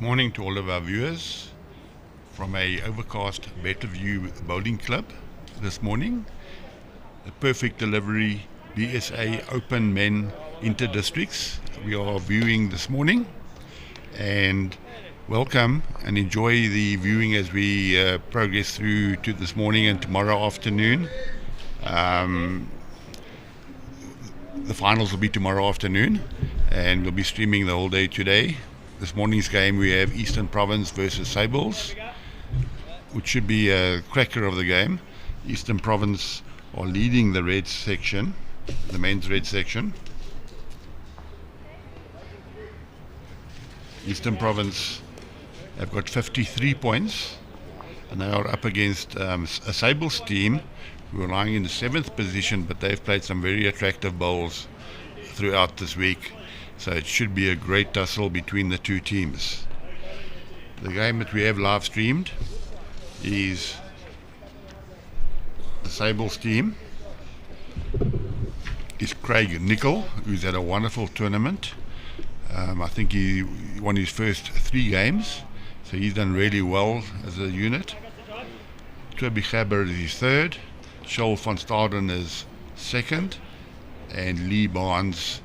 Good morning to all of our viewers from a overcast Better View Bowling Club this morning. A perfect delivery BSA Open Men Inter-Districts we are viewing this morning, and welcome and enjoy the viewing as we progress through to this morning and tomorrow afternoon. The finals will be tomorrow afternoon, and we'll be streaming the whole day today. This morning's game we have Eastern Province versus Sables, which should be a cracker of the game. Eastern Province are leading the red section, the men's red section. Eastern Province have got 53 points, and they are up against a Sables team who are lying in the 7th position, but they've played some very attractive bowls throughout this week. So it should be a great tussle between the two teams. The game that we have live streamed is the Sables team. Is Craig Nicol, who's had a wonderful tournament. I think he won his first 3 games, so he's done really well as a unit. Toby Gabber is his 3rd, Joel van Staden is 2nd, and Lee Barnes,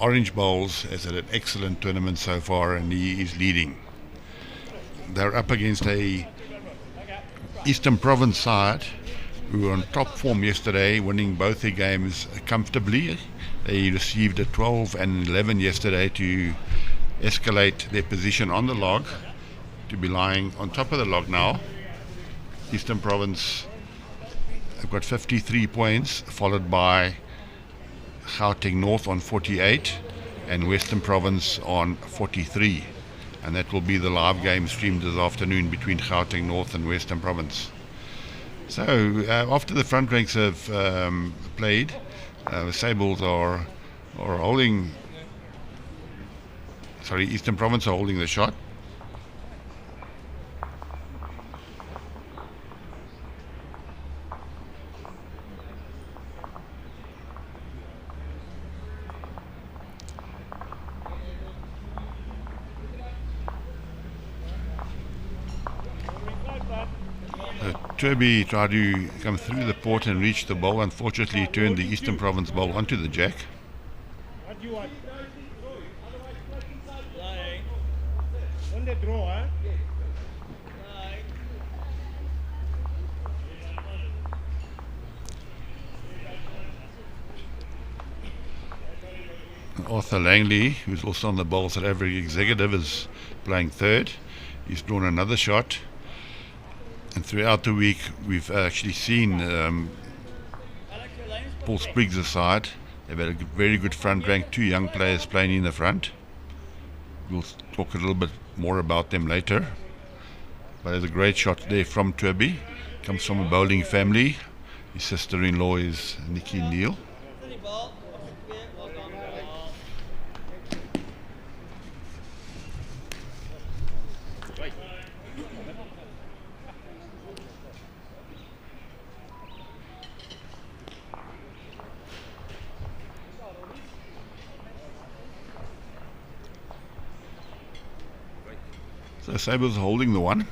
Orange Bowls, has had an excellent tournament so far, and he is leading. They're up against a Eastern Province side who were on top form yesterday, winning both their games comfortably. They received a 12 and 11 yesterday to escalate their position on the log to be lying on top of the log now. Eastern Province have got 53 points, followed by Gauteng North on 48 and Western Province on 43, and that will be the live game streamed this afternoon between Gauteng North and Western Province. So after the front ranks have played, the Sables are holding, Eastern Province are holding the shot. Turby tried to come through the port and reach the bowl. Unfortunately, he turned the Eastern Province bowl onto the jack. Arthur Langley, who's also on the Bowls at Average Executive, is playing 3rd. He's drawn another shot. And throughout the week, we've actually seen Paul Spriggs' side. They've had a very good front rank, 2 young players playing in the front. We'll talk a little bit more about them later. But there's a great shot there from Turby. Comes from a bowling family. His sister-in-law is Nikki Neal. So Sables holding the one.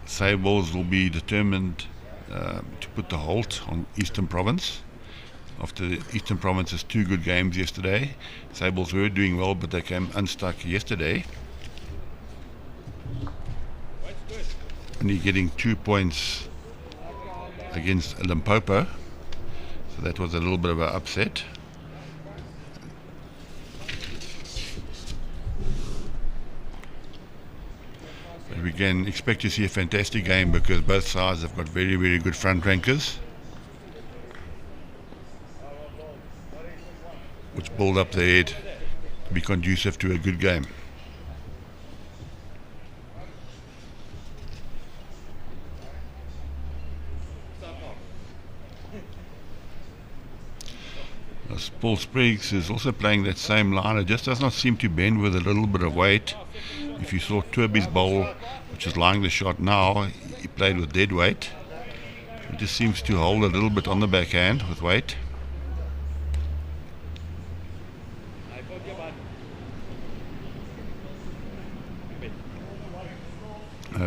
Sables will be determined to put the halt on Eastern Province. After Eastern Province's 2 good games yesterday, Sables were doing well, but they came unstuck yesterday. Only getting 2 points against Limpopo, so that was a little bit of an upset. We can expect to see a fantastic game because both sides have got very, very good front rankers, which build up their head to be conducive to a good game. Paul Spriggs is also playing that same line. It just does not seem to bend with a little bit of weight. If you saw Turby's bowl, which is lying the shot now, he played with dead weight. It just seems to hold a little bit on the backhand with weight.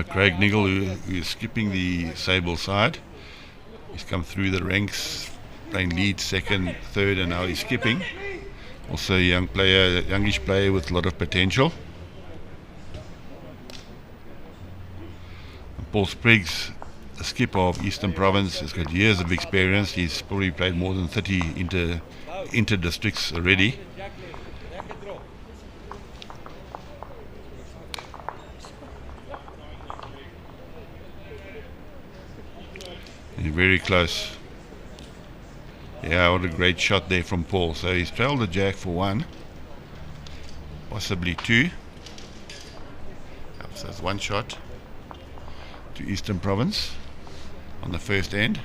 Craig Niggle, who is skipping the Sables side. He's come through the ranks, playing lead, second, third, and now he's skipping. Also a youngish player with a lot of potential. Paul Spriggs, a skipper of Eastern Province, has got years of experience. He's probably played more than 30 inter-districts already. He's very close. Yeah, what a great shot there from Paul. So he's trailed the jack for one, possibly two. So that's one shot to Eastern Province on the first end.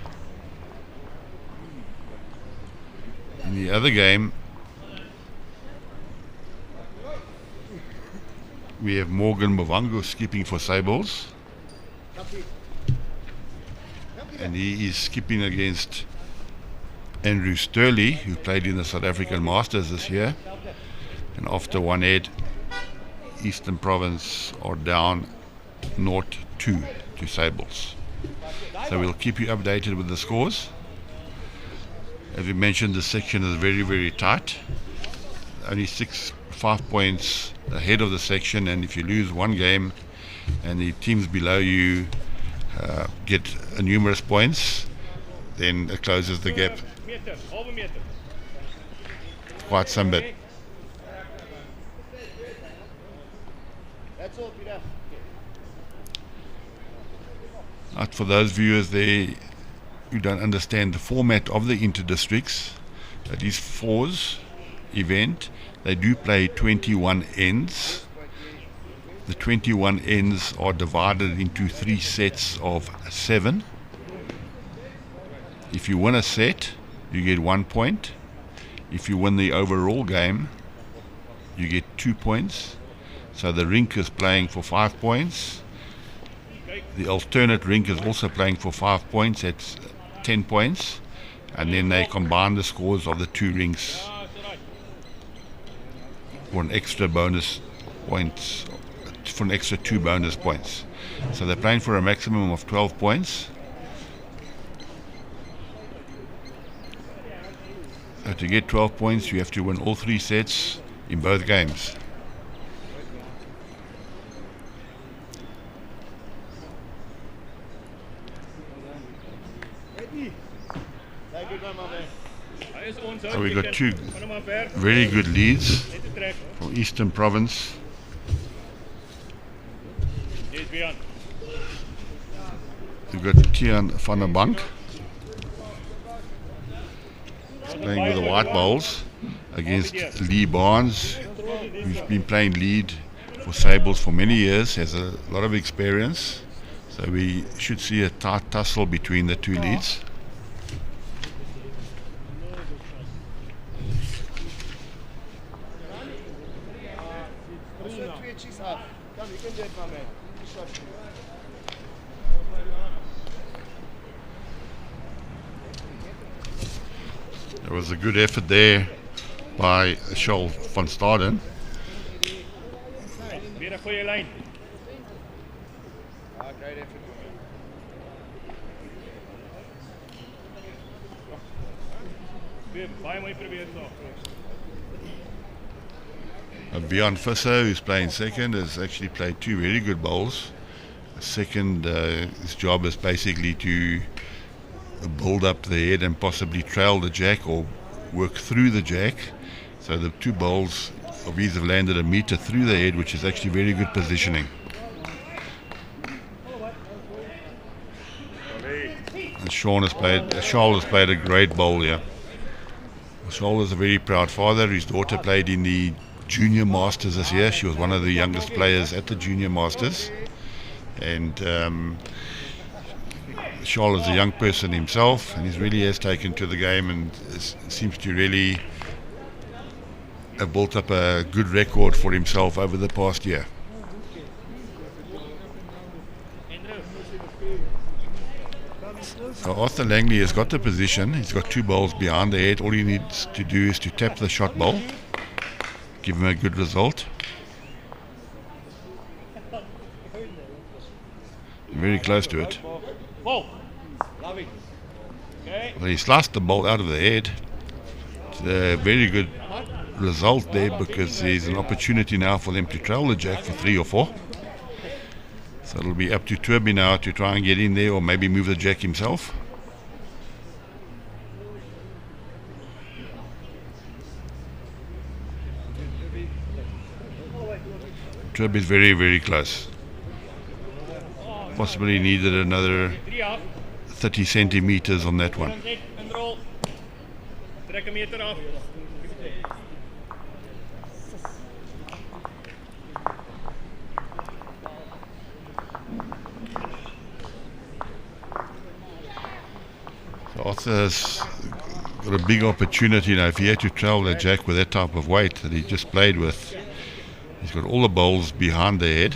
In the other game, we have Morgan Movango skipping for Sables. And he is skipping against Andrew Sturley, who played in the South African Masters this year. And after one head, Eastern Province are down 0-2 to Sables. So we'll keep you updated with the scores. As we mentioned, the section is very, very tight. Only 5 points ahead of the section, and if you lose one game and the teams below you get numerous points, then it closes the gap quite some bit. But for those viewers there who don't understand the format of the inter-districts, that is fours event, they do play 21 ends. The 21 ends are divided into 3 sets of 7. If you win a set, you get 1 point. If you win the overall game, you get 2 points. So the rink is playing for 5 points. The alternate rink is also playing for 5 points. That's 10 points. And then they combine the scores of the two rinks for an extra bonus points, for an extra 2 bonus points. So they're playing for a maximum of 12 points. So to get 12 points, you have to win all 3 sets in both games. So we got 2 very good leads for Eastern Province. We've got Tian van der Bank playing with the white bowls against Lee Barnes, who's been playing lead for Sables for many years, has a lot of experience. So we should see a tight tussle between the two leads. There was a good effort there by Scholl van Staden. Bjorn Visser, who's playing second, has actually played 2 very good bowls. Second, his job is basically to build up the head and possibly trail the jack or work through the jack. So the 2 bowls of his have landed a meter through the head, which is actually very good positioning. And Scholl has played a great bowl here. Scholl is a very proud father. His daughter played in the Junior Masters this year. She was one of the youngest players at the Junior Masters. And Scholl is a young person himself, and he really has taken to the game and seems to really have built up a good record for himself over the past year. So Arthur Langley has got the position. He's got 2 bowls behind the head. All he needs to do is to tap the shot bowl, give him a good result. very close to it. Well, he sliced the ball out of the head. It's a very good result there because there's an opportunity now for them to trail the jack for 3 or 4. So it'll be up to Turby now to try and get in there or maybe move the jack himself. Turby's very, very close. Possibly needed another 30 centimeters on that one. So Arthur's got a big opportunity now. If he had to trail the jack with that type of weight that he just played with, he's got all the balls behind the head.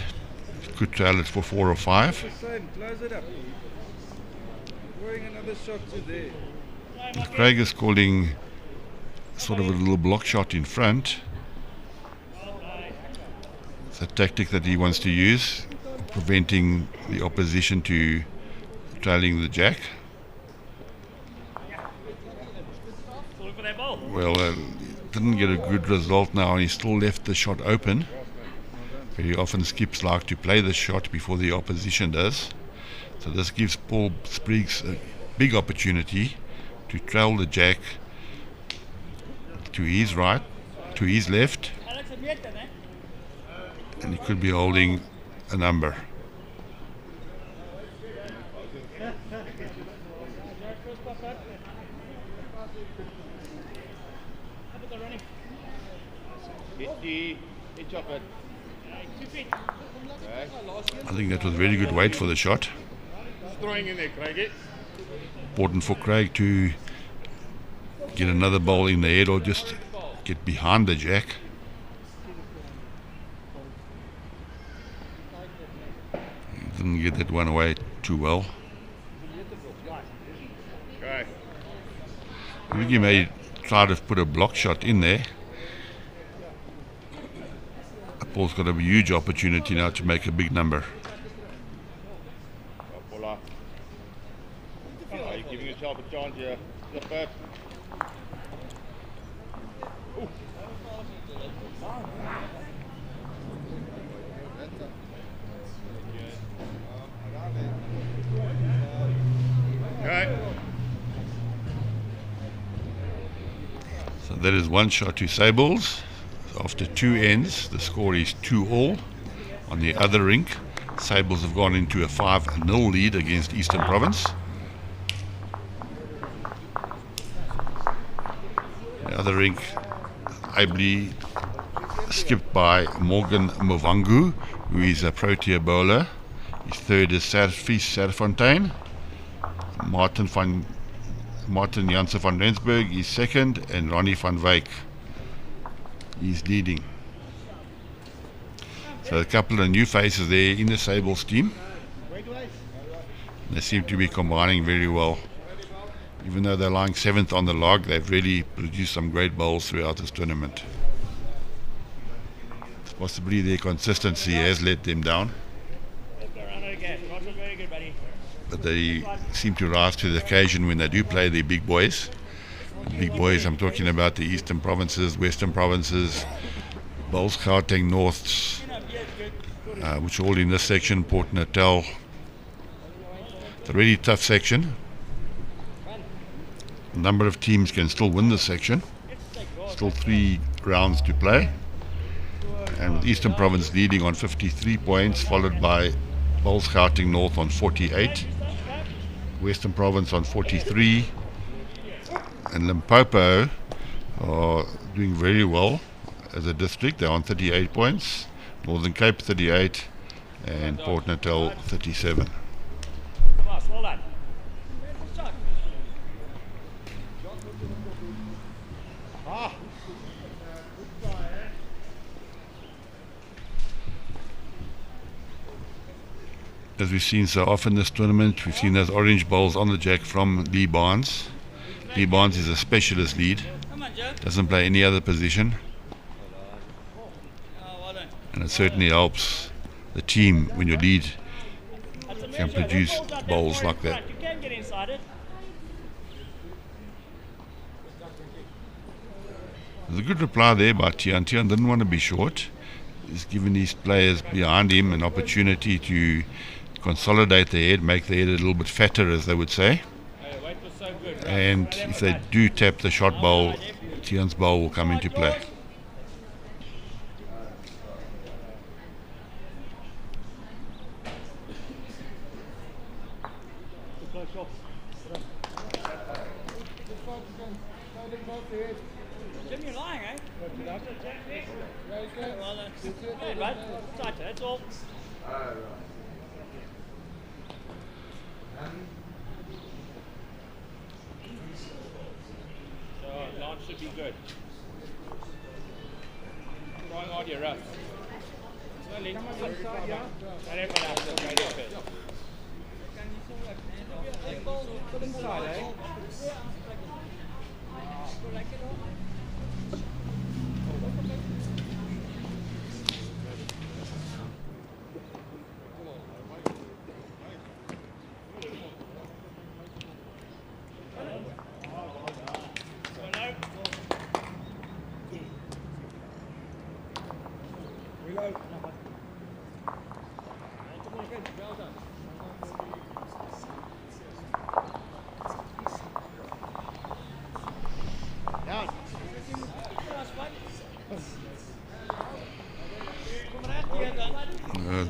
He could trail it for 4 or 5. Close it up. Throwing another shot to there. Craig is calling sort of a little block shot in front. It's a tactic that he wants to use, preventing the opposition to trailing the jack. Well, didn't get a good result now, and he still left the shot open. Very often skips like to play the shot before the opposition does. So this gives Paul Spriggs a big opportunity to trail the jack to his right, to his left, and he could be holding a number. I think that was very good weight for the shot. Important for Craig to get another ball in the head or just get behind the jack. He didn't get that one away too well. I think he may try to put a block shot in there. Paul's got a huge opportunity now to make a big number. Are you giving yourself a chance here? So that is one shot to Sables. After 2 ends, the score is 2-all. On the other rink, Sables have gone into a 5-0 lead against Eastern Province. The other rink, ably skipped by Morgan Movangu, who is a Protea bowler. His third is Fries Serfontein. Martin Janssen van Rensburg is second, and Ronnie van Wyk is leading. So a couple of new faces there in the Sables team. They seem to be combining very well. Even though they're lying 7th on the log, they've really produced some great bowls throughout this tournament. Possibly their consistency has let them down, but they seem to rise to the occasion when they do play the big boys. The big boys, I'm talking about the Eastern Provinces, Western Provinces, Bulls, Gauteng, Norths, which are all in this section, Port Natal. It's a really tough section. A number of teams can still win this section. Still 3 rounds to play. And with Eastern Province leading on 53 points, followed by Bulls, Gauteng, North on 48. Western Province on 43. And Limpopo are doing very well as a district. They're on 38 points. Northern Cape 38 and Port Natal 37. As we've seen so often this tournament, we've seen those orange balls on the jack from Lee Barnes. Lee Barnes is a specialist lead, doesn't play any other position, and it certainly helps the team when your lead can produce bowls like that. You can get inside it. There's a good reply there by Tian. Tian didn't want to be short. He's given his players behind him an opportunity to consolidate the head, make the head a little bit fatter, as they would say. And if they do tap the shot bowl, Tian's bowl will come into play. Jim, you're lying, eh? Well, right? Tighter, that's all. So, launch should be good. Drawing all your rough. Slowly. Put inside, eh?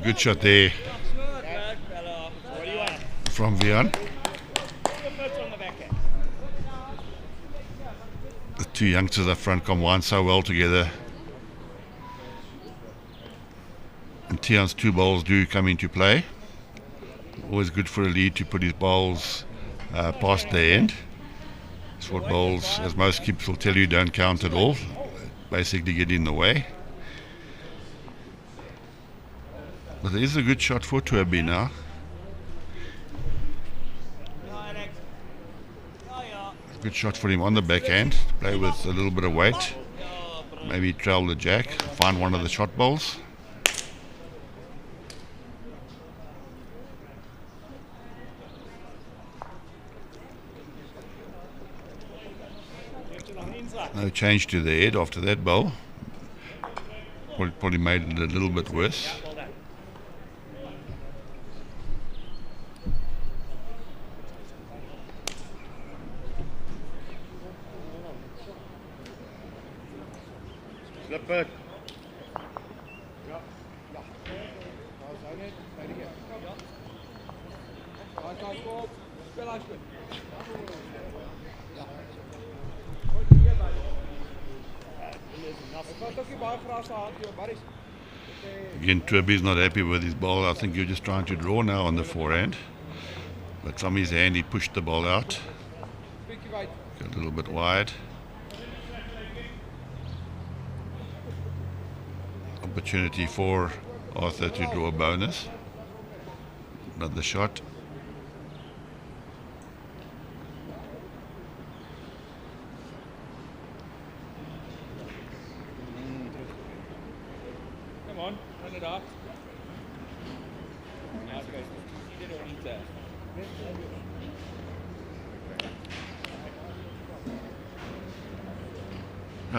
Good shot there from Vian. The two youngsters up front combine so well together. And Tian's two bowls do come into play. Always good for a lead to put his bowls past the end. Short bowls, as most keepers will tell you, don't count at all. Basically get in the way. But there is a good shot for Tuabi now. Good shot for him on the backhand. Play with a little bit of weight. Maybe trail the jack. Find one of the shot bowls. No change to the head after that bowl. Probably made it a little bit worse. Slip it. Again, Tuabi's not happy with his ball. I think you're just trying to draw now on the forehand. But from his hand, he pushed the ball out. Got a little bit wide. Opportunity for Arthur to draw a bonus. Another shot. Come on, run it off. Now it goes. You did need that.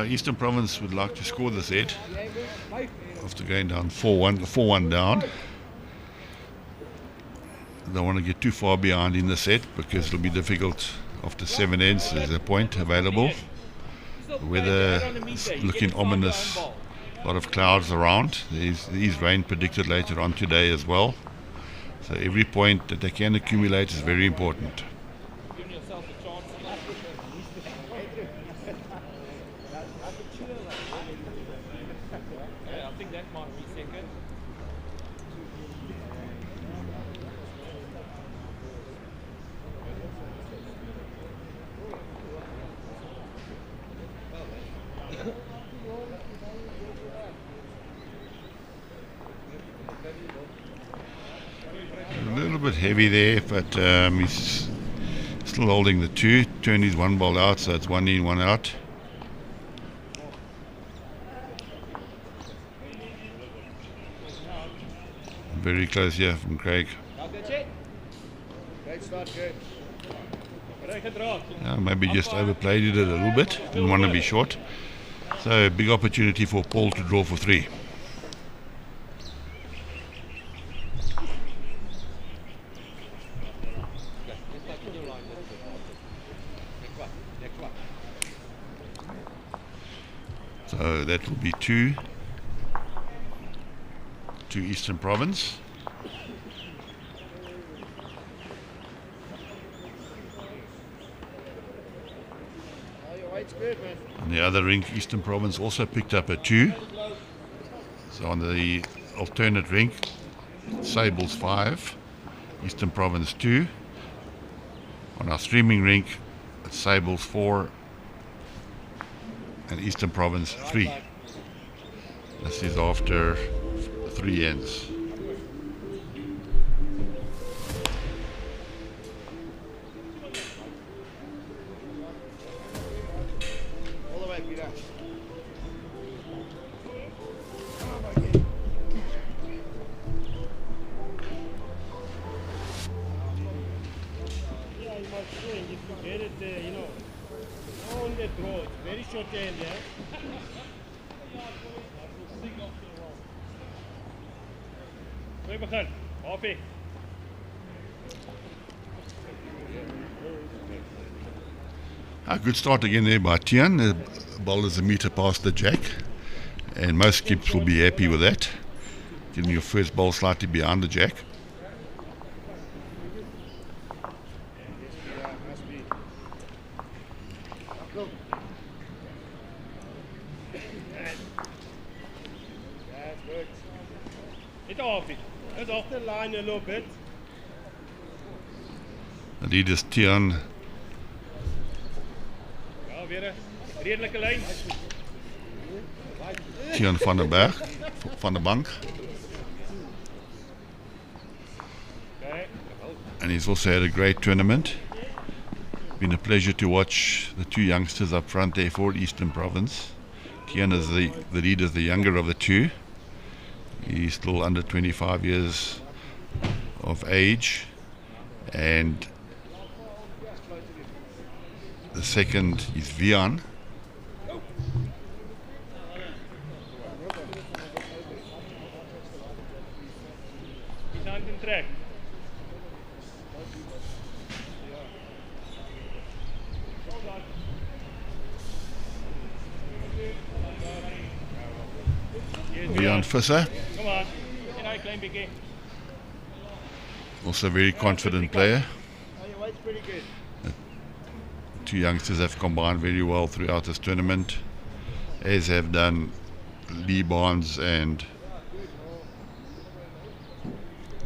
Eastern Province would like to score this set after going down 4-1 down. They don't want to get too far behind in the set because it'll be difficult after 7 ends. There's a point available. The weather is looking ominous. A lot of clouds around. There's rain predicted later on today as well. So every point that they can accumulate is very important. Giving yourself a chance. Yeah, I think that might be second. A little bit heavy there, but he's still holding the two. Turned his one ball out, so it's 1 in, 1 out. Very close here from Craig. That's Great start, good. Maybe just overplayed it a little bit. Didn't want to be short. So big opportunity for Paul to draw for 3. So that will be 2 to Eastern Province. On the other rink, Eastern Province also picked up a 2. So on the alternate rink, Sables 5, Eastern Province 2. On our streaming rink, it's Sables 4 and Eastern Province 3. This is after 3 ends. A good start again there by Tian. The ball is a meter past the jack, and most skips will be happy with that. Getting your first ball slightly behind the jack. It's off the line a little bit. The lead is Tian. Ja, weer 'n redelike lyn. Tian van der Berg, van der Bank. Okay. And he's also had a great tournament. Been a pleasure to watch the 2 youngsters up front there for Eastern Province. Tian is the lead, is the younger of the 2. He's still under 25 years of age, and the second is Vian. He's on the track. Vian Visser, Come on. En hy klein bietjie. also a very confident player. Your weight's pretty good. 2 youngsters have combined very well throughout this tournament, as have done Lee Barnes and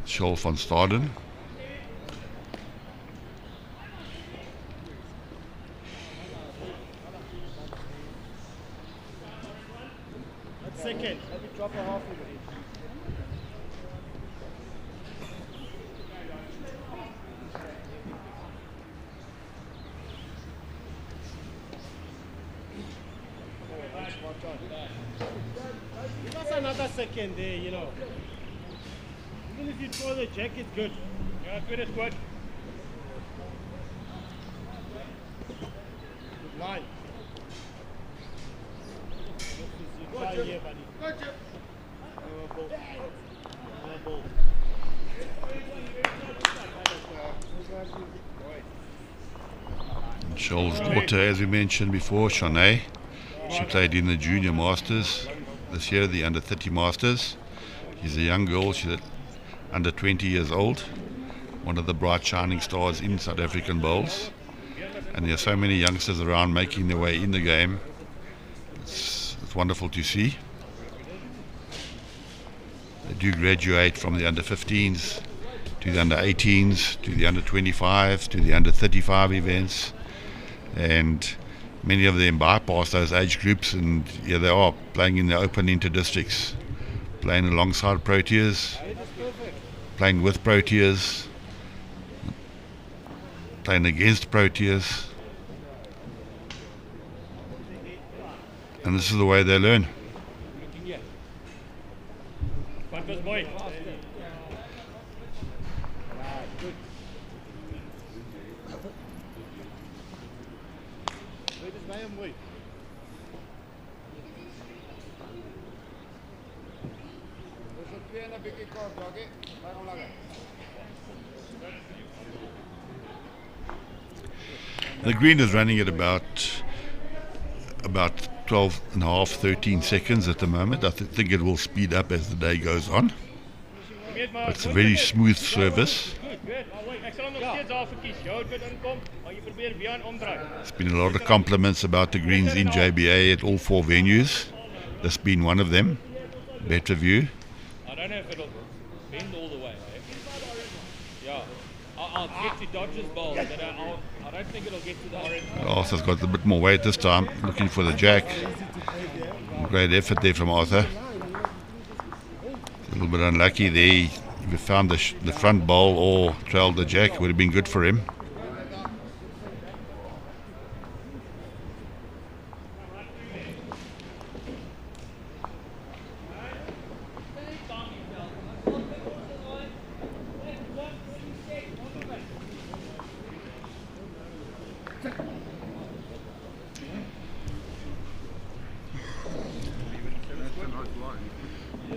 Scholl van Staden. That's second. Maybe drop a half of it. Give us another second there, you know. Even if you throw the jack, it's good. Yeah, good is good. Good line. Try here, buddy. Ball. Scholl's daughter, as we mentioned before, Shanae, she played in the Junior Masters this year, the Under 30 Masters. She's a young girl, she's under 20 years old, one of the bright shining stars in South African bowls. And there are so many youngsters around making their way in the game. It's wonderful to see. They do graduate from the under 15s to the under 18s to the under 25s to the under 35 events, and many of them bypass those age groups, and here they are playing in the open inter-districts, playing alongside Proteas, playing with Proteas, playing against Proteas, and this is the way they learn. baie mooi. Dis 'n 2 en 'n bietjie kort, Jackie. Baie onlange. The green is running at about 12 and a half, 13 seconds at the moment. I think it will speed up as the day goes on. It's a very smooth service. There's been a lot of compliments about the greens in JBA at all 4 venues. That's been one of them. Better view. I don't know if it'll bend all the way. Eh? Yeah. I'll get to Dodger's bowl, but I don't think it'll get to the orange bowl. Arthur's got a bit more weight this time, looking for the jack. Great effort there from Arthur. A little bit unlucky there. If he found the front bowl or trailed the jack, it would have been good for him.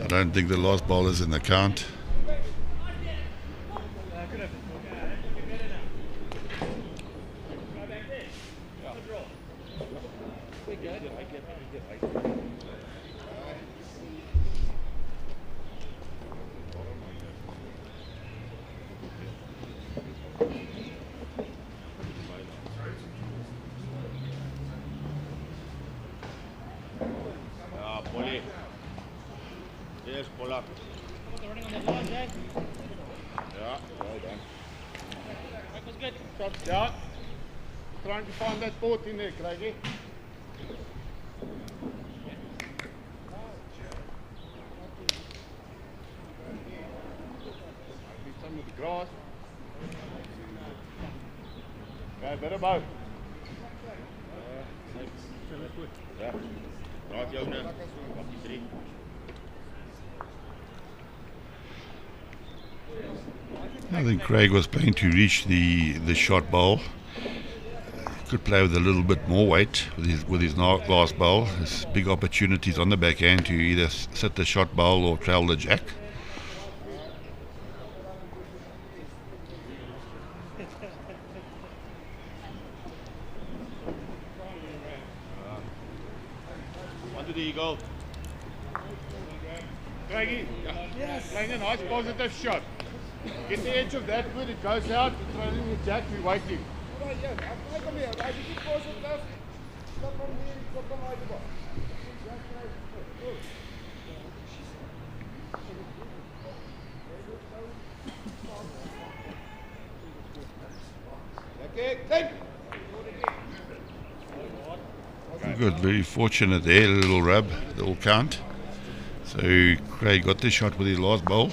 I don't think the last ball is in the count. Ja. Trying to find that boat in there, Craigie. Some of the grass. Okay, better boat. Ja. Raak jou nou. Bakkie 3. I think Craig was playing to reach the shot bowl. Could play with a little bit more weight with his last bowl. There's big opportunities on the backhand to either set the shot bowl or trail the jack. Onto the eagle. Craigie, playing a nice positive shot. Get the edge of that good, it goes out, we're trailing the jack, we're waiting. Right, yeah. I come here. I just pause it down. Stop from here, stop from right above. Okay, take. Good, very fortunate there, a little rub, that will count. So Craig got the shot with his last bowl.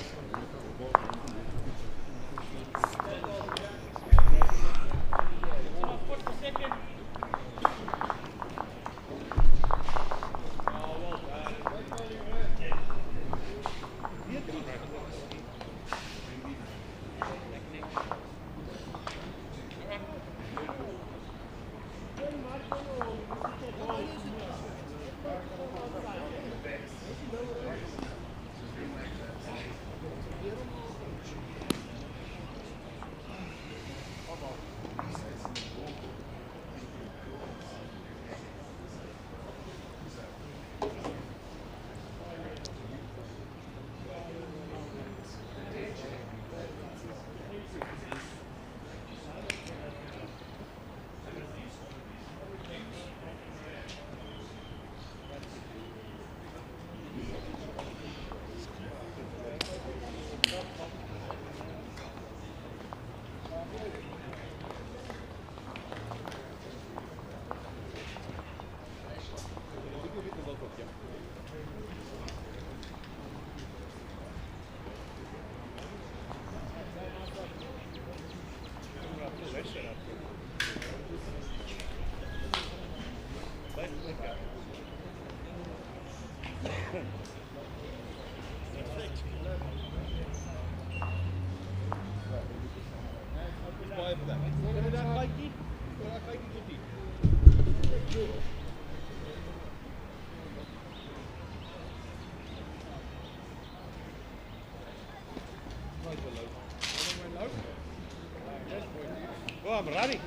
I'm ready.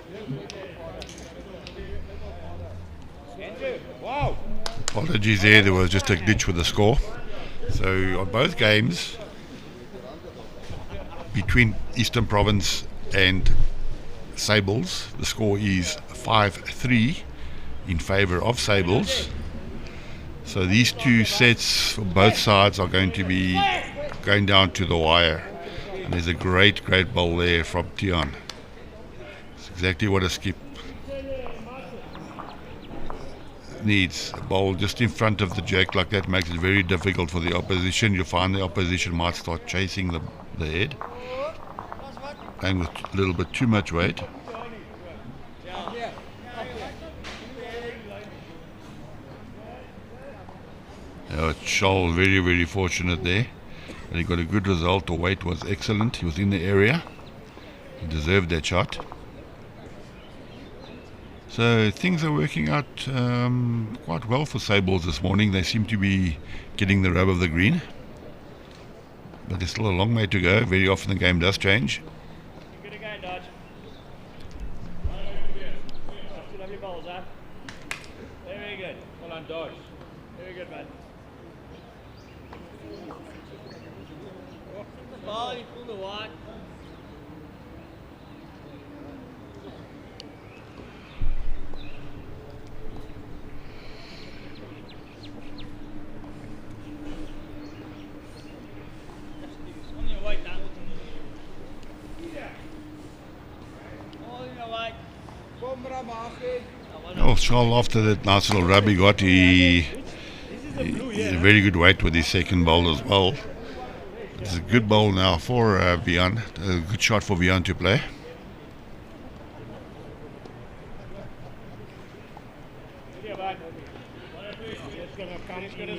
Andrew, wow. Apologies there was just a glitch with the score. So on both games, between Eastern Province and Sables, the score is 5-3 in favour of Sables. So these two sets for both sides are going to be going down to the wire. And there's a great bowl there from Tian. It's exactly what a skip needs. A bowl just in front of the jack like that makes it very difficult for the opposition. You'll find the opposition might start chasing the head, playing with a little bit too much weight. Scholl very fortunate there. But he got a good result. The weight was excellent. He was in the area. He deserved that shot. So things are working out quite well for Sables this morning. They seem to be getting the rub of the green. But there's still a long way to go. Very often the game does change. Good again, Dodge. Two lovely balls, huh? Very good. Well on, Dodge. Very good, man. Ball, you pull the wide. On your way, Dan. All in your way. Oh, Scholl, after that nice little rub he got, he a very good weight with his second bowl as well. It's a good bowl now for Vian. A good shot for Vian to play.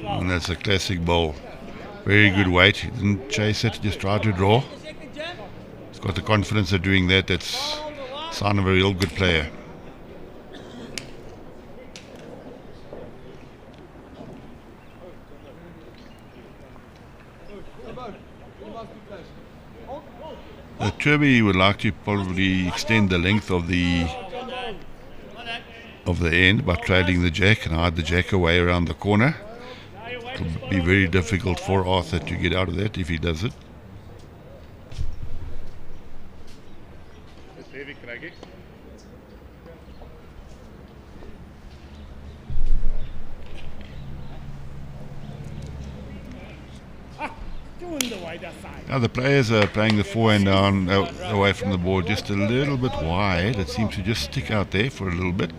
And that's a classic bowl. Very good weight. He didn't chase it, just tried to draw. He's got the confidence of doing that. That's a sign of a real good player. Turby would like to probably extend the length of the end by trading the jack and hide the jack away around the corner. It'll be very difficult for Arthur to get out of that if he does it. It's heavy, Craigie. Now the players are playing the forehand down away from the board just a little bit wide. It seems to just stick out there for a little bit.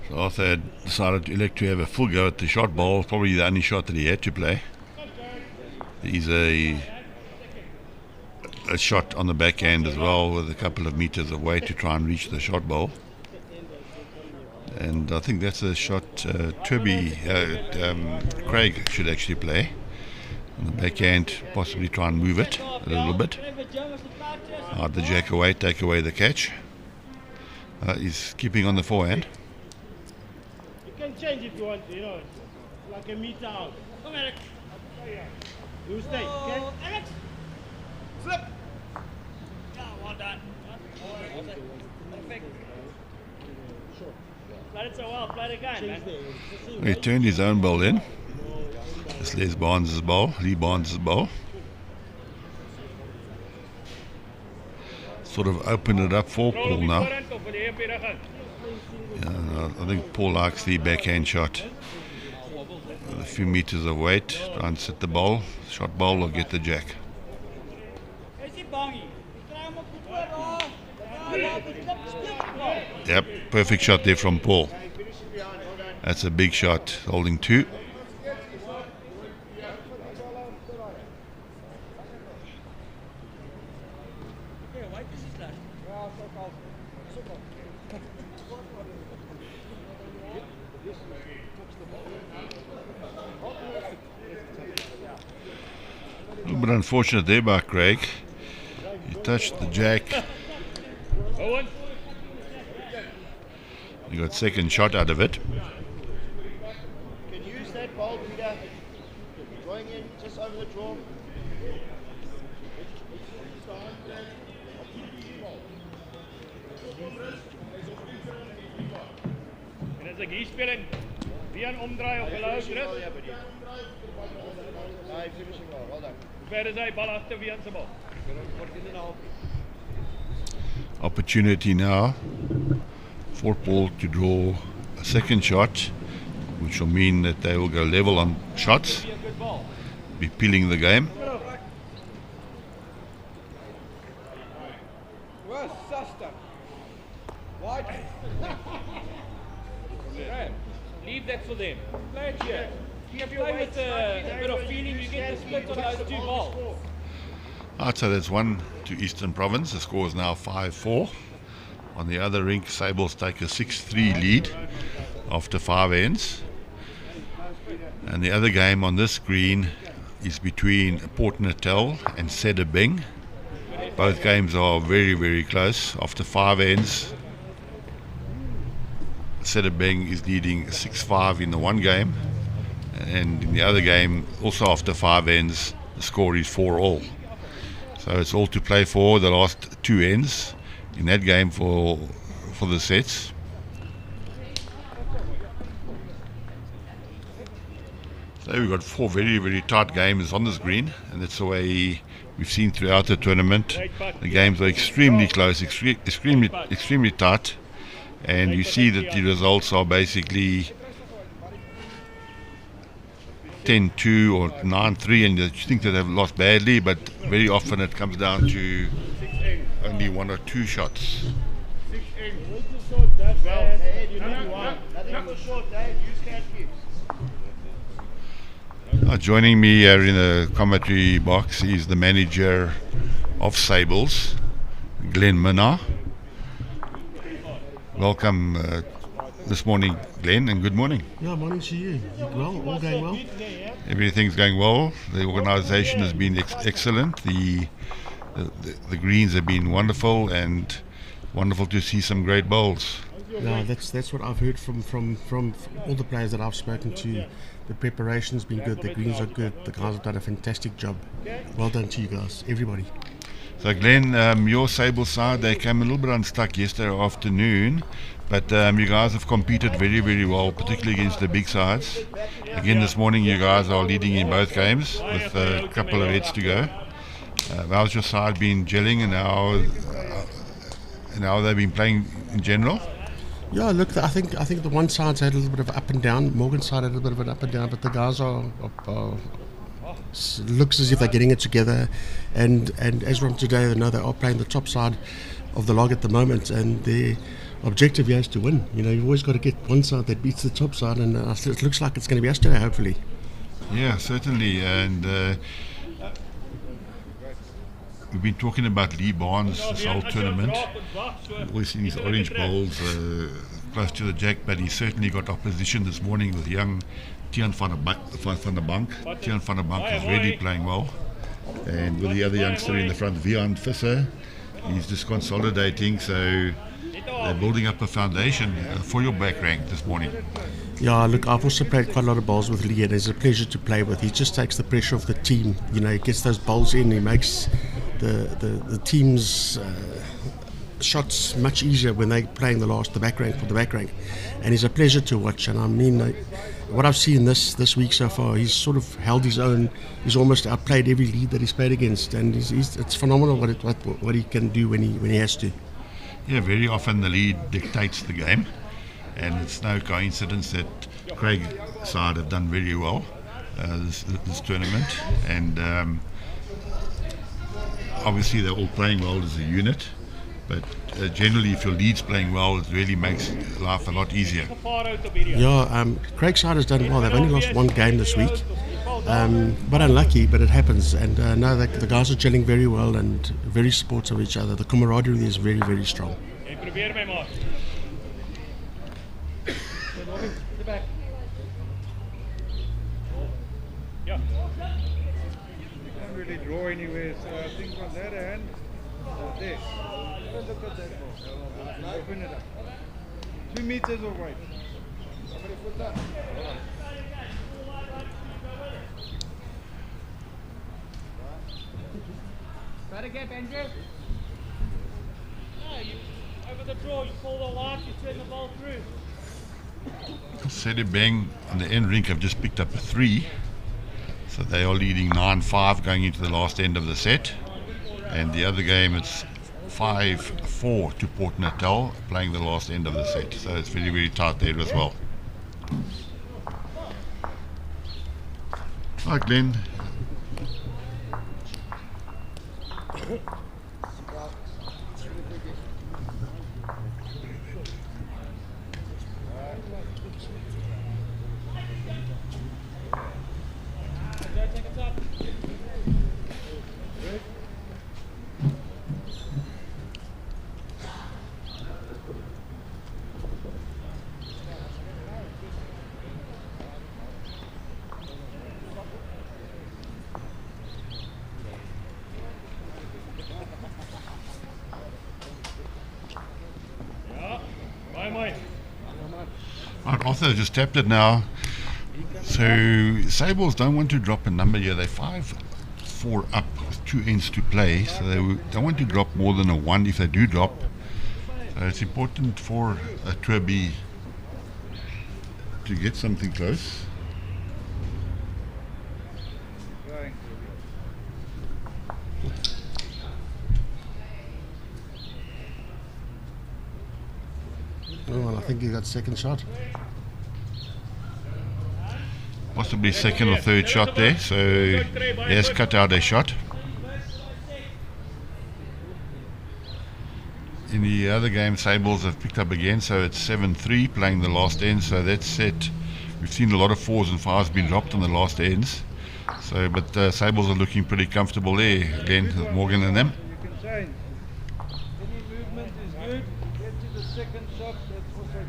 So Arthur had decided to elect to have a full go at the shot ball, probably the only shot that he had to play. He's a shot on the backhand as well with a couple of meters of weight to try and reach the shot ball. And I think that's a shot Craig should actually play. On the backhand, possibly try and move it a little bit. Hide the jack away, take away the catch. He's keeping on the forehand. You can change if you want, like a meter out. Come, Eric. You stay, okay? Eric. Slip. Yeah, well done. Perfect. Played it so well. Played it again, man. He turned his own ball in. This is Barnes' ball, Lee Barnes' ball. Sort of opened it up for Paul now. Yeah, I think Paul likes the backhand shot. With a few meters of weight, try and set the ball, shot ball or get the jack. Yep, perfect shot there from Paul. That's a big shot, holding 2. A little bit unfortunate there by Craig. He touched the jack. He got second shot out of it. Can use that ball, Peter. Going in just over the draw. En as ek hier speel en weer 'n omdraai op 'n lou Chris. Nice finishing ball. Well done. Ver is hy bal agter weer aan se bal. Opportunity now for Paul to draw a second shot, which will mean that they will go level on shots, be peeling the game. Where's Suster? White. Leave that for them. Play it here. You play with a bit of feeling, you get the split on those 2 balls. Right, so that's 1 to Eastern Province. The score is now 5-4. On the other rink, Sables take a 6-3 lead after 5 ends. And the other game on this green is between Port Natal and Sedabeng. Both games are very, very close. After 5 ends, Sedabeng is leading 6-5 in the one game. And in the other game, also after 5 ends, the score is 4-all. So it's all to play for the last 2 ends in that game for the sets. So we've got 4 very, very tight games on this green, and that's the way we've seen throughout the tournament. The games are extremely close, extremely tight, and you see that the results are basically 10-2 or 9-3, and you think that they've lost badly, but very often it comes down to only 1 or 2 shots. Joining me here in the commentary box is the manager of Sables, Glenn Minnar. Welcome this morning, Glenn, and good morning. Yeah, morning to you. You well? All going well? Everything's going well. The organisation has been excellent. The greens have been wonderful, and wonderful to see some great bowls. No, that's what I've heard from all the players that I've spoken to. The preparation's been good. The greens are good. The guys have done a fantastic job. Well done to you guys, everybody. So Glenn, your Sables side, they came a little bit unstuck yesterday afternoon, but you guys have competed very, very well, particularly against the big sides. Again this morning you guys are leading in both games with a couple of heads to go. How's your side been gelling, and how they've been playing in general? Yeah, look, I think the one side's had a little bit of up and down. Morgan's side had a little bit of an up and down, but the guys are looks as if they're getting it together, and as from today, they know they are playing the top side of the log at the moment, and the objective here is to win. You know, you've always got to get one side that beats the top side, and it looks like it's going to be us today, hopefully. Yeah, certainly, and we've been talking about Lee Barnes this whole tournament. Always seen his orange bowls close to the jack, but he certainly got opposition this morning with young Tian van der Bank. Tian van der Bank is really playing well, and with the other youngster in the front, Vian Visser, he's just consolidating, so they're building up a foundation for your back rank this morning. Yeah, look, I've also played quite a lot of bowls with Lee, and it's a pleasure to play with. He just takes the pressure off the team. You know, he gets those bowls in, he makes the team's shots much easier when they're playing the back rank for the back rank, and he's a pleasure to watch. And I mean, what I've seen this week so far, he's sort of held his own. He's almost outplayed every lead that he's played against, and it's phenomenal what he can do when he has to. Yeah, very often the lead dictates the game, and it's no coincidence that Craig's side have done very well this tournament, and obviously they're all playing well as a unit, But generally, if your lead's playing well, it really makes life a lot easier. Yeah, Craig's side has done well. They've only lost one game this week, but unlucky, but it happens. And no, the guys are gelling very well and very supportive of each other. The camaraderie is very, very strong. Yeah. Can't really draw anywhere, so I think on that hand, there. Look at that ball. Open it up. 2 meters away. Try to get Andrew. No, you over the draw, you pull the light, you turn the ball through. Sedibeng on the end rink have just picked up a 3. So they are leading 9-5 going into the last end of the set. And the other game, it's 5-4 to Port Natal, playing the last end of the set. So it's very, very tight there as well. Hi, Glenn. Right, Arthur just tapped it now. So Sables don't want to drop a number here. They're 5-4 up with 2 ends to play. So they don't want to drop more than a 1 if they do drop. So it's important for a Tour B to get something close. Oh, well, I think he got second shot. Possibly second or third shot there. So he has cut out a shot. In the other game, Sables have picked up again, so it's 7-3 playing the last end. So that's set. We've seen a lot of 4s and 5s being dropped on the last ends. So, but Sables are looking pretty comfortable there again, Morgan and them. You can change. Any movement is good. Get to the second shot, that's also good.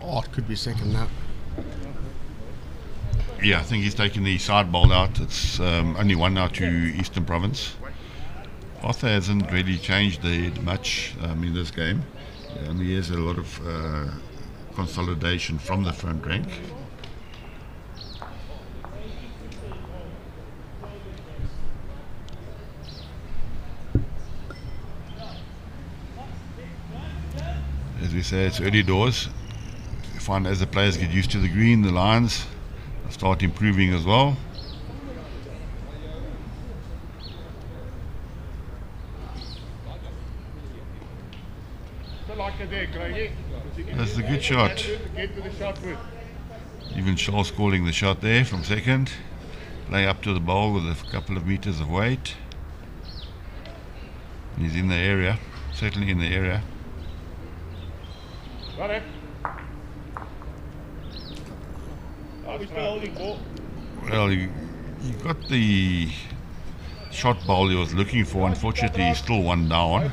Oh, it could be second now. Yeah, I think he's taken the side bowl out. It's only 1 now to Eastern Province. Arthur hasn't really changed the head much in this game. He only has a lot of consolidation from the front rank. As we say, it's early doors. You find as the players get used to the green, the lines start improving as well. That's a good shot. Even Charles calling the shot there from second. Play up to the bowl with a couple of meters of weight. He's in the area, certainly in the area. Got it. Well, you got the shot bowl he was looking for. Unfortunately, he's still 1 down.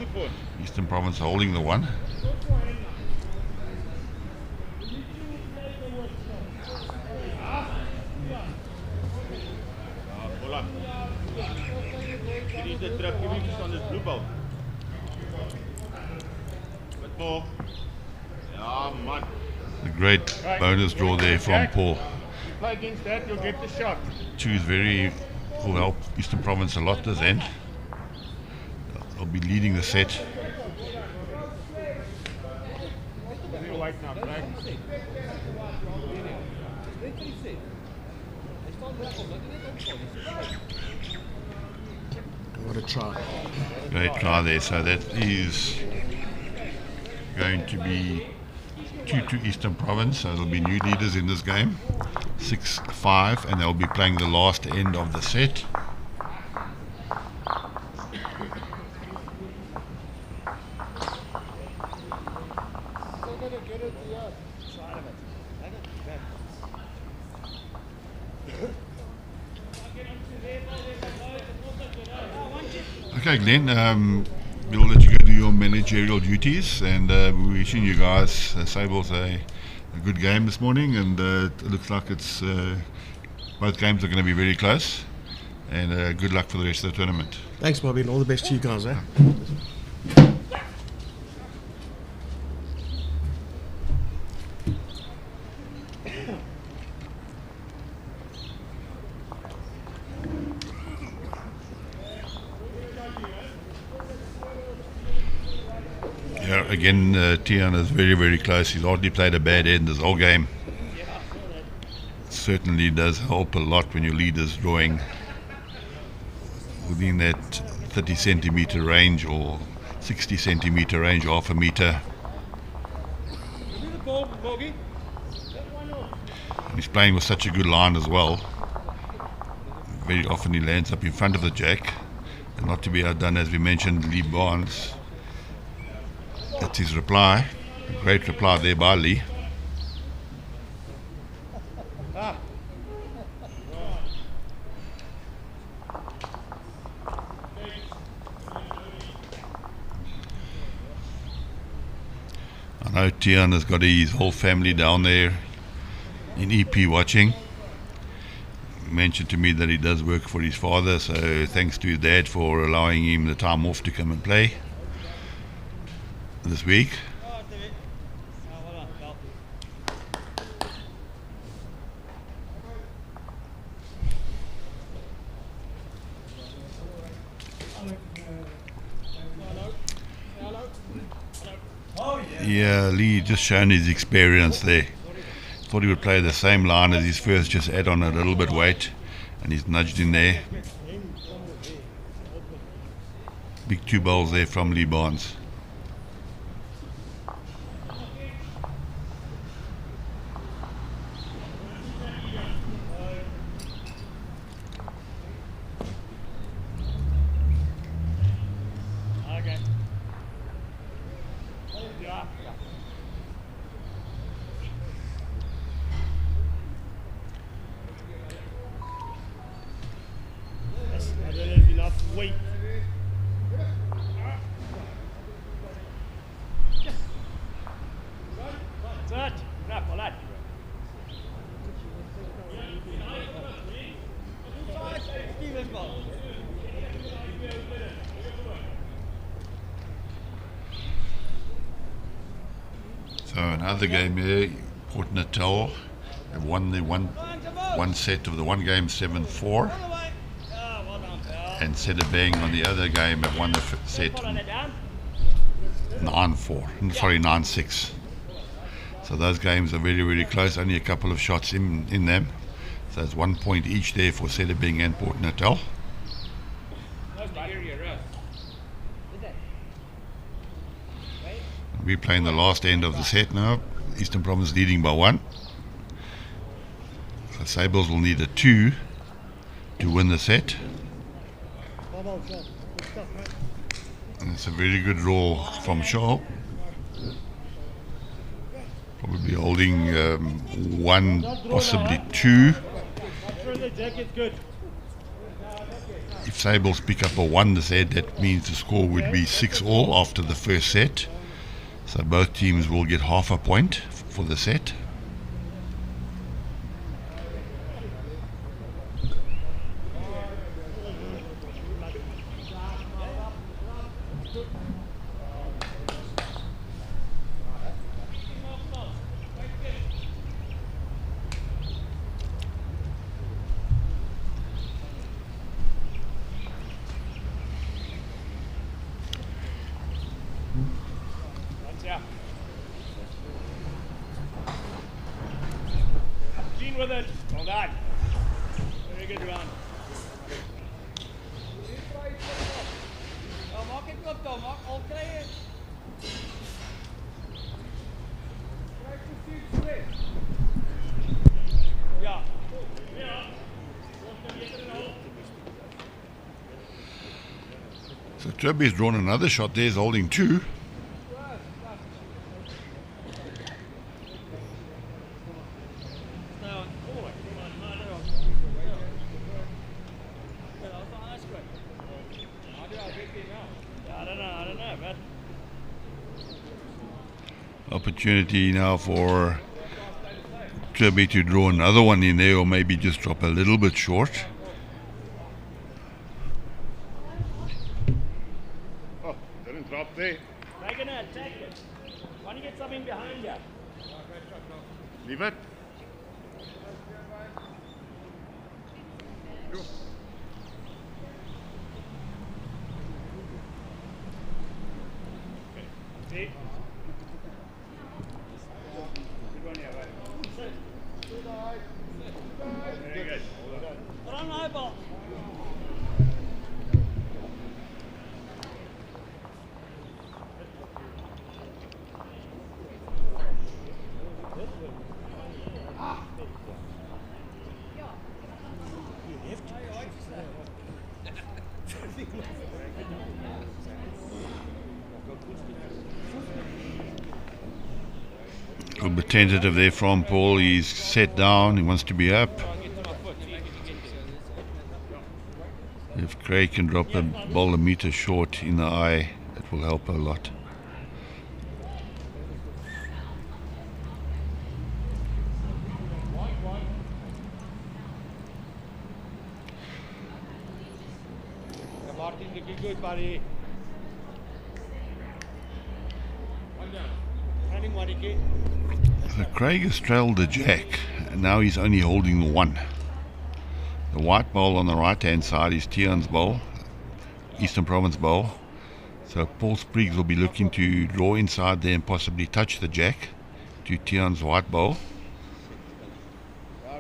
Eastern Province holding the 1. Hier is de trap, give me just on this blue ball. Bit more. Ja, man. A great bonus draw there from Paul. Play against that, you'll get the shot. 2 is will help Eastern Province a lot this end. They'll be leading the set. Right now, Craig. What a try. Great try there. So that is going to be 2 Eastern Province, so there'll be new leaders in this game. 6-5, and they'll be playing the last end of the set. Okay, Glenn, we'll let you go do your managerial duties, and we're wishing you guys, Sables, a good game this morning, and it looks like it's both games are going to be very close, and good luck for the rest of the tournament. Thanks, Bobby, and all the best to you guys. Yeah, again, Tian is very, very close. He's hardly played a bad end this whole game. Certainly does help a lot when your leader's drawing within that 30 centimeter range or 60 centimeter range, half a meter. And he's playing with such a good line as well. Very often he lands up in front of the jack. And not to be outdone, as we mentioned, Lee Barnes. That's his reply. A great reply there by Lee. I know Tian has got his whole family down there in EP watching. He mentioned to me that he does work for his father, so thanks to his dad for allowing him the time off to come and play this week. Yeah, Lee just shown his experience there. Thought he would play the same line as his first, just add on a little bit weight, and he's nudged in there. Big 2 bowls there from Lee Barnes. So another game here, Port Natal have won the one set of the one game 7-4, and Sedibeng on the other game have won the set 9-6. So those games are very, very close, only a couple of shots in them. So it's 1 point each there for Sedibeng and Port Natal. We're playing the last end of the set now. Eastern Province leading by 1. So Sables will need a 2 to win the set. And it's a very good roll from Shaw. Probably holding 1, possibly 2. If Sables pick up a 1 this set, that means the score would be 6-all after the first set. So both teams will get half a point for the set. With it. Well done. Very good round. Ja. So Toby's drawn another shot. There's holding 2. I don't know, but Opportunity now for Toby to draw another one in there, or maybe just drop a little bit short. Oh, didn't drop there. They're gonna attack it. Why don't you get something behind you? Leave it. See? Very good. Put on high ball. A little bit tentative there from Paul. He's set down. He wants to be up. If Craig can drop a ball a meter short in the eye, it will help a lot. Martin looking good, buddy. Running one again. So Craig has trailed the jack, and now he's only holding the 1. The white ball on the right hand side is Tian's ball, Eastern Province ball. So Paul Spriggs will be looking to draw inside there and possibly touch the jack to Tian's white ball.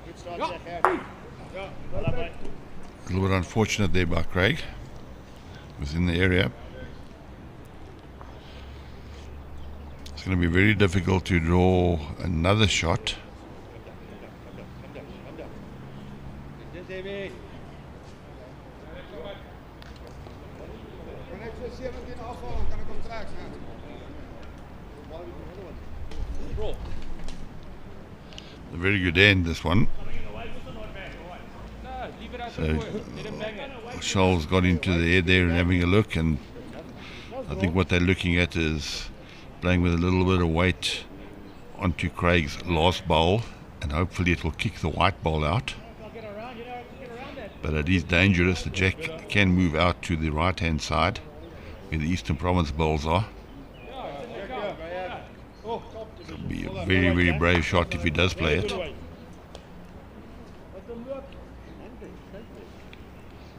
Good start, Jack. A little bit unfortunate there by Craig. Was in the area. It's going to be very difficult to draw another shot. A very good end, this one. So Scholl's got into the air there and having a look, and I think what they're looking at is playing with a little bit of weight onto Craig's last bowl, and hopefully it will kick the white ball out. But it is dangerous. The jack can move out to the right hand side where the Eastern Province bowls are. It'll be a very, very brave shot if he does play it.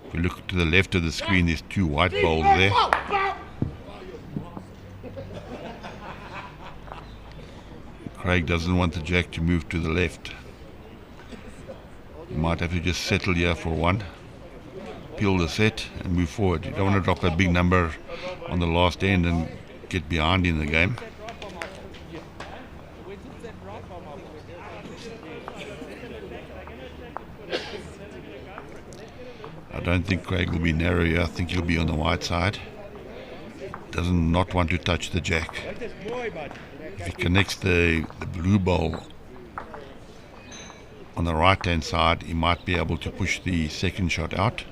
If you look to the left of the screen, there's 2 white bowls there. Craig doesn't want the jack to move to the left. You might have to just settle here for 1, peel the set and move forward. You don't want to drop a big number on the last end and get behind in the game. I don't think Craig will be narrow here. I think he'll be on the white side. Doesn't not want to touch the jack. If he connects the blue ball on the right hand side, he might be able to push the second shot out.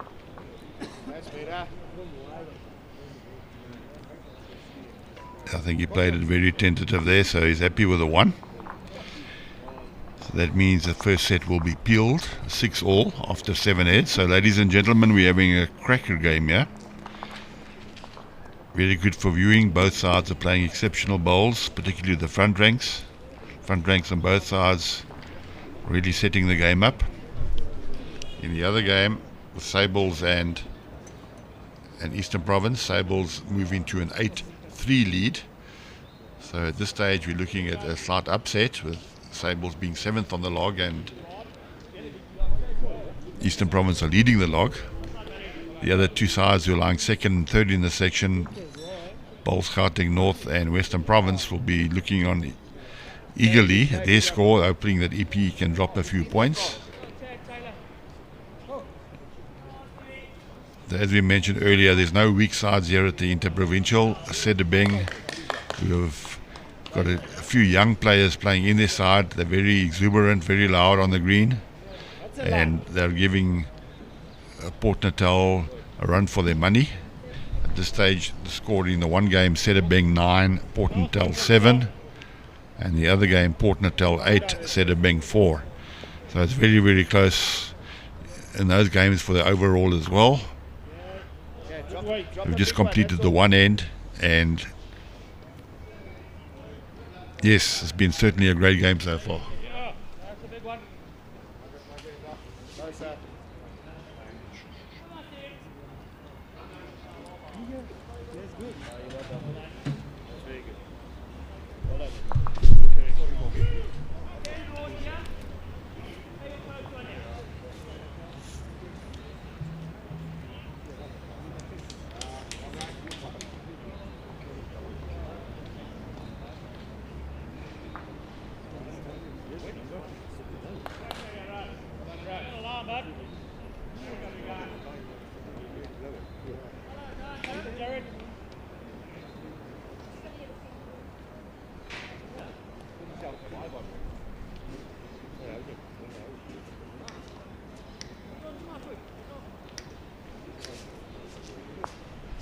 I think he played it very tentative there, so he's happy with a 1. So that means the first set will be peeled, 6-all after 7 heads. So ladies and gentlemen, we're having a cracker game here. Very good for viewing. Both sides are playing exceptional bowls, particularly the front ranks. Front ranks on both sides really setting the game up. In the other game, with Sables and Eastern Province, Sables moving to an 8-3 lead. So at this stage we're looking at a slight upset, with Sables being 7th on the log and Eastern Province are leading the log. The other 2 sides who are lying 2nd and 3rd in the section, Bowls Gauteng North and Western Province, will be looking on eagerly their score, hoping that EP can drop a few points. As we mentioned earlier, there's no weak sides here at the Interprovincial. Sedibeng, who have got a few young players playing in their side. They're very exuberant, very loud on the green, and they're giving Port Natal a run for their money. At this stage, the score in the one game, Sedibeng 9, Port Natal 7, and the other game, Port Natal 8, Sedibeng 4. So it's very, very close in those games for the overall as well. We've just completed the one end, and yes, it's been certainly a great game so far. That's a big one.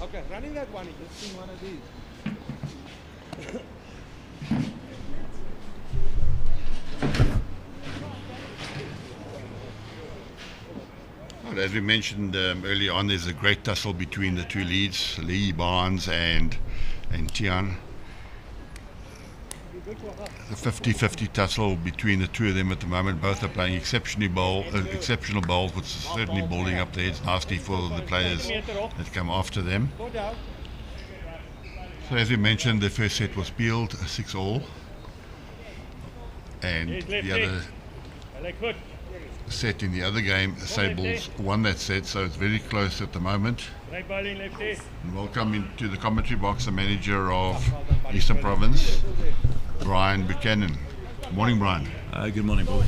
Okay, running that one, just seen one of these. Well, as we mentioned earlier on, there's a great tussle between the two leads, Lee Barnes and Tian. The 50-50 tussle between the two of them at the moment. Both are playing exceptional bowls, which is certainly building up the heads nicely for the players that come after them. So as we mentioned, the first set was peeled 6-all, and the other set in the other game, Sables won that set, so it's very close at the moment. And welcome into the commentary box the manager of Eastern Province, Brian Buchanan. Good morning, Brian. Good morning, Bobby.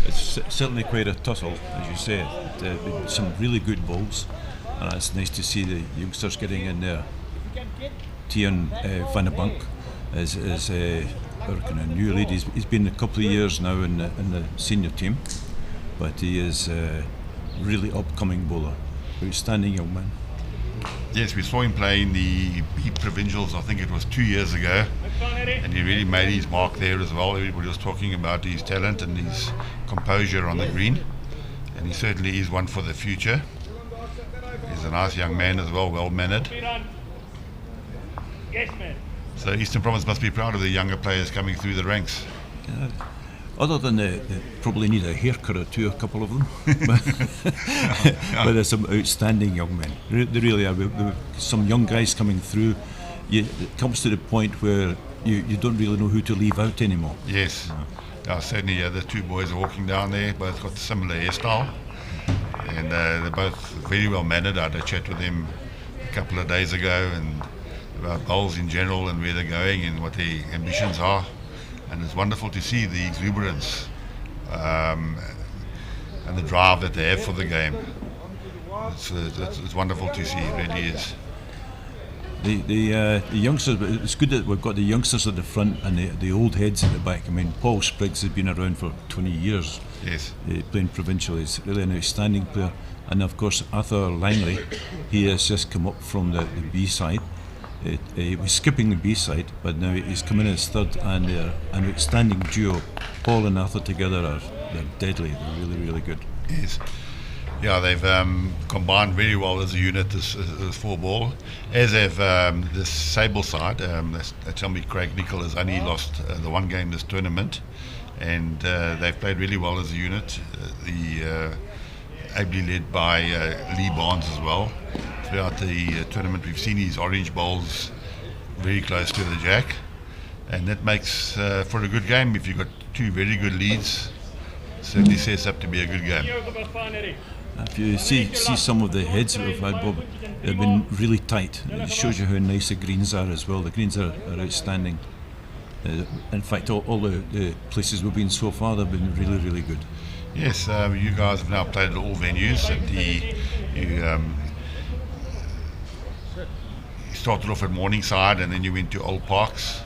It's certainly quite a tussle, as you said. Some really good bowls, and it's nice to see the youngsters getting in there. Tian Van der Bank is our kind of new lead. He's been a couple of years now in the senior team, but he is a really upcoming bowler. Outstanding young man. Yes, we saw him play in the B Provincials, I think it was 2 years ago, and he really made his mark there as well. Everybody was talking about his talent and his composure on the green, and he certainly is one for the future. He's a nice young man as well, well-mannered. So Eastern Province must be proud of the younger players coming through the ranks. Yeah. Other than they probably need a haircut or two, a couple of them. But there's some outstanding young men. They really are. Some young guys coming through. It comes to the point where you don't really know who to leave out anymore. Yes. Certainly the two boys are walking down there, both got a similar hairstyle. And they're both very well mannered. I had a chat with them a couple of days ago and about bowls in general and where they're going and what their ambitions are. And it's wonderful to see the exuberance and the drive that they have for the game. It's wonderful to see, it really is. The youngsters, it's good that we've got the youngsters at the front and the old heads at the back. I mean, Paul Spriggs has been around for 20 years. Yes. Playing provincial. He's really an outstanding player. And of course, Arthur Langley, he has just come up from the B side. He was skipping the B side, but now he's come in as third, and they're an outstanding duo. Paul and Arthur together they're deadly. They're really, really good. Yes. Yeah, they've combined very well as a unit, this 4-ball. As have the Sable side. They tell me Craig Nicol has only lost the one game this tournament, and they've played really well as a unit. Ably led by Lee Barnes as well. Throughout the tournament, we've seen his orange bowls very close to the jack, and that makes for a good game. If you've got two very good leads, certainly sets up to be a good game. If you see some of the heads that we've had, Bob, they've been really tight. It shows you how nice the greens are as well. The greens are outstanding. In fact, all the places we've been so far, they've been really, really good. Yes, you guys have now played at all venues. You started off at Morningside, and then you went to Old Parks,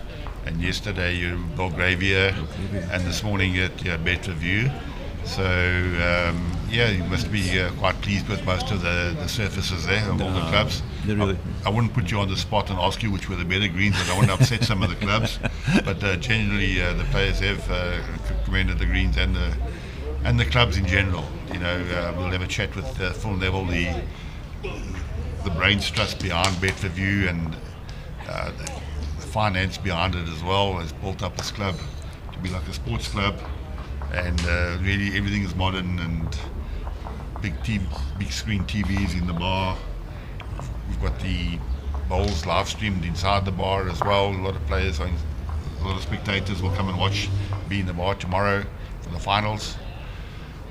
and yesterday you were Belgravia, and this morning at Bedford View. So you must be quite pleased with most of the surfaces there of all the clubs. Really. I wouldn't put you on the spot and ask you which were the better greens. I don't want to upset some of the clubs, but generally the players have commended the greens and the clubs in general. We'll have a chat with Phil Neville, the brains trust behind Bedford View, and the finance behind it as well, has built up this club to be like a sports club, and really everything is modern, and big screen TVs in the bar. We've got the bowls live streamed inside the bar as well. A lot of spectators will come and be in the bar tomorrow for the finals.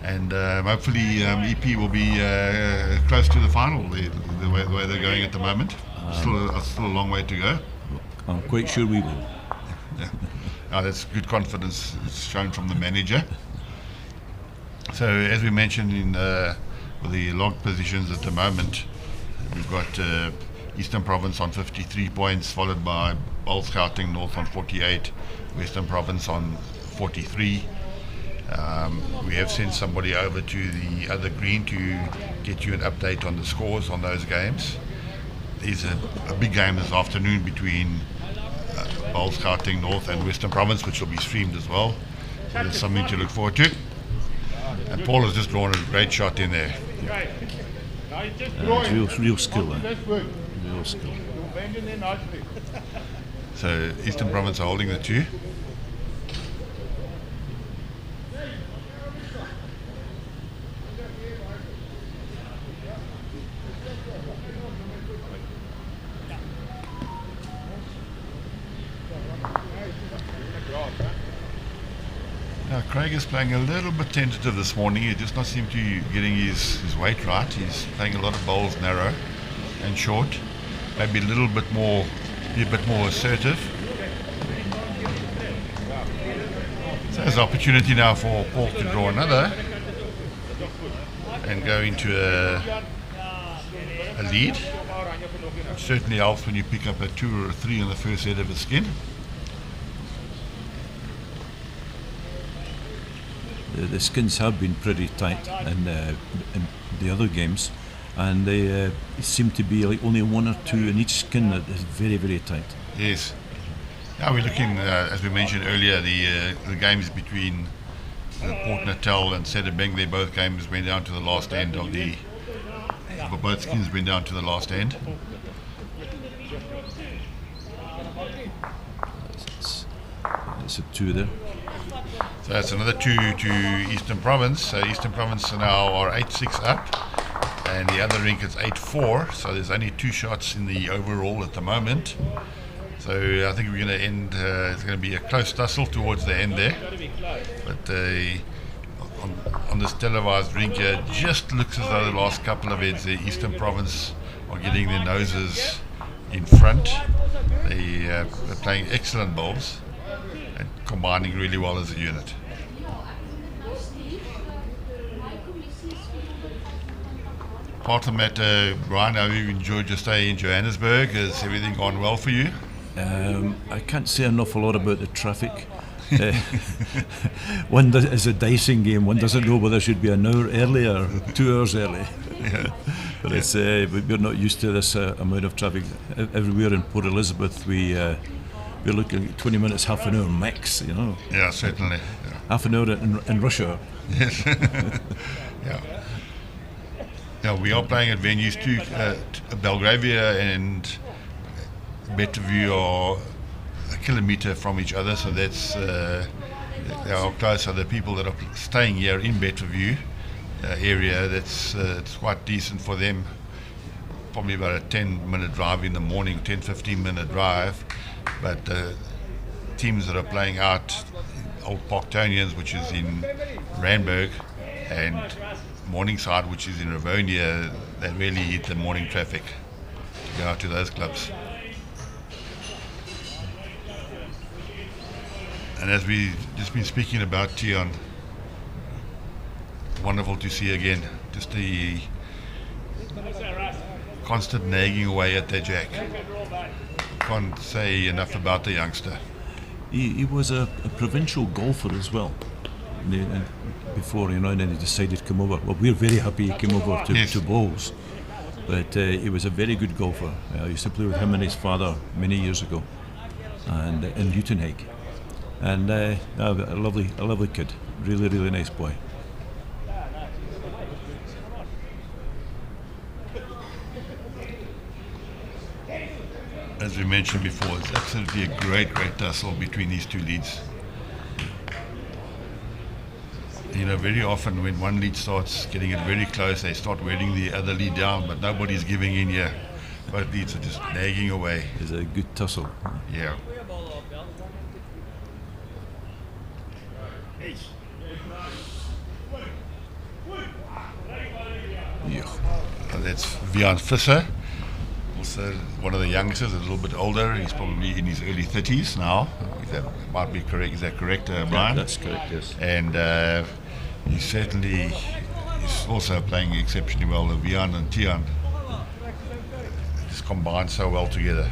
And hopefully EP will be close to the final, the way they're going at the moment. Still a long way to go. I'm quite sure we will. Yeah. That's good confidence. It's shown from the manager. So as we mentioned with the log positions at the moment, we've got Eastern Province on 53 points, followed by Bowl Scouting North on 48, Western Province on 43. We have sent somebody over to the other green to get you an update on the scores on those games. There's a big game this afternoon between Bowl Scouting North and Western Province, which will be streamed as well. So there's something to look forward to. And Paul has just drawn a great shot in there. Real skill. Real skill. So Eastern Province are holding the two. Now Craig is playing a little bit tentative this morning. He does not seem to be getting his weight right. He's playing a lot of bowls narrow and short. Maybe a bit more assertive. So there's an opportunity now for Paul to draw another and go into a lead. It certainly helps when you pick up a 2 or a 3 on the first head of a skin. The skins have been pretty tight in the other games, and they seem to be like only 1 or 2 in each skin that is very, very tight. Yes. Now we're looking, as we mentioned earlier, the games between Port Natal and Sedibeng. They both games went down to the last end of both skins went down to the last end. It's a 2 there. So that's another 2 to Eastern Province. So Eastern Province now are 8-6 up, and the other rink is 8-4. So there's only 2 shots in the overall at the moment. So I think we're going to end. It's going to be a close tussle towards the end there. But on this televised rink here, it just looks as though the last couple of heads, the Eastern Province are getting their noses in front. They're playing excellent bowls and combining really well as a unit. Apart from that, Brian, have you enjoyed your stay in Johannesburg? Has everything gone well for you? I can't say an awful lot about the traffic. One is a dicing game. One doesn't know whether it should be an hour early or 2 hours early. Yeah. But it's we're not used to this amount of traffic. Everywhere in Port Elizabeth, we're looking at 20 minutes, half an hour max. Yeah, certainly. Yeah. Half an hour in rush hour. Yes. Yeah. Yeah, we are playing at venues too. Belgravia and Bedfordview are a kilometre from each other, so that's they are close. So the people that are staying here in Bedfordview area, that's it's quite decent for them. Probably about a 10-minute drive in the morning, 10-15-minute drive. But teams that are playing out, Old Parktonians, which is in Randburg, and Morningside, which is in Rivonia, they really hit the morning traffic to go out to those clubs. And as we just been speaking about Tion, wonderful to see again, just the constant nagging away at their jack. Can't say enough about the youngster. He was a provincial golfer as well. And before, and then he decided to come over. Well, we're very happy he came over to bowls. But he was a very good golfer. I used to play with him and his father many years ago, and in Uitenhage. And a lovely kid, really nice boy. As we mentioned before, it's absolutely a great tussle between these two leads. Very often when one lead starts getting it very close, they start wearing the other lead down, but nobody's giving in here. Both leads are just nagging away. It's a good tussle. Yeah. That's Vian Visser, also one of the youngsters, a little bit older. He's probably in his early 30s now. That might be correct. Is that correct, Brian? Yeah, that's correct, yes. And he's also playing exceptionally well. Vian and Tion just combine so well together.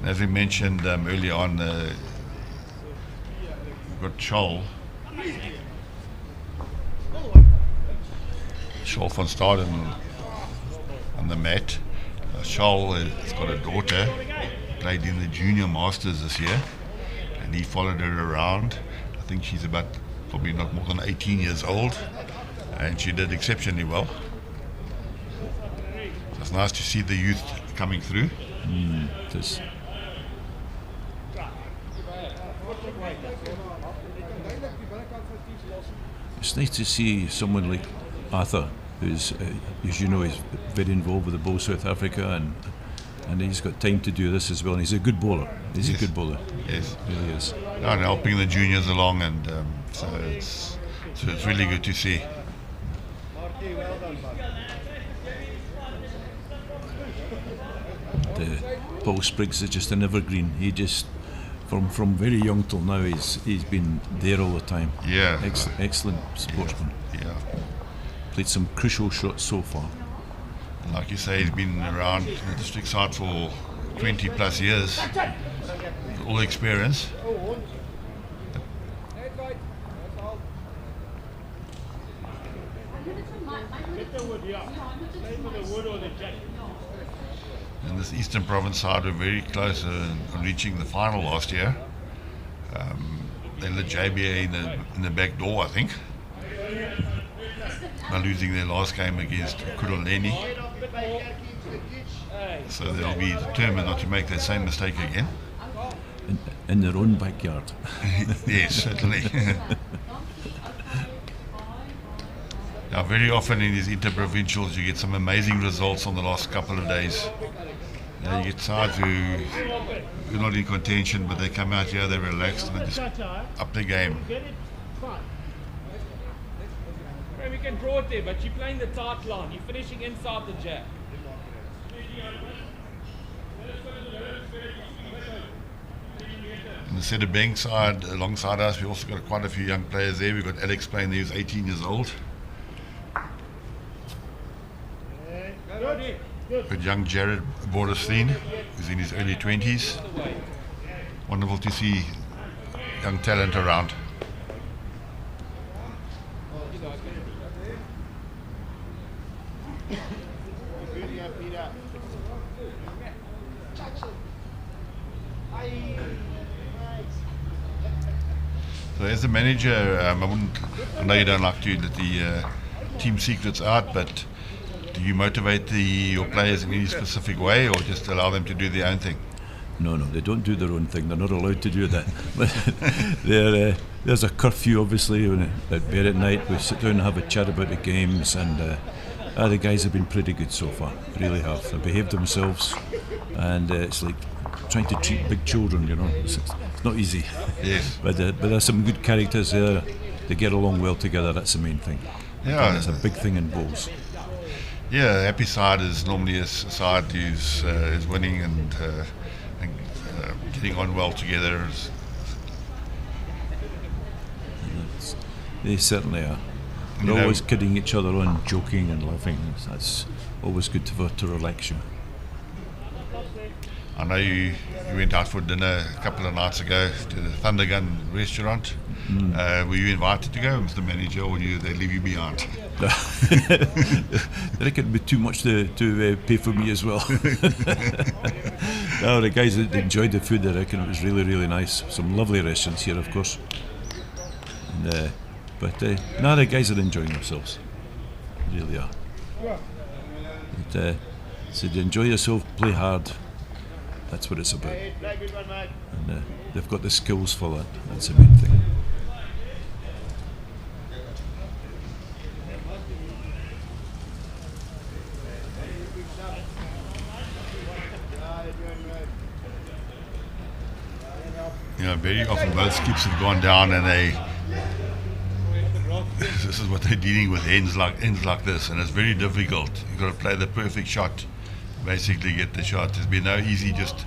And as we mentioned earlier on, we've got Tussle van Staden on the mat. Tussle has got a daughter, played in the Junior Masters this year, and he followed her around. I think she's probably not more than 18 years old, and she did exceptionally well. So it's nice to see the youth coming through. It is. It's nice to see someone like Arthur, who's, as you know, is very involved with the Bowl South Africa, and he's got time to do this as well. And he's a good bowler. He's a good bowler. Yes, really is. And helping the juniors along, and so it's really good to see. Paul Spriggs is just an evergreen. He just, from very young till now, he's been there all the time. Yeah. Excellent sportsman. Yeah. Played some crucial shots so far. And like you say, he's been around the district side for 20 plus years. All the experience. And this Eastern Province side were very close on reaching the final last year. They let JBA in the back door, I think, by losing their last game against Kuruleni. So they'll be determined not to make that same mistake again. In their own backyard. Yes, certainly. Now, very often in these interprovincials, you get some amazing results on the last couple of days. You get sides who are not in contention, but they come out here, they're relaxed, and they just up the game. We can draw it there, but you're playing the tight line. You're finishing inside the jab. On the set of bank side, alongside us, we also got quite a few young players there. We've got Alex playing there, who's 18 years old. We've got young Jared Borderstein, who's in his early 20s. Wonderful to see young talent around. So as a manager, I know you don't like to let the team secrets out, but do you motivate your players in any specific way, or just allow them to do their own thing? No, they don't do their own thing. They're not allowed to do that. There's a curfew, obviously, at bed at night. We sit down and have a chat about the games, and the guys have been pretty good so far. Really have. They've behaved themselves, and it's like trying to treat big children. It's not easy. Yes. But there's some good characters there. They get along well together. That's the main thing. Yeah. And it's a big thing in bowls. Yeah, the happy side is normally a side who's winning, and getting on well together. They certainly are. You They're know- always kidding each other on, joking and laughing. That's always good to relax you. I know you went out for dinner a couple of nights ago to the Thundergun restaurant. Were you invited to go, Mr. Manager, or they leave you behind? I reckon it'd be too much to pay for me as well. No, the guys that enjoyed the food, I reckon it was really, really nice. Some lovely restaurants here, of course. And, no, the guys are enjoying themselves. They really are. But, said enjoy yourself, play hard. That's what it's about. Hey, play good one, mate. And they've got the skills for that. That's the main thing. You know, very often both skips have gone down, and this is what they're dealing with, ends like this, and it's very difficult. You've got to play the perfect shot, basically get the shot. There's been no easy just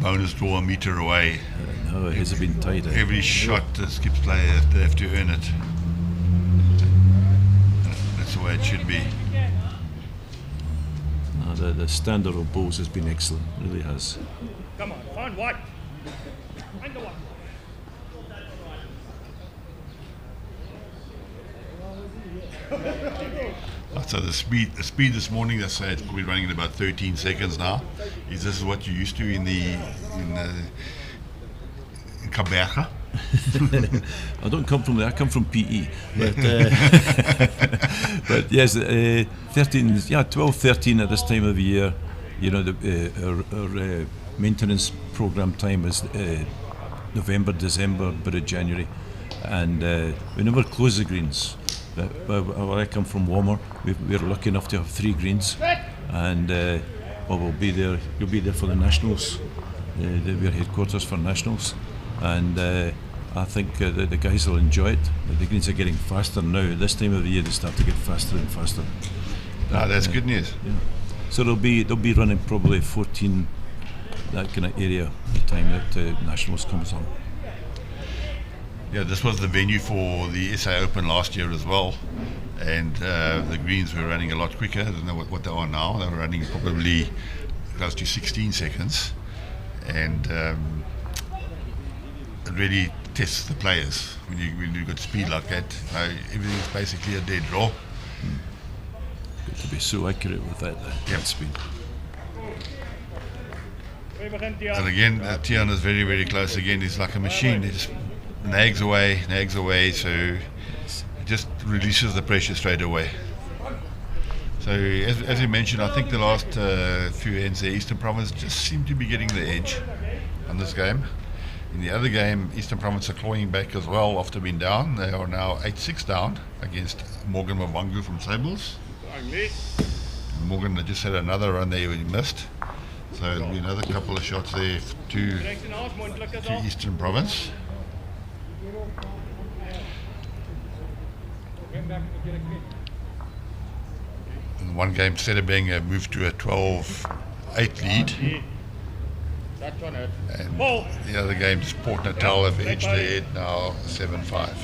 bonus draw a meter away. No, it has been tight. Every shot the skips play, they have to earn it. That's the way it should be. No, the standard of bowls has been excellent, really has. Come on, find one. Find the one. So the speed this morning, let's say it's probably running at about 13 seconds now. This is what you're used to in Kaberga? I don't come from there, I come from PE. But, but yes, 12, 13 at this time of the year. You know, our maintenance program time is November, December, bit of January. And we never close the greens. Where I come from, Walmer, we're lucky enough to have 3 greens, and we'll be there. You'll be there for the nationals. We're headquarters for nationals, and I think the guys will enjoy it. The greens are getting faster now. This time of the year, they start to get faster and faster. That's good news. Yeah. So they'll be running probably 14, that kind of area, the time that nationals comes on. Yeah, this was the venue for the SA Open last year as well, and the greens were running a lot quicker than what they are now. They were running probably close to 16 seconds, and it really tests the players when you got speed like that. Everything's basically a dead draw. Good to be so accurate with that speed. And again, Tian is very, very close. Again, he's like a machine. He just nags away, so it just releases the pressure straight away. So as you mentioned, I think the last few ends, the Eastern Province just seem to be getting the edge on this game. In the other game, Eastern Province are clawing back as well after being down. They are now 8-6 down against Morgan Mavangu from Sables. Morgan just had another run there he missed. So there'll be another couple of shots there to Eastern Province. In one game, Sedibeng moved to a 12-8 lead. And the other games, Port Natal have edged ahead now 7-5.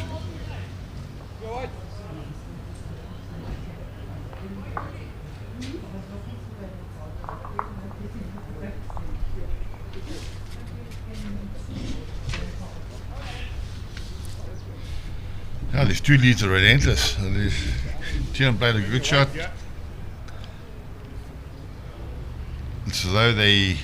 Now these 2 leads are relentless. Tian played a good shot. It's as though they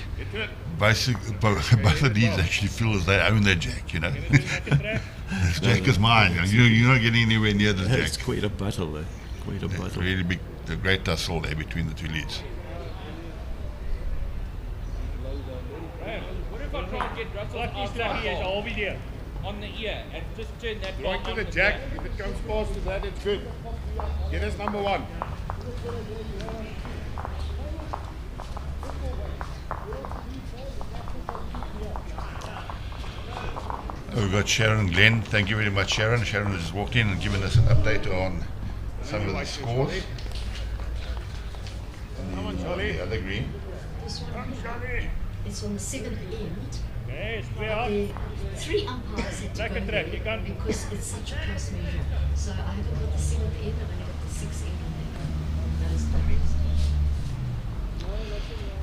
both the leads actually feel as they own their jack, you know. This jack is mine. You're not getting anywhere near the jack. It's quite a battle there. Quite a battle. Really big, the great tussle there between the 2 leads. What if I try and get Russell I'll be there. on the ear and just turn that Right to the jack. If it comes past to that, it's good. Get us number 1. We've got Sharon Glenn. Thank you very much, Sharon. Sharon has just walked in and given us an update on some of the scores. Come on, Charlie. The other green. Come, Charlie. it's on the 7th end. Okay, it's But out. the 3 umpires had to Track go and track, you there can't- because it's such a close measure. So I haven't got the 7th end, I've only got the 6th end on those numbers.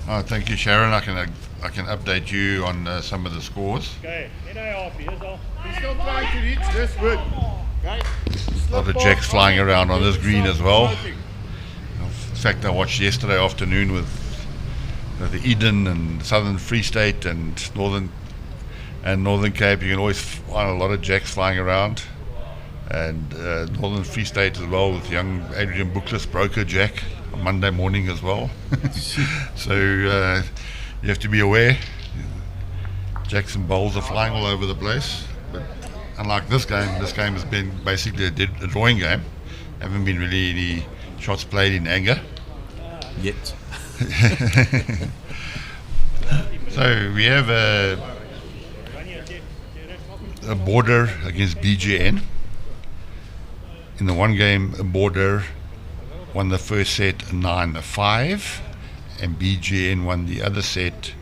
Oh, thank you, Sharon. I can update you on some of the scores. Okay, NAR, here's all. He's still trying to reach this wood. Okay? A lot of jacks flying around on this green as well. In fact, I watched yesterday afternoon with the Eden and Southern Free State and Northern Cape. You can always find a lot of jacks flying around, and Northern Free State as well with young Adrian Bookless broker jack on Monday morning as well. So you have to be aware. Jacks and bowls are flying all over the place, but unlike this game has been basically a drawing game. Haven't been really any shots played in anger Yet. So we have a border against BGN. In the one game, a border won the first set 9-5, and BGN won the other set.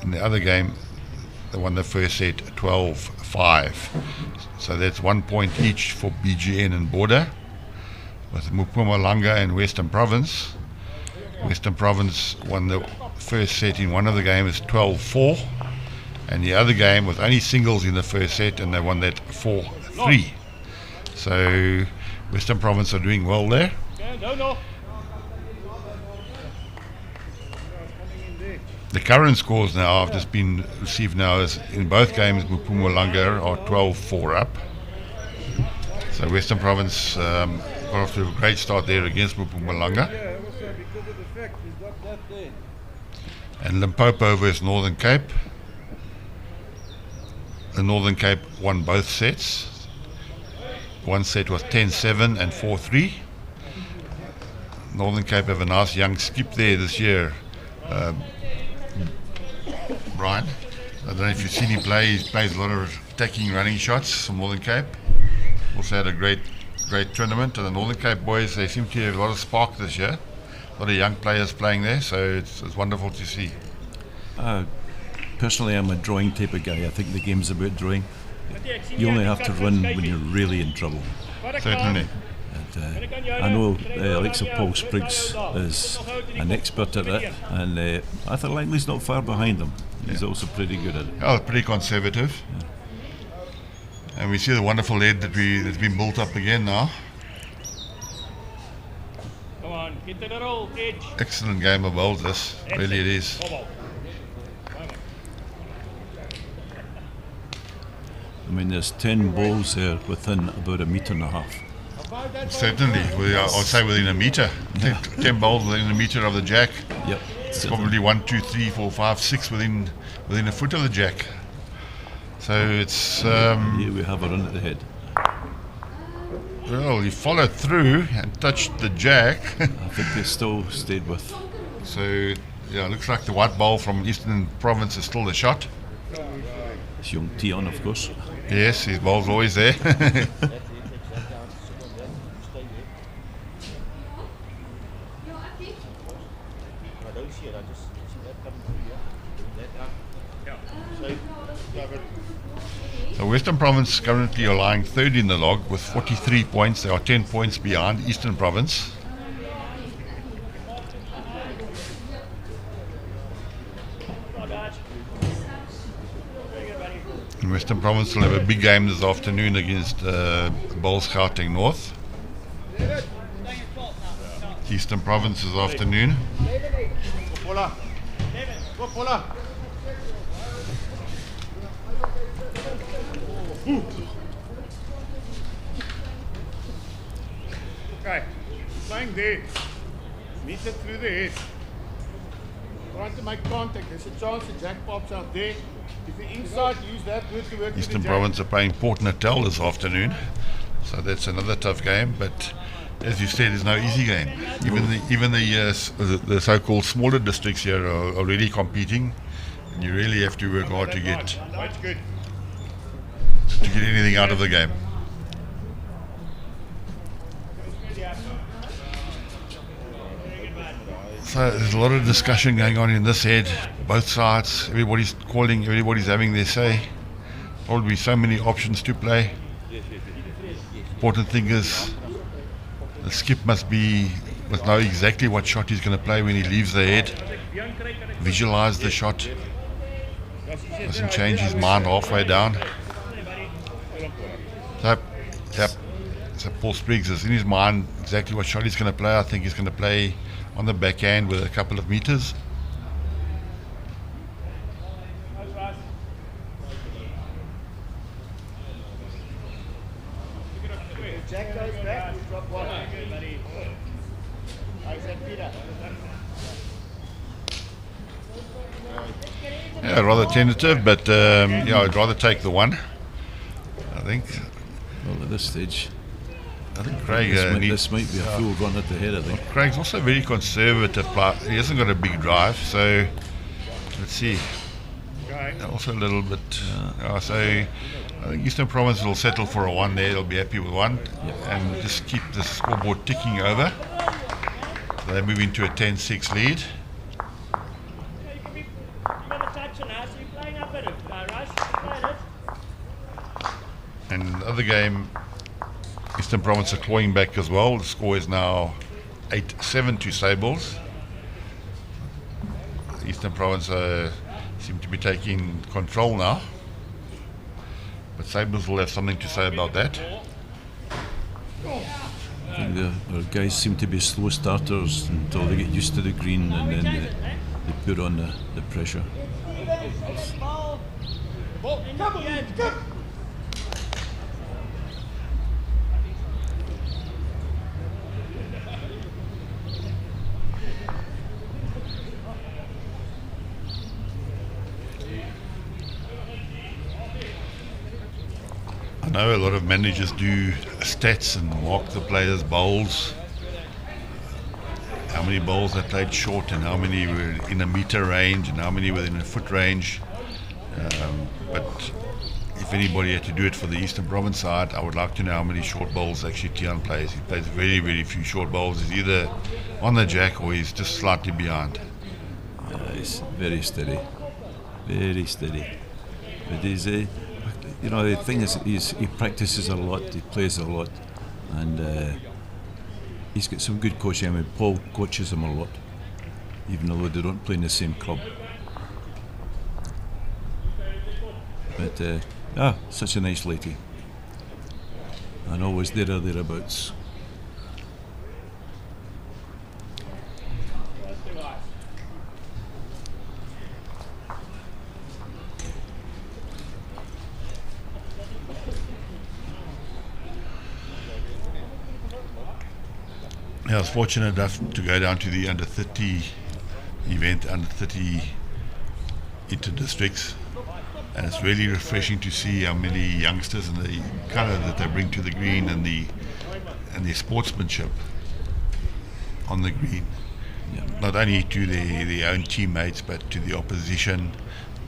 In the other game, they won the first set 12-5. So that's 1 point each for BGN and border. With Mpumalanga and Western Province. Western Province won the first set in one of the games 12-4, and the other game with only singles in the first set, and they won that 4-3. So Western Province are doing well there. The current scores now I've just been received now is in both games Mpumalanga are 12-4 up. So Western Province got off to a great start there against Mpumalanga. Yeah, also because of the fact he's got that there. And Limpopo versus Northern Cape. The Northern Cape won both sets. One set was 10-7 and 4-3. Northern Cape have a nice young skip there this year. Brian, I don't know if you've seen him play. He plays a lot of attacking running shots from Northern Cape. Also had a great tournament. And the Northern Cape boys, they seem to have a lot of spark this year. A lot of young players playing there, so it's wonderful to see. Personally, I'm a drawing type of guy. I think the game's about drawing. You only have to run when you're really in trouble. Certainly. And, I know Alexa Paul Spriggs is an expert at it, and Arthur Langley's not far behind him. He's also pretty good at it. Oh, pretty conservative. Yeah. And we see the wonderful lead that's been built up again now. Come on, get to the roll, Edge. Excellent game of bowls, this. Really it is. I mean, there's 10 balls there within about 1.5 meters. Certainly, I would say within a metre. 10 bowls within a metre of the jack. Yep. It's probably 1, 2, 3, 4, 5, 6 within a foot of the jack. So it's. Here we have a run at the head. Well, he followed through and touched the jack. I think they still stayed with. So, yeah, looks like the white ball from Eastern Province is still the shot. It's young Tion, of course. Yes, his ball's always there. So Western Province currently are lying third in the log with 43 points. They are 10 points behind Eastern Province. And Western Province will have a big game this afternoon against Bulls Gauteng North. Eastern Province this afternoon. Okay, playing there. Meet it through the head. Trying to make contact. There's a chance the jack pops out there. If you're inside, use that wood to work with Eastern the jack. Province are playing Port Natal this afternoon, so that's another tough game. But as you said, it's no easy game. Even the so-called smaller districts here are really competing, and you really have to work hard to get anything out of the game. So there's a lot of discussion going on in this head. both sides, everybody's calling, everybody's having their say. Probably so many options to play. Important thing is the skip must know exactly what shot he's going to play when he leaves the head. Visualize the shot. Doesn't change his mind halfway down. So Paul Spriggs is in his mind exactly what shot he's going to play. I think he's going to play on the backhand with a couple of meters. Jack goes back, we drop one. How's that, Peter? Yeah, rather tentative, but yeah, I'd rather take the one, I think. Well, at this stage, I think Craig this might be a full run at the head, I think. Craig's also very conservative. He hasn't got a big drive, so let's see. Also a little bit. So I think Eastern Province will settle for a one there. They'll be happy with one, and just keep the scoreboard ticking over. So they move into a 10-6 lead. And the other game, Eastern Province are clawing back as well. The score is now 8-7 to Sables. Eastern Province seem to be taking control now. But Sables will have something to say about that. I think our guys seem to be slow starters until they get used to the green, and then they put on the pressure. I know a lot of managers do stats and mark the players' bowls, how many bowls they played short and how many were in a meter range and how many were in a foot range. But if anybody had to do it for the Eastern Province side, I would like to know how many short bowls actually Tian plays. He plays very, very few short bowls. He's either on the jack or he's just slightly behind. He's very steady. Very steady. But he's the thing is, he practices a lot, he plays a lot, and he's got some good coaching. I mean, Paul coaches him a lot, even though they don't play in the same club. But such a nice lady, and always there or thereabouts. I was fortunate enough to go down to the under 30 event, under 30 inter-districts, and it's really refreshing to see how many youngsters and the colour that they bring to the green and their sportsmanship on the green. Not only to their own teammates but to the opposition.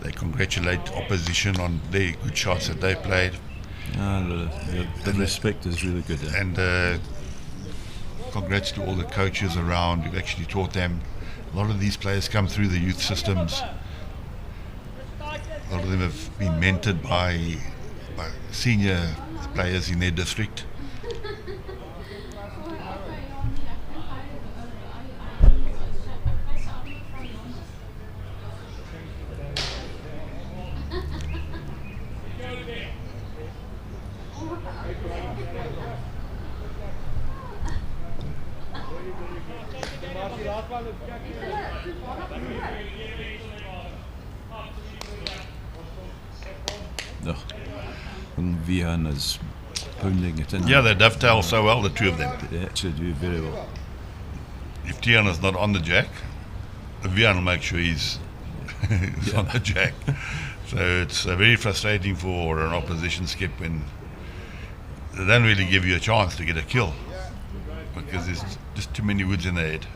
They congratulate opposition on their good shots that they played. The respect is really good. And congrats to all the coaches around who've actually taught them. A lot of these players come through the youth systems. A lot of them have been mentored by senior players in their district. Vian is pounding it in. Yeah, they dovetail so well, the two of them. They actually do very well. If Tian is not on the jack, Vian will make sure he's on the jack. So it's very frustrating for an opposition skip when they don't really give you a chance to get a kill because there's just too many woods in the head.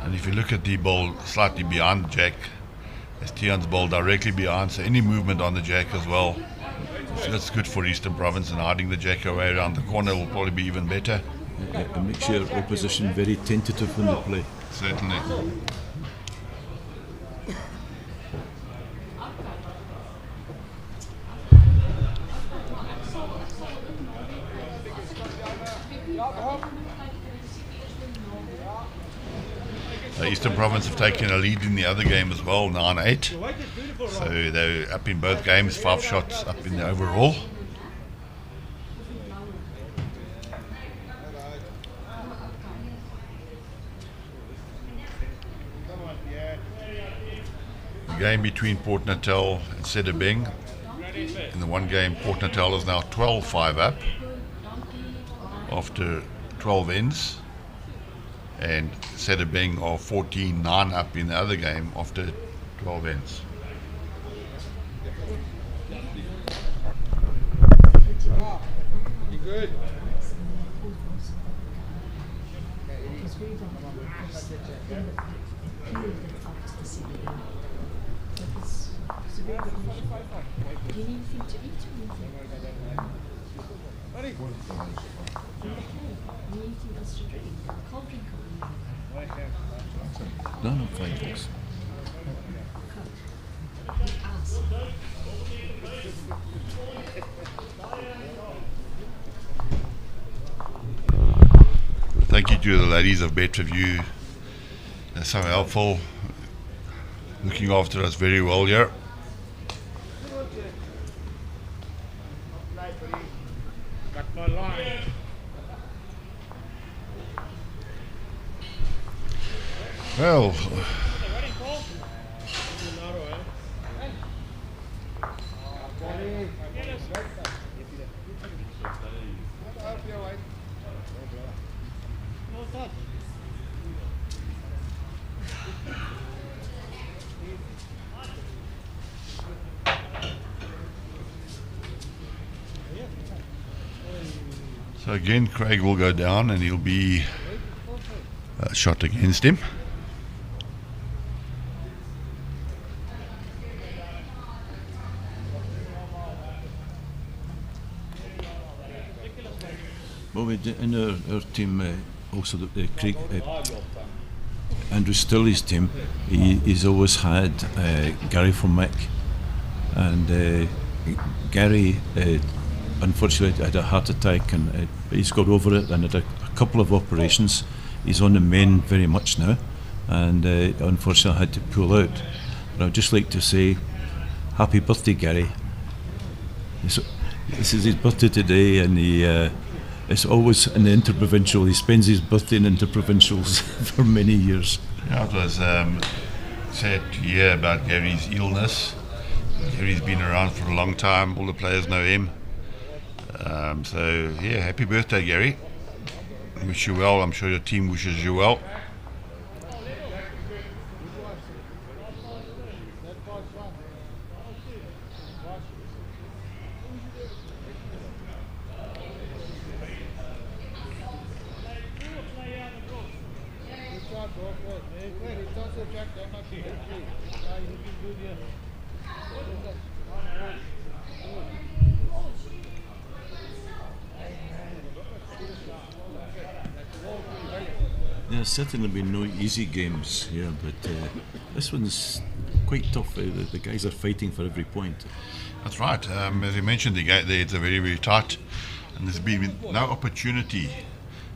And if you look at the ball slightly behind the jack, there's Tian's ball directly behind, so any movement on the jack as well, so that's good for Eastern Province, and hiding the jack away around the corner will probably be even better. it makes your opposition very tentative when they play. Certainly. Eastern Province have taken a lead in the other game as well, 9-8. So they're up in both games, 5 shots up in the overall. The game between Port Natal and Sedibeng. In the one game, Port Natal is now 12-5 up after 12 ends. And Sedibeng are 14-9 up in the other game after 12 ends. Good. Do you need anything to eat or anything? Anything else to drink? Cold drink or anything? No, fine, thanks. Ask. Thank you to the ladies of Bedfordview. They're so helpful, looking after us very well here. Got my line. Well, so again, Craig will go down and he'll be shot against him. Well, we did, in our team, also Craig, Andrew Stilley's team, he's always had Gary from Mick, and Gary unfortunately had a heart attack, and he's got over it and had a couple of operations. He's on the mend very much now, and unfortunately had to pull out. But I'd just like to say happy birthday, Gary. This is his birthday today, and it's always in the interprovincial. He spends his birthday in interprovincials for many years. Yeah, it was sad to hear about Gary's illness. Gary's been around for a long time. All the players know him. So yeah, happy birthday, Gary. Wish you well. I'm sure your team wishes you well. There's certainly been no easy games here, but this one's quite tough. The guys are fighting for every point. That's right. As you mentioned, the game there, it's a very, very tight, and there's been no opportunity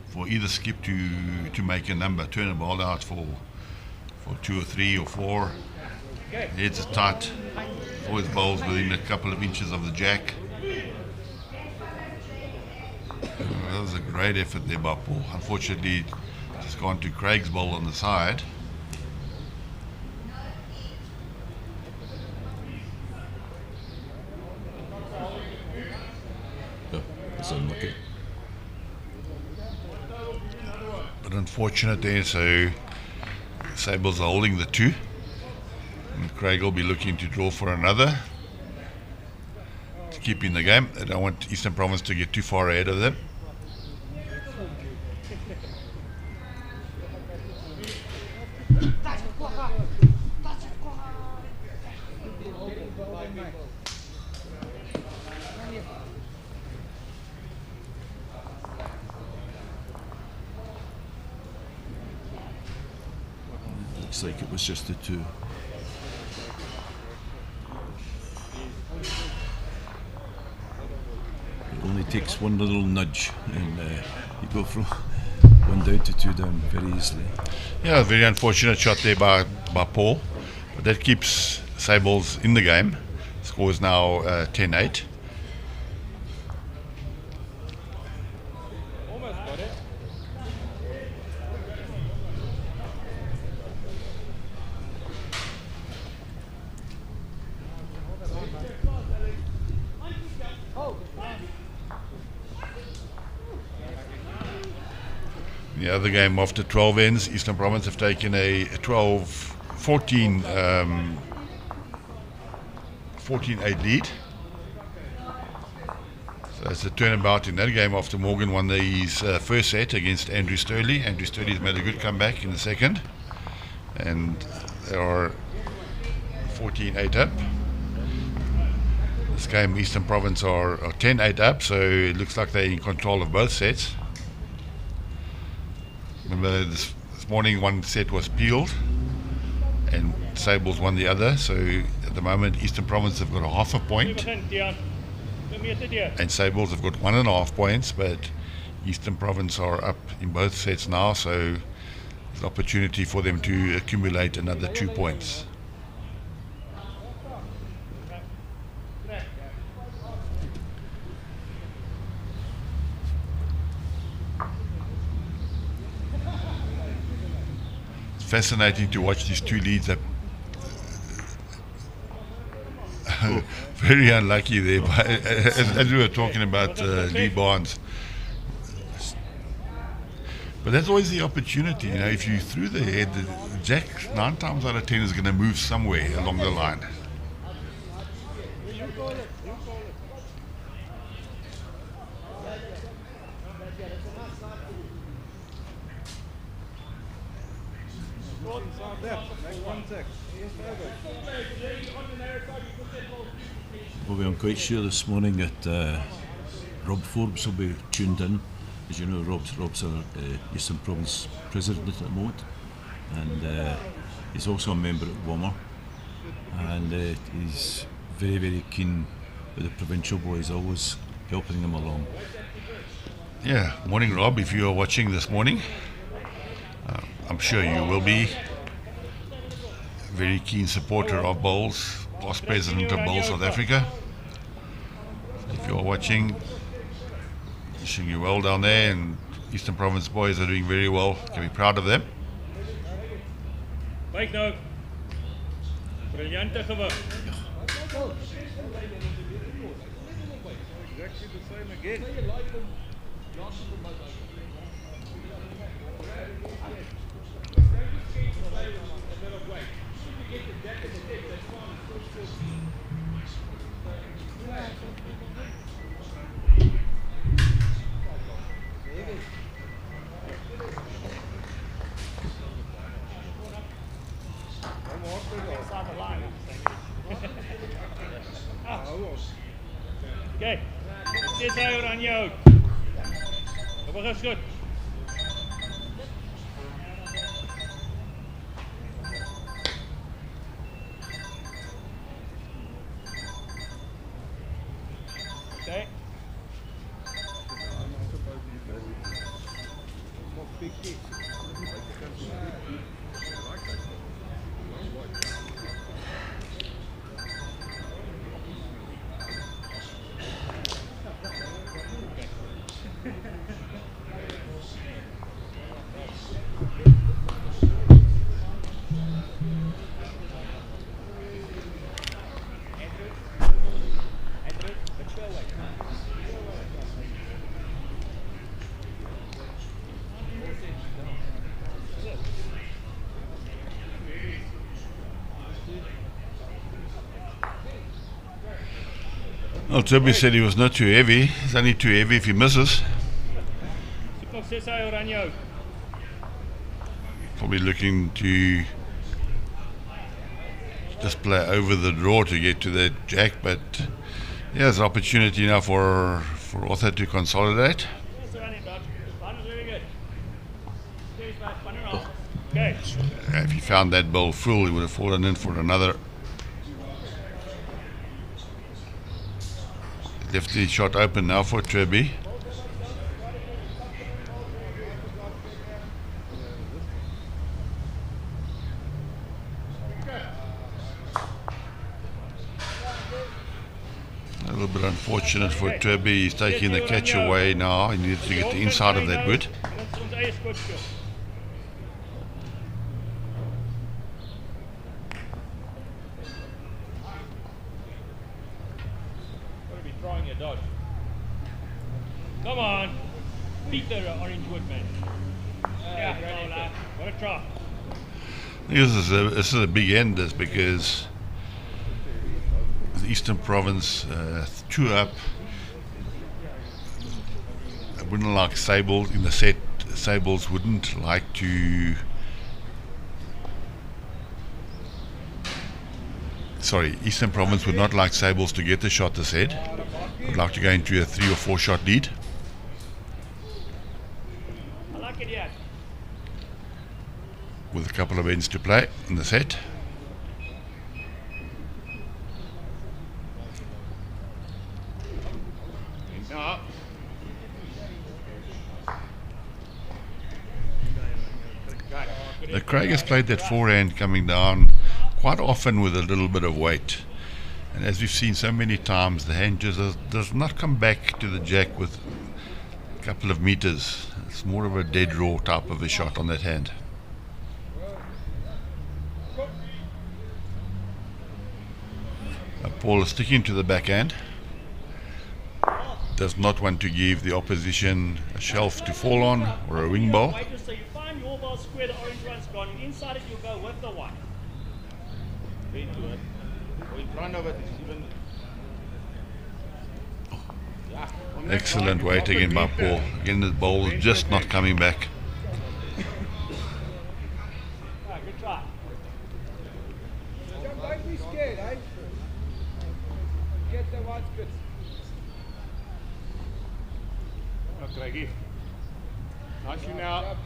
for either skip to make a number, turn a ball out for 2 or 3 or 4. It's tight. Always bowls within a couple of inches of the jack. That was a great effort there by Paul. Unfortunately, it's gone to Craig's bowl on the side. Oh, that's unlucky. But unfortunate there, so Sables are holding the 2. And Craig will be looking to draw for another to keep in the game. They don't want Eastern Province to get too far ahead of them. looks like it was just the two. It only takes one little nudge and you go from 1 down to 2 down very easily. Yeah, very unfortunate shot there by Paul, but that keeps Sables in the game. Score is now 10-8. Almost got it. The other game after 12 ends, Eastern Province have taken a 12-14 14-8 lead. So that's a turnabout in that game after Morgan won his first set against Andrew Sturley. Andrew Sturley's made a good comeback in the second, and they are 14-8 up. This game Eastern Province are 10-8 up, so it looks like they're in control of both sets. Remember this morning one set was peeled and Sables won the other, so at the moment Eastern Province have got a half a point and Sables have got 1.5 points, but Eastern Province are up in both sets now, so there's an opportunity for them to accumulate another 2 points. Fascinating to watch these two leads that very unlucky there, but as we were talking about Lee Barnes, but that's always the opportunity, you know, if you threw the head, the jack 9 times out of 10 is going to move somewhere along the line. Well, I'm quite sure this morning that Rob Forbes will be tuned in. As you know, Rob's our Eastern Province president at the moment, and he's also a member at WOMER, and he's very, very keen with the provincial boys, always helping them along. Yeah, morning Rob, if you are watching this morning, I'm sure you will be. Very keen supporter of bowls, past president of Bowls South Africa. If you're watching, wishing you well down there, and Eastern Province boys are doing very well. Can be proud of them. Kyk nou. Briljante gewig. Exactly the same again. Kijk, dit is hij aan jou. We gaan schut. Oké. Well, Toby said he was not too heavy. He's only too heavy if he misses. Soek nog 6 euro aan jou. Probably looking to just play over the draw to get to that jack, but yeah, there's an opportunity now for Arthur to consolidate. That's running, bud. Fun is very good. Okay. If he found that bowl full, he would have fallen in for another. Left the shot open now for Turby. A little bit unfortunate for Turby. He's taking the catch away now. He needs to get the inside of that wood. Come on, beat the orange wood, man. Yeah, what a try. This is a big end, this, because the Eastern Province 2 up. I wouldn't like Sables in the set. Sables wouldn't like to. Sorry, Eastern Province would not like Sables to get the shot this head. Would like to go into a 3 or 4 shot lead. I like it yet. With a couple of ends to play in the set. The Craig has played that forehand coming down quite often with a little bit of weight. And as we've seen so many times, the hand just does not come back to the jack with a couple of meters. It's more of a dead raw type of a shot on that hand. Paul is sticking to the backhand. Does not want to give the opposition a shelf to fall on or a wing ball. So you find your ball square, the orange one's gone. Inside it, you'll go with the white. Into it. Or in front of it is even. Yeah. Excellent weight again by Paul. Again, the ball is just not coming back. Good try. Don't be scared, eh? Get the white bits. Craigie. Nice you now.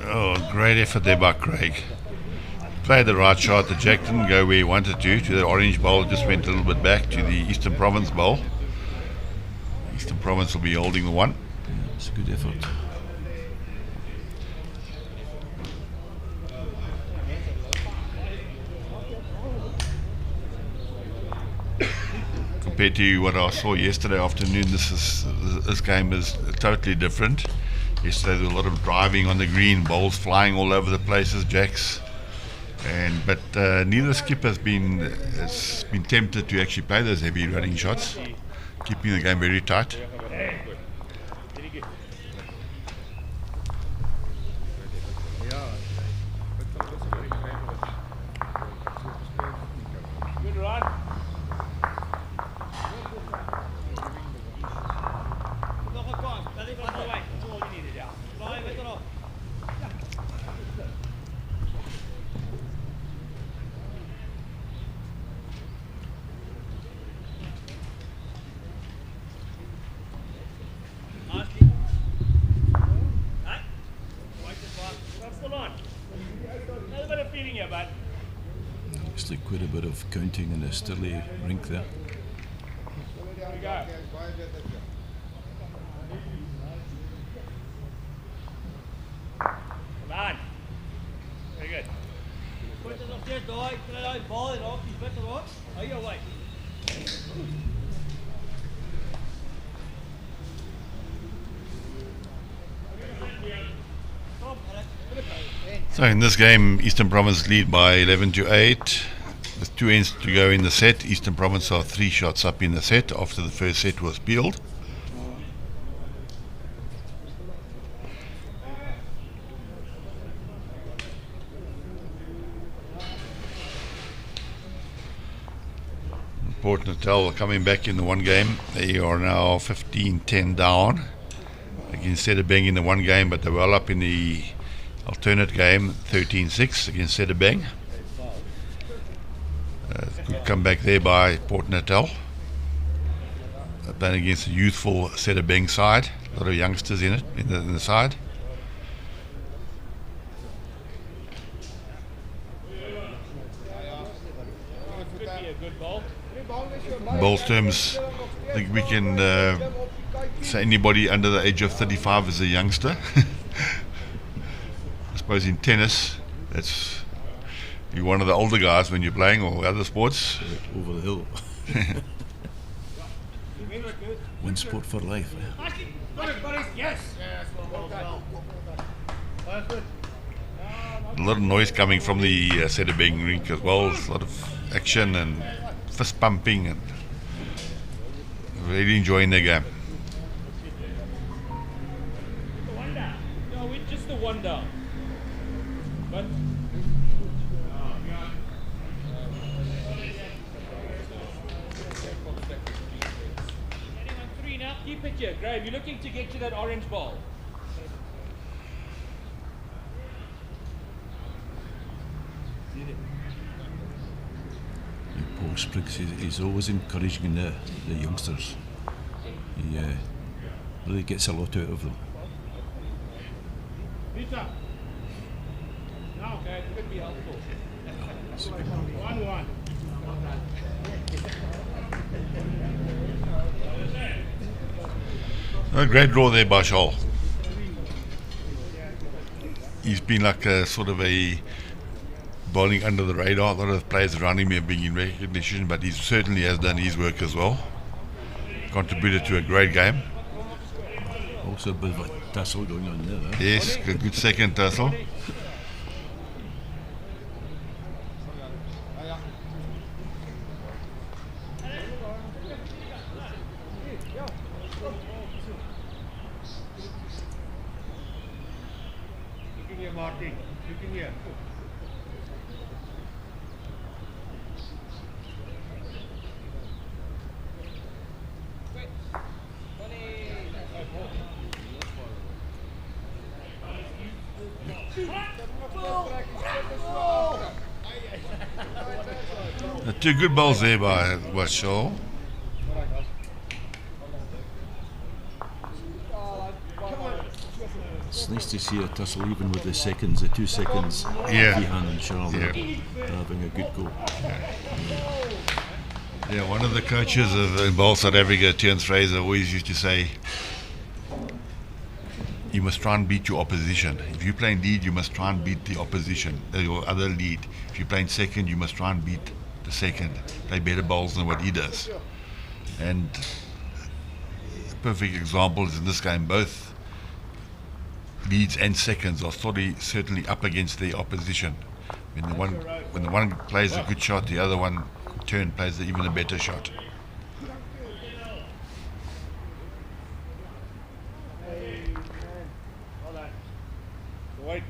Oh, great effort there by Craig. Played the right shot. The jack didn't go where he wanted to the orange bowl. It just went a little bit back to the Eastern Province bowl. Eastern Province will be holding the one. Yeah, it's a good effort. Compared to what I saw yesterday afternoon, this game is totally different. Yesterday there was a lot of driving on the green, balls flying all over the places, jacks, but neither skipper has been tempted to actually play those heavy running shots, keeping the game very tight. Good run. Obviously quite a bit of counting in the Stirling rink there. Here we go. Come on. Very good. Put it up there, dog. Put it out, ball it off. He's better off. Out your way. So in this game, Eastern Province lead by 11-8. With 2 ends to go in the set. Eastern Province are 3 shots up in the set after the first set was peeled. Port Natal coming back in the one game. They are now 15-10 down against Sedibeng in the one game, but they're well up in the alternate game, 13-6 against Sedibeng. Good comeback there by Port Natal. Playing against a youthful Sedibeng side. A lot of youngsters in it, in the side. Good ball. bowls terms, I think we can say anybody under the age of 35 is a youngster. I suppose in tennis, you're one of the older guys when you're playing, or other sports. Over the hill. One sport for life. Yes. A lot of noise coming from the Sables rink as well. A lot of action and fist pumping, and really enjoying the game. No, we're just the one down. But getting on 3 now. Keep it here, Graham. You're looking to get to that orange ball. Paul Spriggs, he's always encouraging the youngsters. He really gets a lot out of them. Peter. Now, Okay, it could be helpful. It's a good one. 1-1. A great draw there by Shaw. He's been like a sort of a bowling under the radar. A lot of players around him have been in recognition, but he certainly has done his work as well. Contributed to a great game. Also a bit of a tussle going on there. Huh? Yes, good second tussle. Looking here, Martin. Looking here. Two good bowls there by Shaw. It's nice to see a tussle even with the 2 seconds Yeah. behind and Shaw. Yeah. They're having a good go. Yeah, one of the coaches in Bowl South Africa, Terence Fraser, always used to say, you must try and beat your opposition. If you're playing lead, you must try and beat the opposition, your other lead. If you're playing second, you must try and beat the second. Play better bowls than what he does. And a perfect example is in this game, both leads and seconds are certainly up against the opposition. When the one plays a good shot, the other one in turn plays even a better shot. Wait.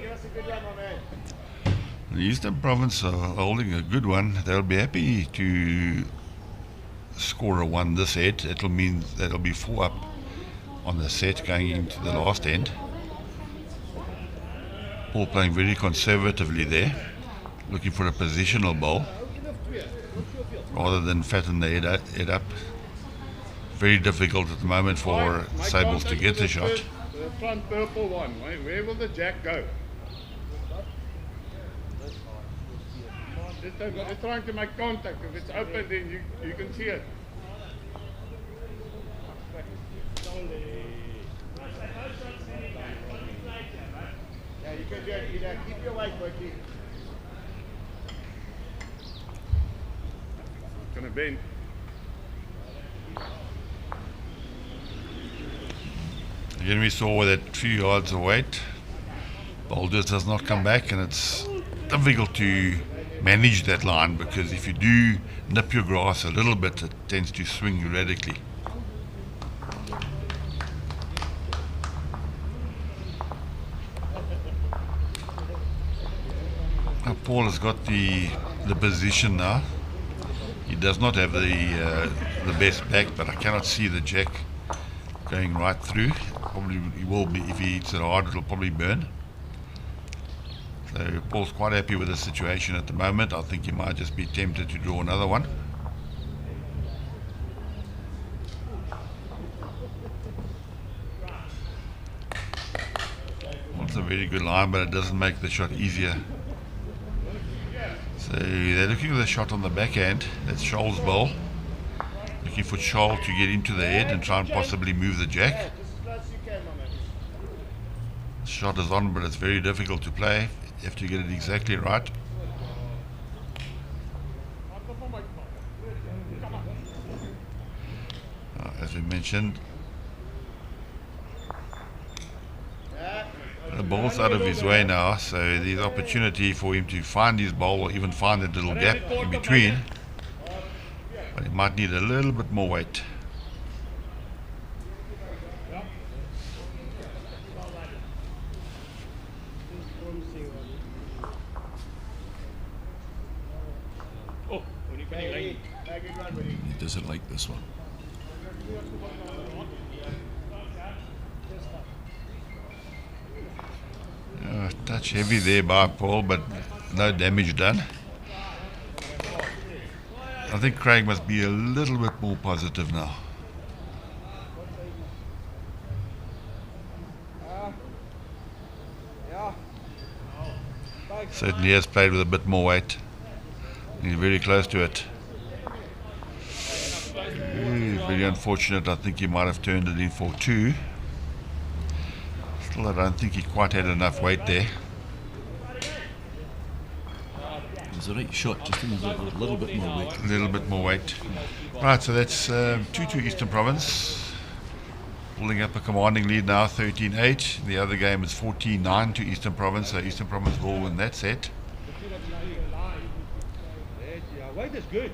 Give us a good one, my man. The Eastern Province are holding a good one. They'll be happy to score a 1 this set. It'll mean that'll be 4 up on the set going into the last end. Paul playing very conservatively there, looking for a positional bowl rather than fatten the head up. Very difficult at the moment for Sables to get the shot. The front purple one. Where will the jack go? They're trying to make contact. If it's open, then you can see it. Yeah, you can do it, Peter. Keep your weight, Berkey. Gonna bend. Again, we saw with that few yards of weight, Boulders does not come back, and it's difficult to manage that line because if you do nip your grass a little bit, it tends to swing radically. Now Paul has got the position now. He does not have the best back, but I cannot see the jack going right through. Probably he will be, if he hits it hard, it'll probably burn. So Paul's quite happy with the situation at the moment. I think he might just be tempted to draw another one. It's a very good line, but it doesn't make the shot easier. So they're looking at the shot on the backhand. That's Scholl's ball. Looking for Scholl to get into the head and try and possibly move the jack. The shot is on, but it's very difficult to play. You have to get it exactly right. As we mentioned, the ball's out of his way now, so there's opportunity for him to find his ball or even find a little gap in between. But he might need a little bit more weight. He doesn't like this one. Touch heavy there by Paul, but no damage done. I think Craig must be a little bit more positive now. Certainly has played with a bit more weight. He's very close to it. Very unfortunate. I think he might have turned it in for 2. Still, I don't think he quite had enough weight there. It was the right shot, just needs a little bit more weight. A little bit more weight. Right, so that's 2-2 Eastern Province. Pulling up a commanding lead now, 13-8. The other game is 14-9 to Eastern Province, so Eastern Province will win that set. Weight is good.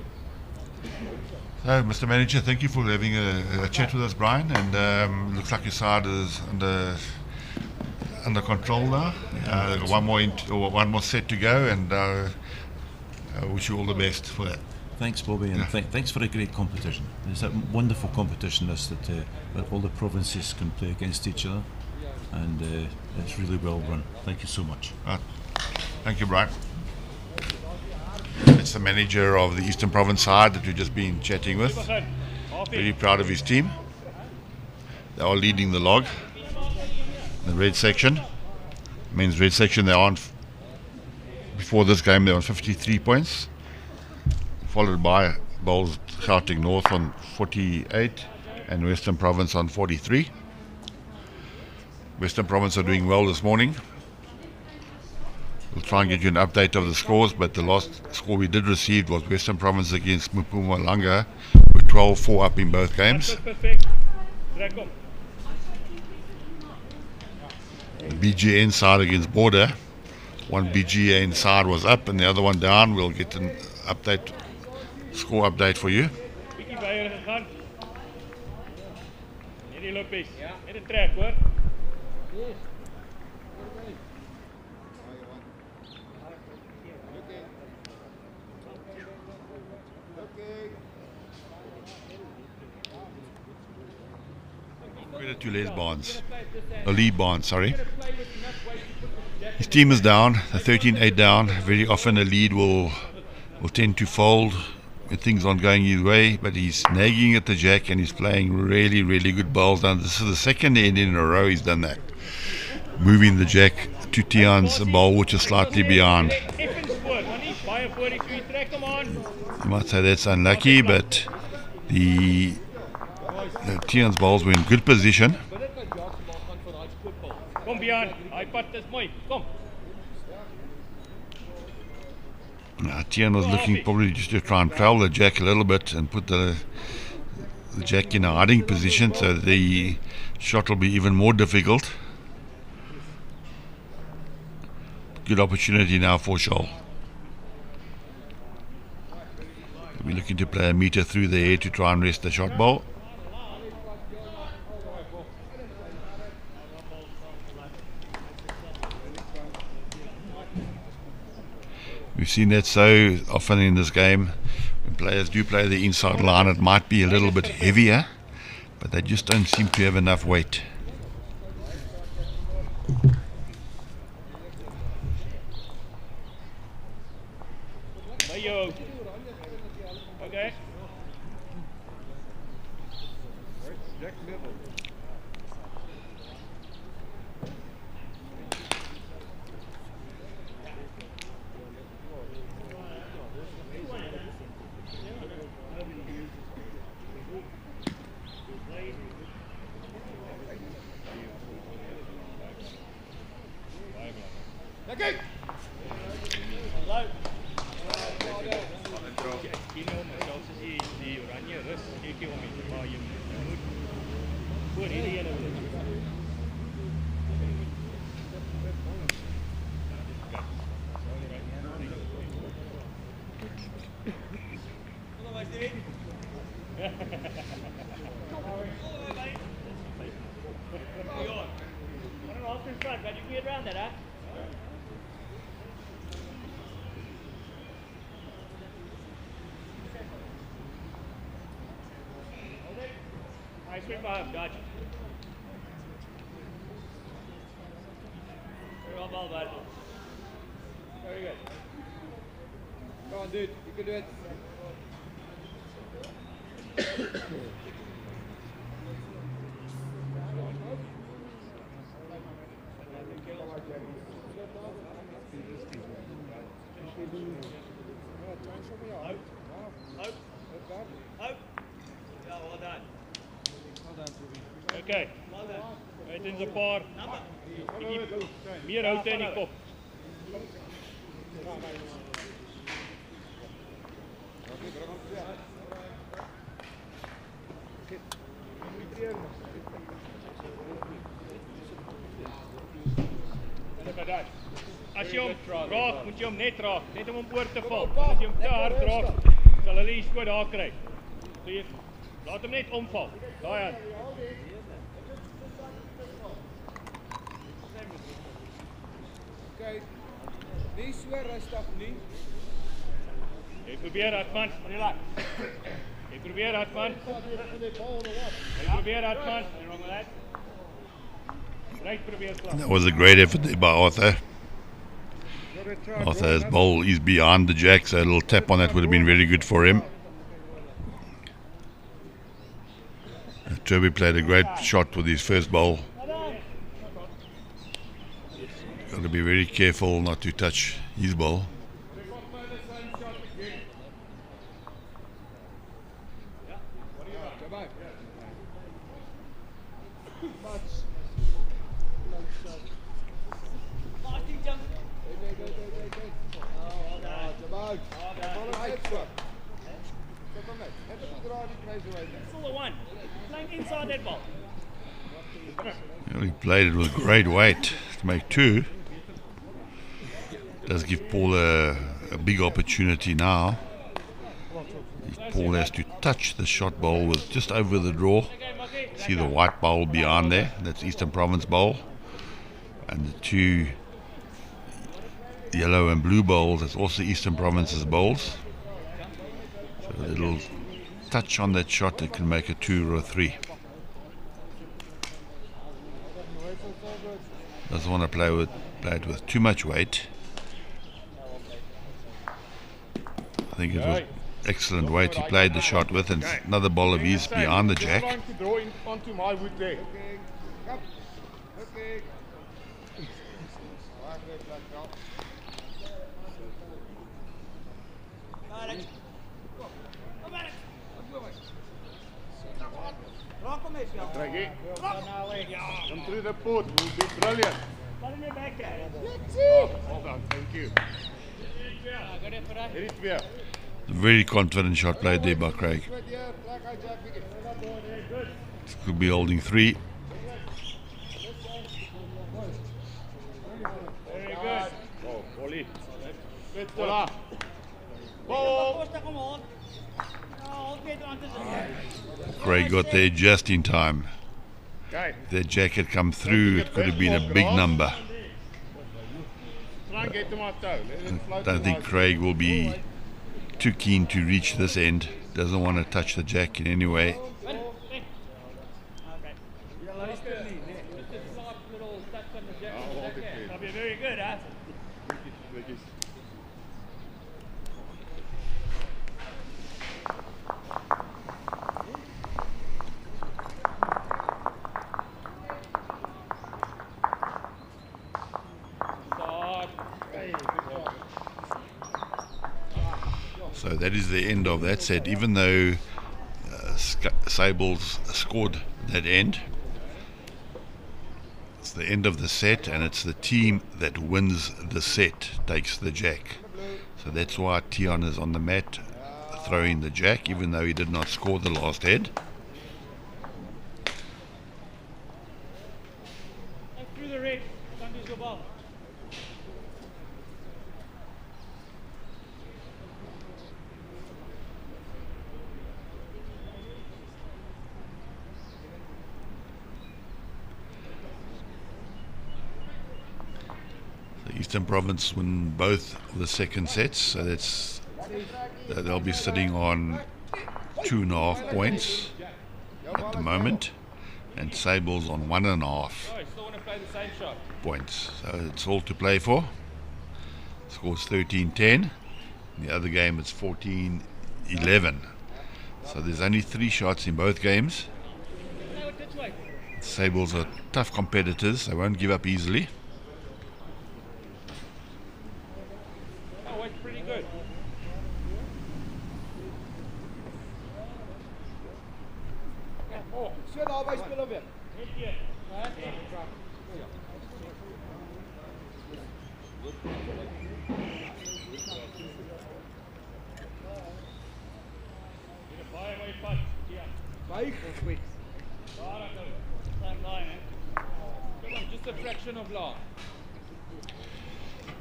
So, Mr. Manager, thank you for having a chat with us, Brian. And looks like your side is under control now. One more set to go, and I wish you all the best for that. Thanks, Bobby, and thanks for a great competition. It's a wonderful competition this that all the provinces can play against each other, and it's really well run. Thank you so much. Thank you, Brian. It's the manager of the Eastern Province side that we've just been chatting with. Very proud of his team. They are leading the log. The red section, men's red section, they're on, before this game they're on 53 points, followed by Bowls Gauteng North on 48 and Western Province on 43. Western Province are doing well this morning. We'll try and get you an update of the scores, but the last score we did receive was Western Province against Mpumalanga with 12-4 up in both games. BGN side against Border. One BGN side was up and the other one down. We'll get an update, score update for you. Credit to Lee Barnes, sorry. His team is down, 13-8 down. Very often a lead will tend to fold when things aren't going his way, but he's nagging at the jack and he's playing really, really good bowls. Now this is the second end in a row he's done that, moving the jack to Tian's bowl, which is slightly behind. You might say that's unlucky, but the Tian's bowls were in good position. Tian was looking probably just to try and trail the jack a little bit and put the jack in a hiding position, so the shot will be even more difficult. Good opportunity now for Scholl. We're looking to play a meter through the air to try and rest the shot ball. We've seen that so often in this game. When players do play the inside line, it might be a little bit heavier but they just don't seem to have enough weight. Mayo. Okay. Jack level. Okay. But you can get around that, huh? Nice swing by him, dodge. Very well ball, bud. Very good. Come on, dude. You can do it. Okay. Right in the paar. Meer hout in die kop. As jy hom raak, moet jy hom net raak, net om hom oor te val. As jy hom te hard raak, sal hulle die skoot daar kry. So jy laat hom net omval. Daai aan. Okay. Nie so rustig nie. Jy probeer dat man, relax. Jy probeer dat man. Jy probeer dat man. Wrong with that. Right, probeer slag. That was a great effort there by Arthur. Arthur's bowl is behind the jack, so a little tap on that would have been very good for him. Toby played a great shot with his first bowl. Got to be very careful not to touch his bowl. Still a one. Playing inside that ball. Well, he played it with great weight to make two. Does give Paul a big opportunity now. If Paul has to touch the shot bowl with just over the draw. See the white bowl behind there, that's Eastern Province bowl. And the two yellow and blue bowls, that's also Eastern Province's bowls. So a little touch on that shot, it can make a 2 or a 3. Doesn't want to play it with too much weight. I think it was excellent weight he played the shot with, and another ball of his behind the jack. Trying to draw in onto my wood there. Okay. Come through the port, will be brilliant. Hold on, thank you. Very clear. Very confident shot played there by Craig. Could be holding 3. Very good. Oh, volley. Voila. Ball. Craig got there just in time. Okay. If that jack had come through, it could have been a big number. Try and get to my toe. Let it float I don't to think my- Craig will be too keen to reach this end. Doesn't want to touch the jack in any way. that is the end of that set. Even though Sables scored that end, it's the end of the set, and it's the team that wins the set takes the jack. So that's why Tian is on the mat throwing the jack, even though he did not score the last head. Through the red, Sundays your ball. The Eastern Province win both of the second sets, so they'll be sitting on 2.5 points at the moment, and Sables on 1.5 points. So it's all to play for. Scores 13-10. In the other game it's 14-11. So there's only 3 shots in both games. Sables are tough competitors. They won't give up easily. Pretty good. So naby speel weer. Buig of quick. Same line, eh? Come on, just a fraction of long.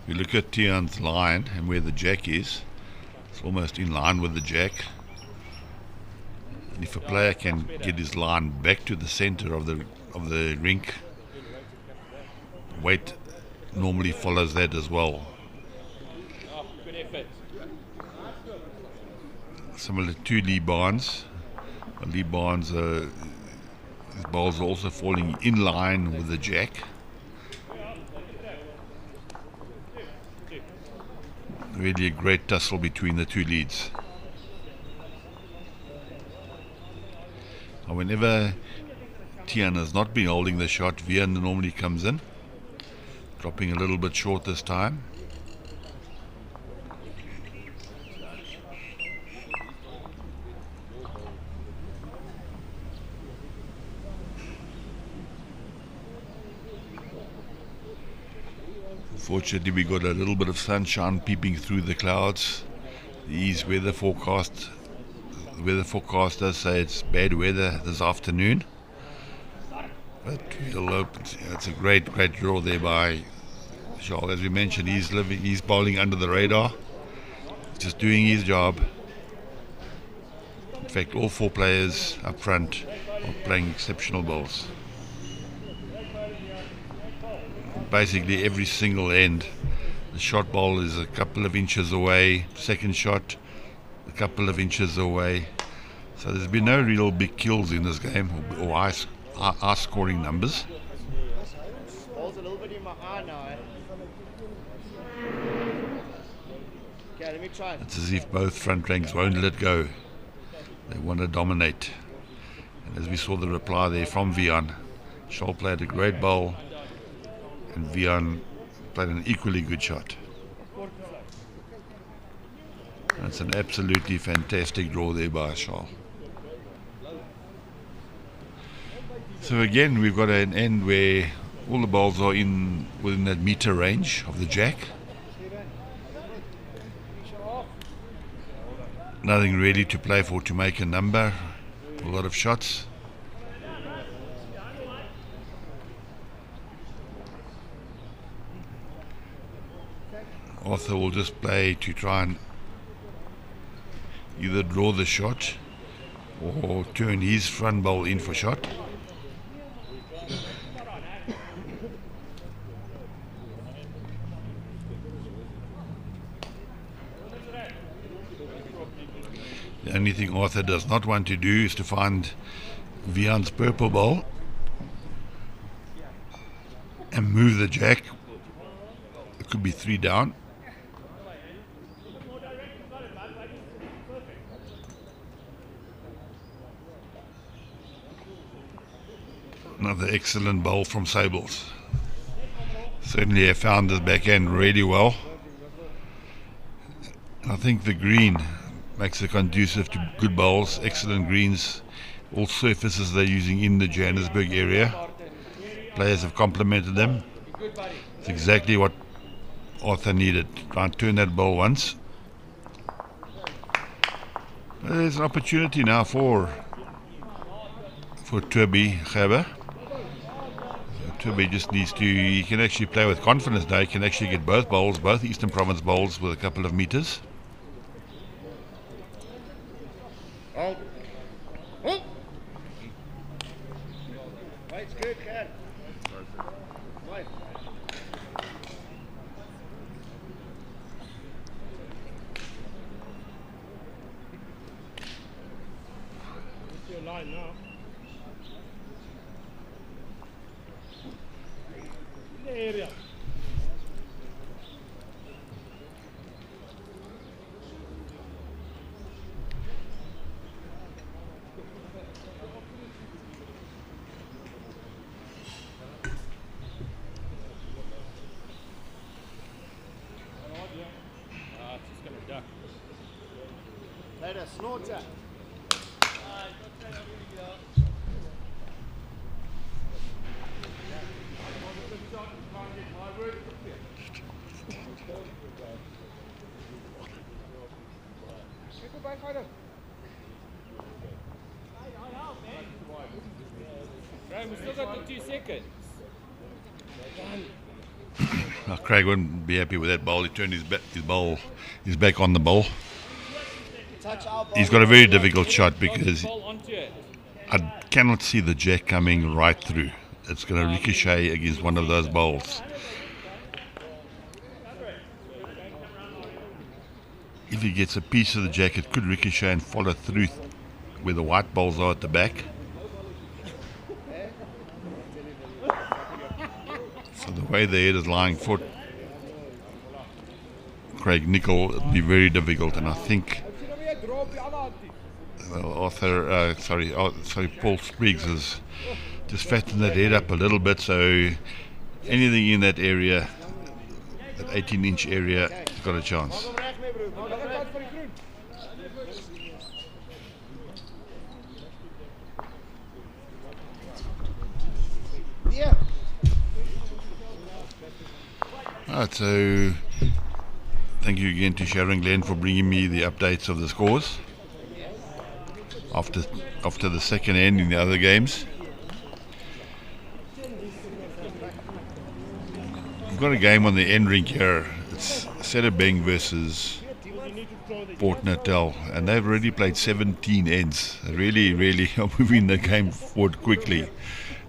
If you look at Tian's line and where the jack is, it's almost in line with the jack. And if a player can get his line back to the center of the rink, weight normally follows that as well. Oh, good effort. Similar to Lee Barnes. Lee Barnes, his balls are also falling in line with the jack. Really a great tussle between the two leads. Now whenever Tian has not been holding the shot, Vian normally comes in, dropping a little bit short this time. Fortunately, we got a little bit of sunshine peeping through the clouds. These weather forecasters say it's bad weather this afternoon. But we'll hope it's a great draw there by Charles. As we mentioned, he's bowling under the radar, just doing his job. In fact, all 4 players up front are playing exceptional bowls. Basically every single end, the shot ball is a couple of inches away, second shot a couple of inches away. So there's been no real big kills in this game or high scoring numbers. Ball's a little bit in my eye now. Okay, let me try. It's as if both front ranks won't let go. They want to dominate. And as we saw the reply there from Vian, Shaw played a great bowl, and Vian played an equally good shot. That's an absolutely fantastic draw there by Shaw. So again, we've got an end where all the balls are within that meter range of the jack. Nothing really to play for to make a number. A lot of shots. Arthur will just play to try and either draw the shot or turn his front bowl in for shot. The only thing Arthur does not want to do is to find Vian's purple ball and move the jack. It could be 3 down. Another excellent bowl from Sables. Certainly have found his backhand really well. I think the green makes it conducive to good bowls, excellent greens, all surfaces they're using in the Johannesburg area. Players have complimented them. It's exactly what Arthur needed. Try and turn that bowl once. There's an opportunity now for Turby Gerber. Turby just needs to, he can actually play with confidence now. He can actually get both bowls, both Eastern Province bowls with a couple of meters. Hold. Hold. It's good, Cat. Right. It's your line now. In the area. Later, snorter. Right, we still got the 2 seconds. Now, Craig wouldn't be happy with that bowl. He turned his back on the bowl. He's got a very difficult shot because I cannot see the jack coming right through. It's going to ricochet against one of those bowls. If he gets a piece of the jack, it could ricochet and follow through where the white bowls are at the back. So the way the head is lying for Craig Nicol, it'll be very difficult, and I think Paul Spriggs has just fattened that head up a little bit, so anything in that area, that 18-inch area, has got a chance. Yeah. Alright, so thank you again to Sharon Glenn for bringing me the updates of the scores after the second end in the other games. We've got a game on the end rink here. It's Sedibeng versus Port Natal, and they've already played 17 ends. They really are moving the game forward quickly,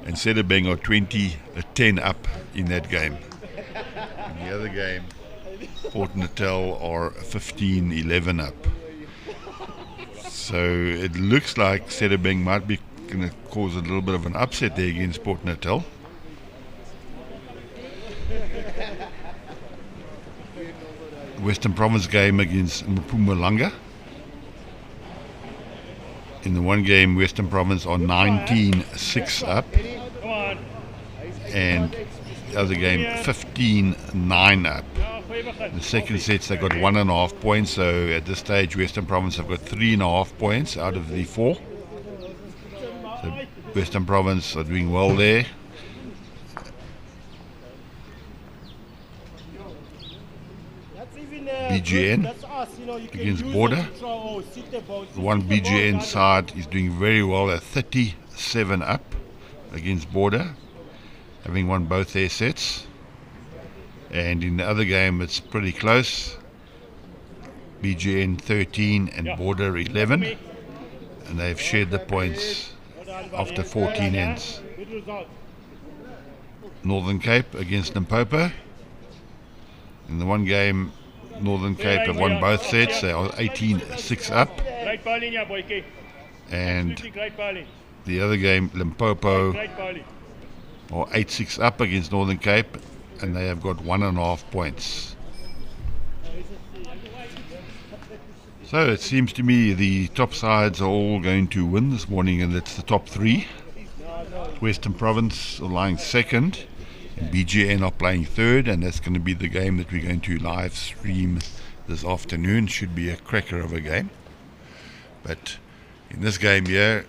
and Sedibeng are 20-10 up in that game. In the other game, Port Natal are 15-11 up. So it looks like Sedibeng might be going to cause a little bit of an upset there against Port Natal. Western Province game against Mpumalanga. In the one game, Western Province are 19-6 up, and the other game 15-9 up. In the second sets they got 1.5 points, so at this stage Western Province have got 3.5 points out of the 4. So Western Province are doing well there. BGN against Border. The one BGN side is doing very well at 37 up against Border, having won both their sets. And in the other game it's pretty close. BGN 13 and Border 11, and they've shared the points after 14 ends. Northern Cape against Limpopo. In the one game, Northern Cape have won both sets. They are 18-6 up. And the other game, Limpopo, are 8-6 up against Northern Cape, and they have got 1.5 points. So it seems to me the top sides are all going to win this morning, and it's the top 3. Western Province are lying second, and BGN are playing third, and that's going to be the game that we're going to live stream this afternoon. Should be a cracker of a game. But in this game here,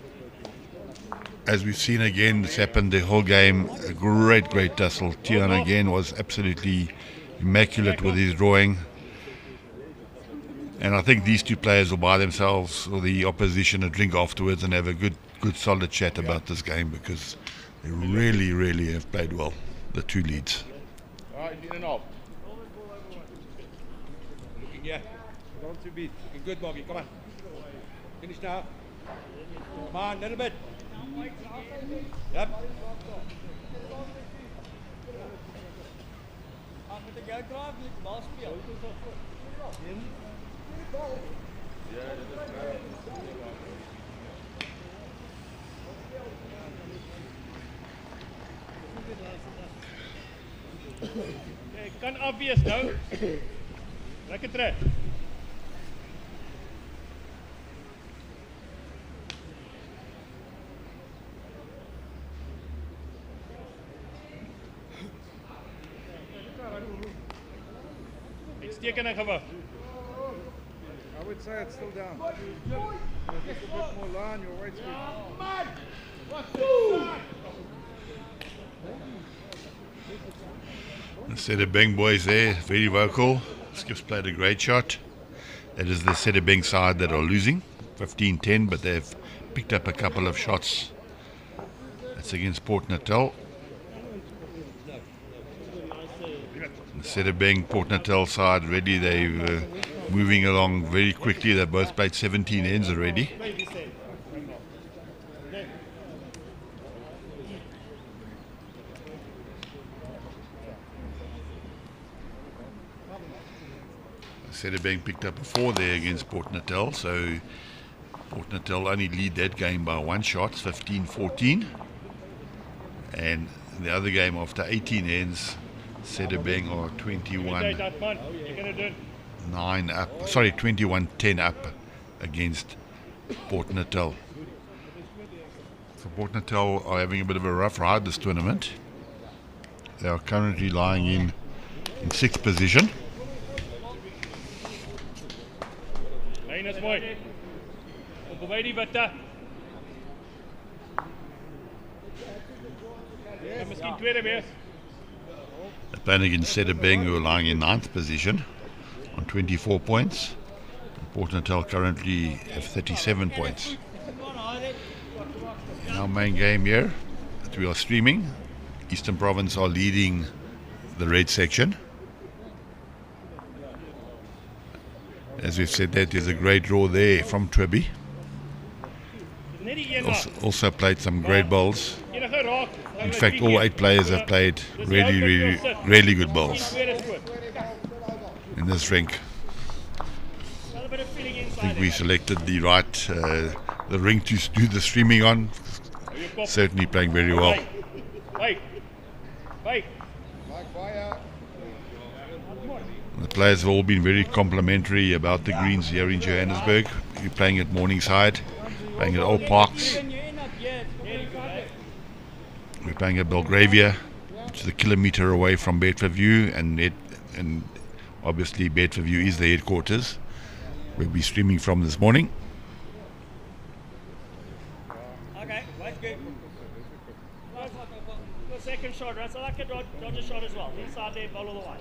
as we've seen again, it's happened the whole game. A great tussle. Tian again was absolutely immaculate with his drawing. And I think these two players will buy themselves or the opposition a drink afterwards and have a good solid chat about this game, because they really have played well, the two leads. All right, in and off. Looking, yeah. Don't too beat. Looking good, Boggy. Come on. Finish now. Come on, little bit. Yep. Kan obvious nou. Lekker terug. Uitstekende gewig. I would say it's still down. Just a bit more line, your weight's The Sedibeng boys there, very vocal. Skip's played a great shot. That is the Sedibeng side that are losing, 15-10, but they've picked up a couple of shots. That's against Port Natal. The Sedibeng Port Natal side ready, they're moving along very quickly. They've both played 17 ends already. Sedibeng picked up a 4 there against Port Natal, so Port Natal only lead that game by 1 shot, 15-14. And the other game after 18 ends, Sedibeng are 21-10 up against Port Natal. So Port Natal are having a bit of a rough ride this tournament. They are currently lying in 6th position. Lyn is mooi. Opbewei die witte. Ja, miskien tweede wees. They're playing against Sedibeng, who are lying in 9th position on 24 points. Port Natal currently have 37 points. In our main game here that we are streaming, Eastern Province are leading the red section. As we've said, that is a great draw there from Trebby. Also played some great bowls. In fact, all 8 players have played really good bowls in this rink. I think we selected the rink to do the streaming on. Certainly playing very well. The players have all been very complimentary about the greens here in Johannesburg. We're playing at Morningside, playing at Old Parks. We're playing at Belgravia, which is a kilometre away from Bedfordview, and obviously Bedfordview is the headquarters. We'll be streaming from this morning. Okay, that's good. The second shot, right? So I could dodge a shot as well. Inside there, bowl all the way.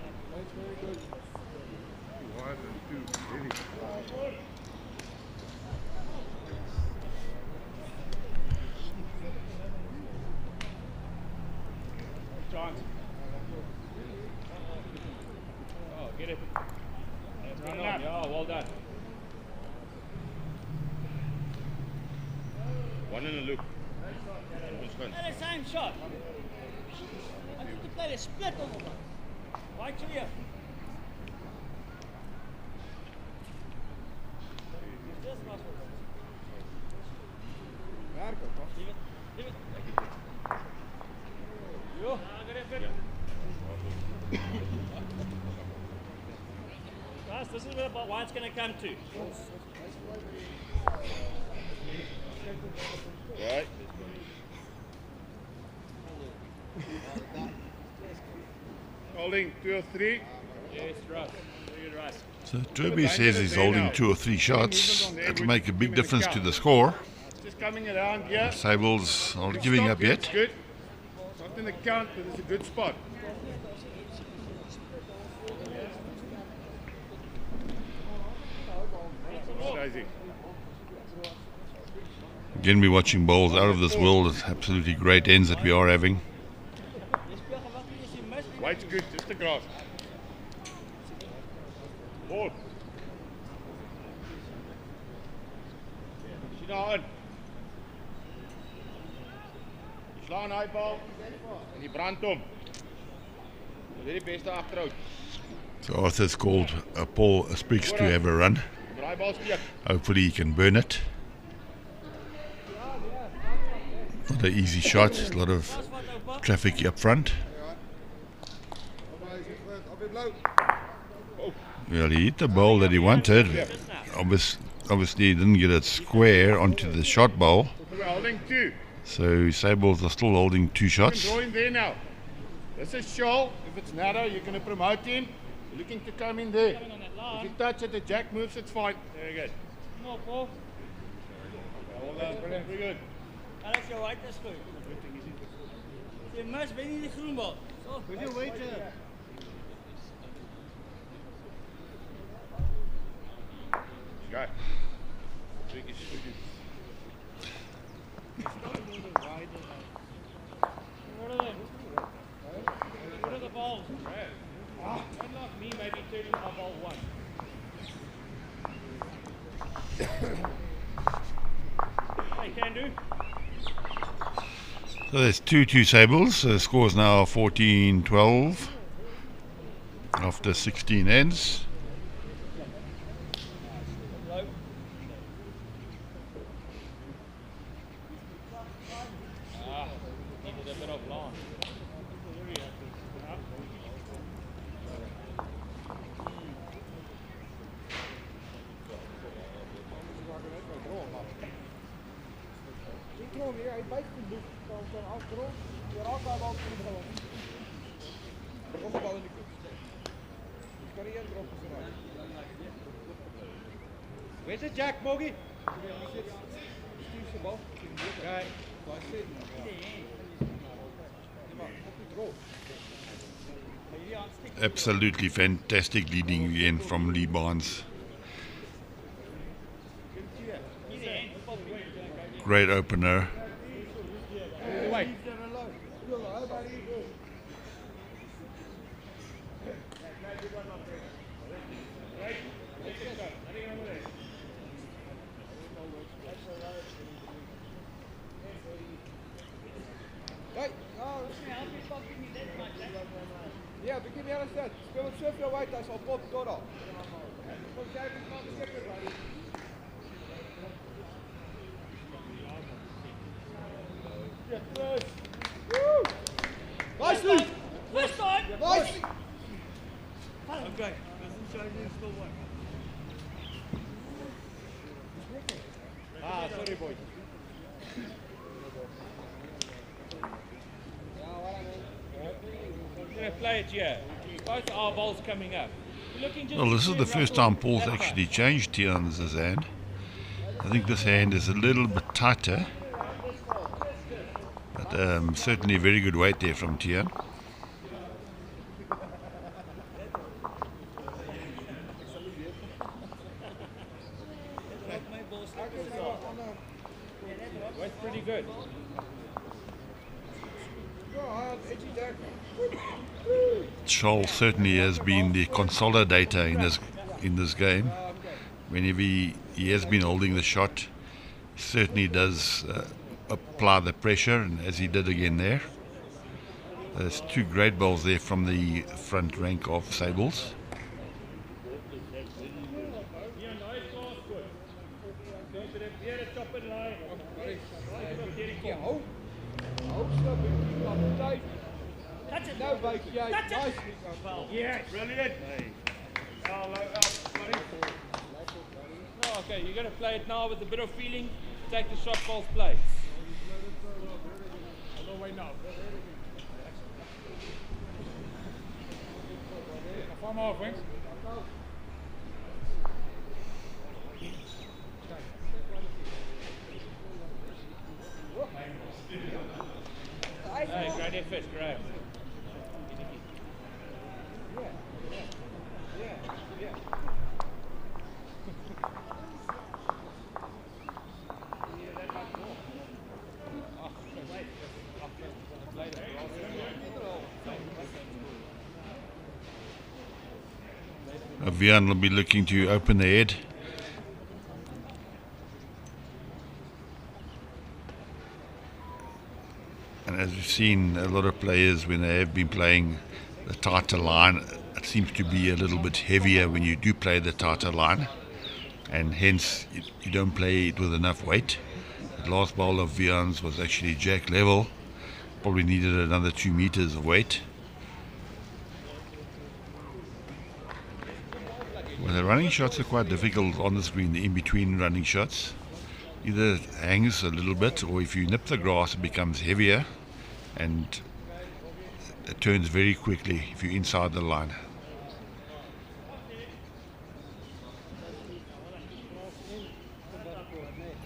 Chance. Oh, get it. Yeah, well done. One in a loop. That's the same shot. I think the player split on the one. Right to you. Leave it. Yo. Guys, this is about why it's going to come to. Right. Holding 2 or 3. Yes, Russ. Very good, Russ. So Toby says he's holding 2 or 3 shots. It'll make a big difference to the score. Just coming around here. Sables not giving up yet. It's good. It's not in the count, but it's a good spot. Crazy. Again, we're watching bowls out of this world. It's absolutely great ends that we are having. White's good, just the grass. Ball. Sit aan. Jy slaan hy bal en jy brand hom. Dis die beste agterhoud. So Arthur's called Paul Spriggs to have a run. Draai bal steek. Hopefully he can burn it. Not an easy shot, a lot of traffic up front. Well, he hit the ball that he wanted. Obviously he didn't get it square onto the shot bowl. We're holding 2. So Sables are still holding 2 shots. Draw him there now. This is shoal. If it's narrow, you're going to promote him. You're looking to come in there. If you touch it, the jack moves, it's fine. Very good. Come on, Paul. Well done, brilliant. Very good. Ja, dat is jou uit, dat is goed. Je must ben niet de groenbal. Zo. Wil je weten? Go. What are the balls? Unlike me, maybe turning my ball 1. Hey, can do. So there's 2-2 Sables. The score is now 14-12 after 16 ends. Needed a bit of lawn. Where's the jack, Mogi? Right. Absolutely fantastic leading again from Lee Barnes. Great opener. Ja, begin jij eens dat. Speel het zoveel wijd als al pop door al. Nice, Luke! First time! Nice! Okay, doesn't show you still one. Ah, sorry boy. We're going to play it here. Both our balls coming up. Well, this is the first time Paul's actually changed Tian's hand. I think this hand is a little bit tighter, but certainly very good weight there from Tian. That's pretty good. Scholl certainly has been the consolidator in this game. Whenever he has been holding the shot, he certainly does apply the pressure, and as he did again there. There's 2 great bowls there from the front rank of Sables. Touch it! No, Mike, yeah, Touch nice. it! Yes, brilliant. Oh, okay, you're going to play it now with a bit of feeling. Take the shot, false play. No way now. Farm off, Wings. Right there first, right. Vian will be looking to open the head. And as we've seen, a lot of players, when they have been playing the tighter line, it seems to be a little bit heavier when you do play the tighter line, and hence you don't play it with enough weight. The last bowl of Vian's was actually jack level, probably needed another 2 meters of weight. Well, the running shots are quite difficult on the screen, the in-between running shots. Either it hangs a little bit, or if you nip the grass it becomes heavier and it turns very quickly if you're inside the line.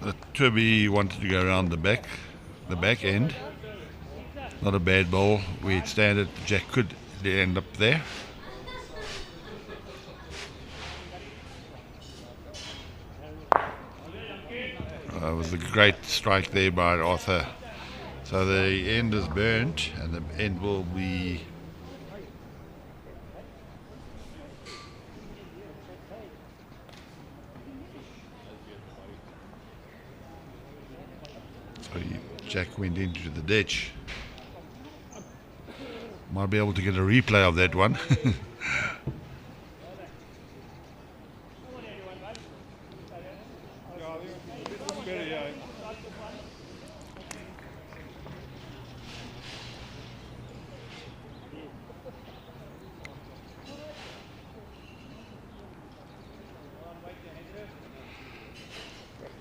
The Turby wanted to go around the back end. Not a bad bowl where it standard. Jack could end up there. It was a great strike there by Arthur. So the end is burnt, and the end will be Jack went into the ditch. Might be able to get a replay of that one.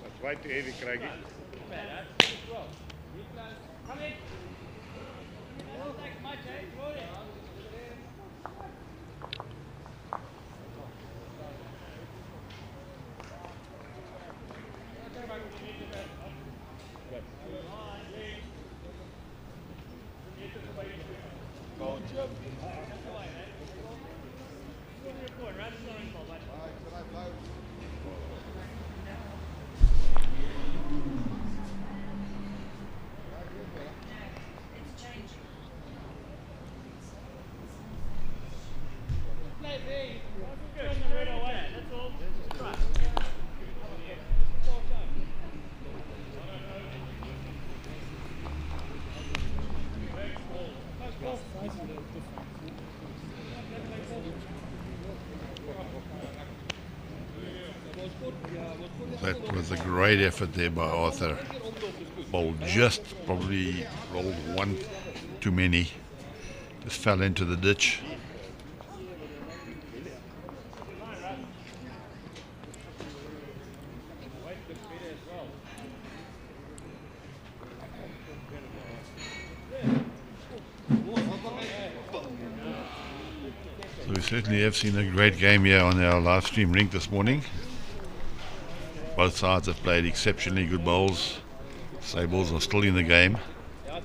That's way too heavy, Craigie. That was a great effort there by Arthur. Ball just probably rolled one too many. Just fell into the ditch. So we certainly have seen a great game here on our live stream rink this morning. Both sides have played exceptionally good bowls. Sables are still in the game. Come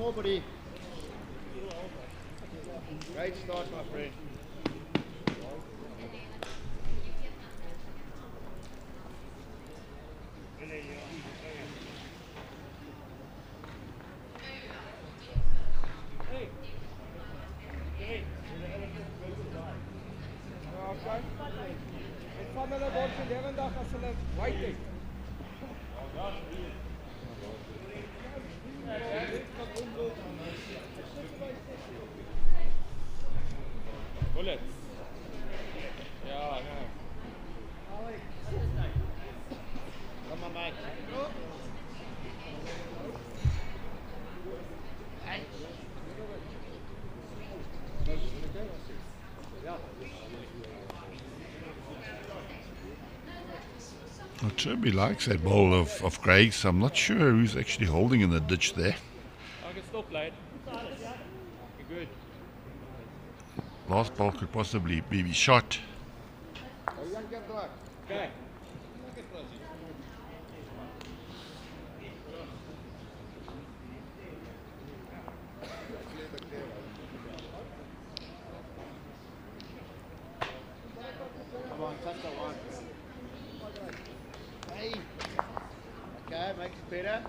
on, buddy. Great start, my friend. Bullets. Yeah, no. Come on, mate. Well, Turby likes that bowl of Craig's. I'm not sure who's actually holding in the ditch there. I can still play it. Good. Last ball could possibly be shot. Okay. Hey. Okay, make it better.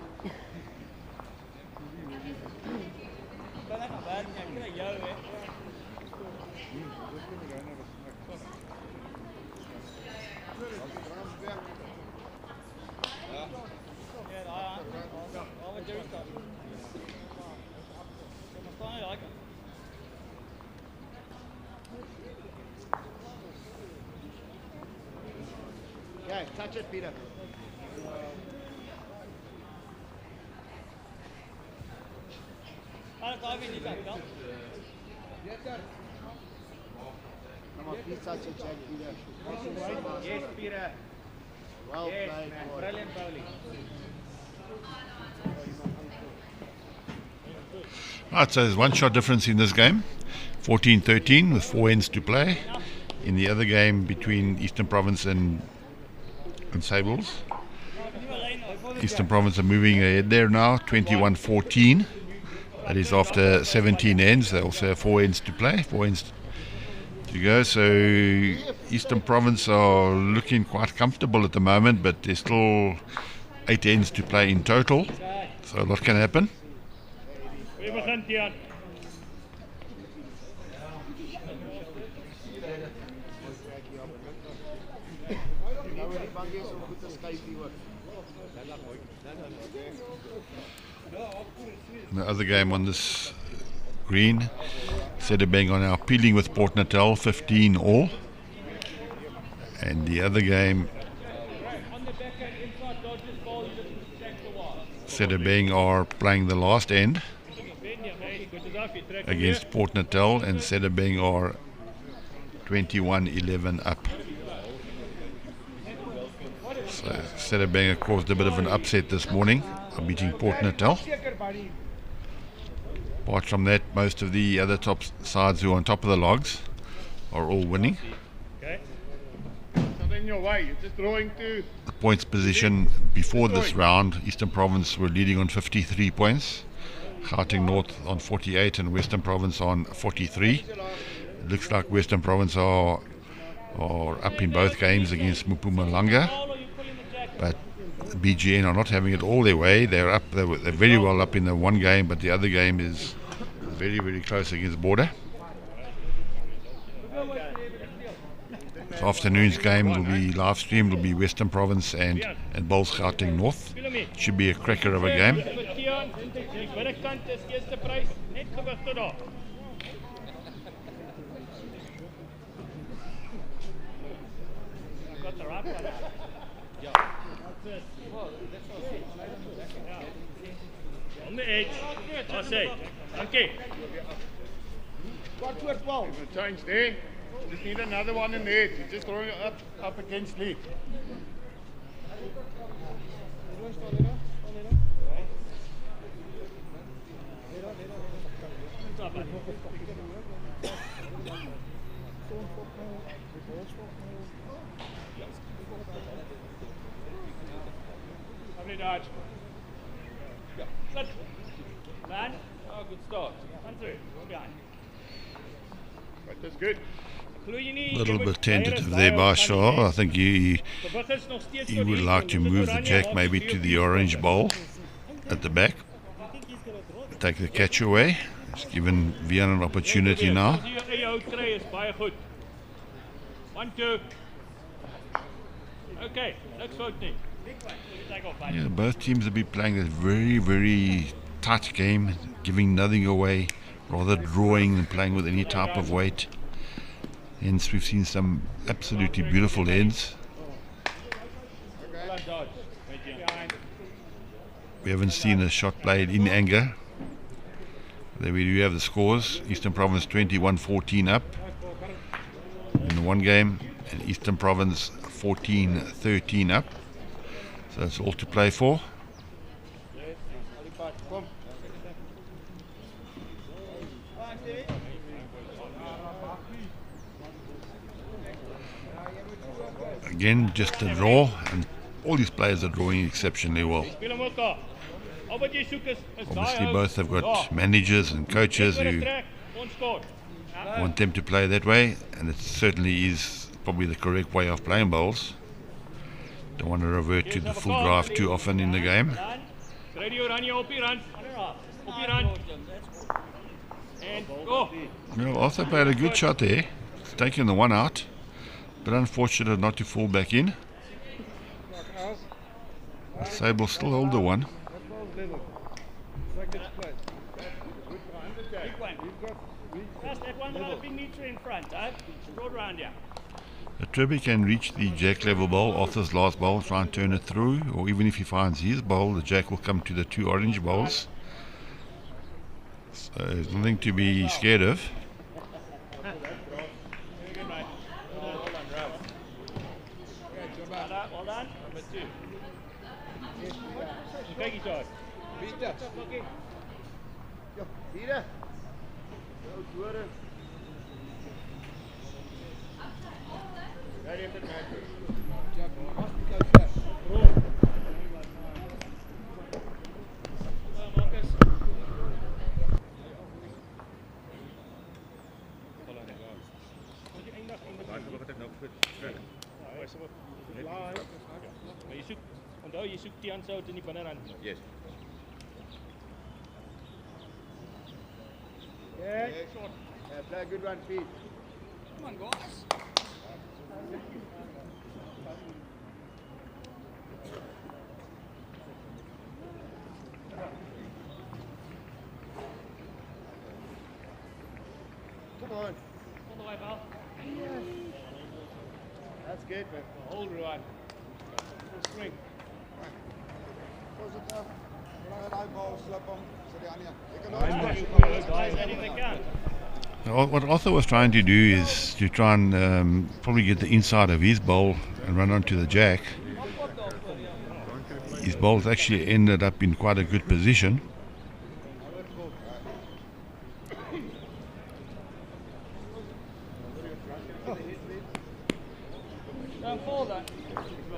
Kan ek maar net kry jou hè. Ja, daar. Wat jy staan. Kom staan jy lekker. Okay, touch it, Peter. Daar weer nie tak, dan. Come on, please touch it, Jack, Peter. Yes, Peter. Well played, boy. Brilliant bowling. Right, so there's one shot difference in this game. 14-13 with 4 ends to play. In the other game between Eastern Province and Sables, Eastern Province are moving ahead there now, 21-14. That is after 17 ends. They also have 4 ends to play, 4 ends to go. So Eastern Province are looking quite comfortable at the moment, but there's still 8 ends to play in total. So a lot can happen. We begin, Tian. The other game on this green, Sedibeng are now appealing with Port Natal, 15 all. And the other game, Sedibeng are playing the last end against Port Natal, and Sedibeng are 21-11 up. So Sedibeng caused a bit of an upset this morning by beating Port Natal. Apart from that, most of the other top sides who are on top of the logs are all winning. Okay. Something in your way. You're just drawing to. The points position before this round, Eastern Province were leading on 53 points, Gauteng North on 48 and Western Province on 43. It looks like Western Province are up in both games against Mpumalanga, but BGN are not having it all their way. They're very well up in the one game, but the other game is very, very close against Border. This afternoon's game will be live streamed. Will be Western Province and Bulls Gauteng North. Should be a cracker of a game. On the edge. I say. Okay. Got to it well. Change there. Just need another one in there. You're just throwing it up against Lee. Lovely dodge. Sit. Man. Oh, good start. One through. Behind. But that's good. A little bit tentative there by Shaw. I think he would like to move the jack maybe to the orange bowl at the back. Take the catch away. It's given Vian an opportunity now. 1, 2. Okay, next voting. Yeah, both teams have been playing this very, very tight game, giving nothing away, rather drawing than playing with any type of weight. Hence we've seen some absolutely beautiful ends. We haven't seen a shot played in anger. There we do have the scores. Eastern Province 21-14 up in the one game, and Eastern Province 14-13 up. So that's all to play for. Again, just a draw, and all these players are drawing exceptionally well. Obviously both have got managers and coaches who want them to play that way, and it certainly is probably the correct way of playing bowls. Don't want to revert to the full drive too often in the game. Ready, run your OP run. OP run. And go. Well, also played a good shot there. Taking the one out, but unfortunate not to fall back in. Sables still hold the one. That's that one with a big meter in front, huh? Road round here. Tribby can reach the jack level bowl, Arthur's last bowl, try and turn it through, or even if he finds his bowl, the jack will come to the two orange bowls. So there's nothing to be scared of. Well done. Number 2. Kijk eens uit. Oké. Hier. Onthou, je zoekt die aansout in die binnerhand. Yes. Yeah, play a good one, Pete. Come on, guys. Come on. All the way, pal. That's good, man. Hold right. Full swing. Positive. Laat daai bal slip hom. So die ander. What Arthur was trying to do is to try and probably get the inside of his bowl and run onto the jack. His bowls actually ended up in quite a good position. Don't fall that.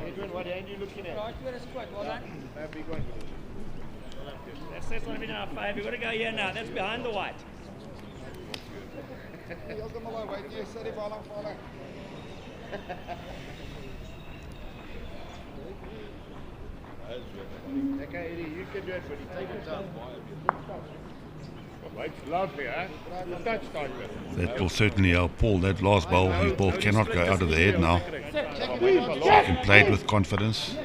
Adrian, what hand are you looking at? Right, that's quick. Well done. Big one. That's only been out 5. You've got to go here now. That's behind the white. You'll come along, wait. You set the ball on falling. Okay, Eddie, you can do it, buddy. Take it up. It's lovely, eh? The touch time. That will certainly help Paul. That last bowl, his ball cannot go out of the head now. He can play it with confidence.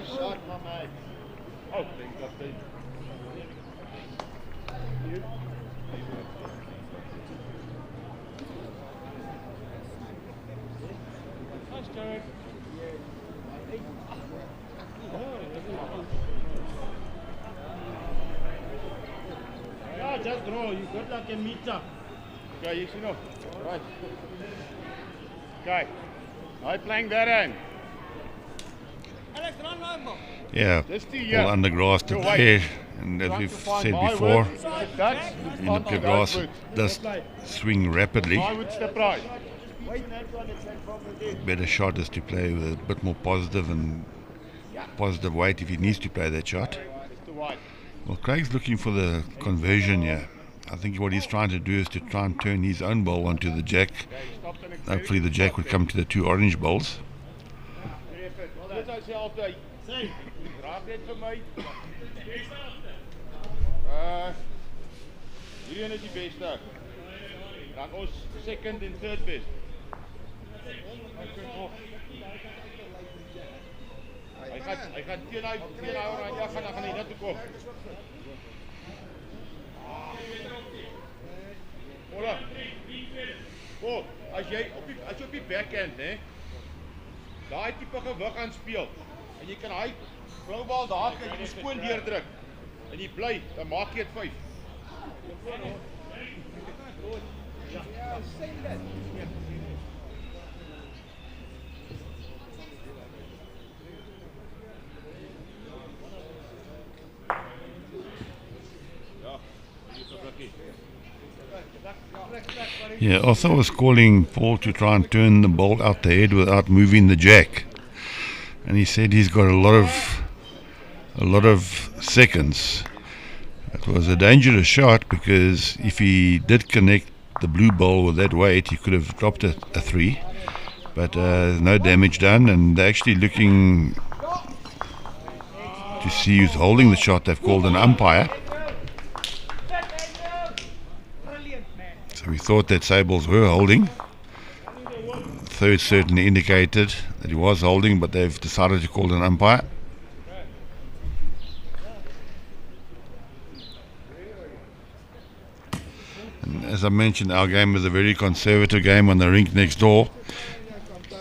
Yeah, just draw. You got like a meter. Okay, you see no. Right. Okay. I'm playing that end. Alex, run home, Bob. Yeah, Paul undergrassed it there, and as we've said before, the grass does swing rapidly. I would step right. Better shot is to play with a bit more positive and positive weight if he needs to play that shot. Well, Craig's looking for the conversion here. I think what he's trying to do is to try and turn his own bowl onto the jack. Hopefully the jack would come to the two orange bowls. Hierdie is die beste. Dan ons second en third best. Hy gaan teen hy en ja gaan hy net toe kom. Hola. Goed, as jy op die backhand, hè. Daai tipe gewig aan speel en jy kan hy blou bal daar kan jy skoon deurdruk. En jy bly, dan maak jy dit 5. Yeah, Arthur was calling Paul to try and turn the ball out the head without moving the jack, and he said he's got a lot of seconds. It was a dangerous shot because if he did connect the blue ball with that weight, he could have dropped a 3, but no damage done, and they're actually looking to see who's holding the shot. They've called an umpire. So we thought that Sables were holding. Third certainly indicated that he was holding, but they've decided to call an umpire. And as I mentioned, our game is a very conservative game on the rink next door,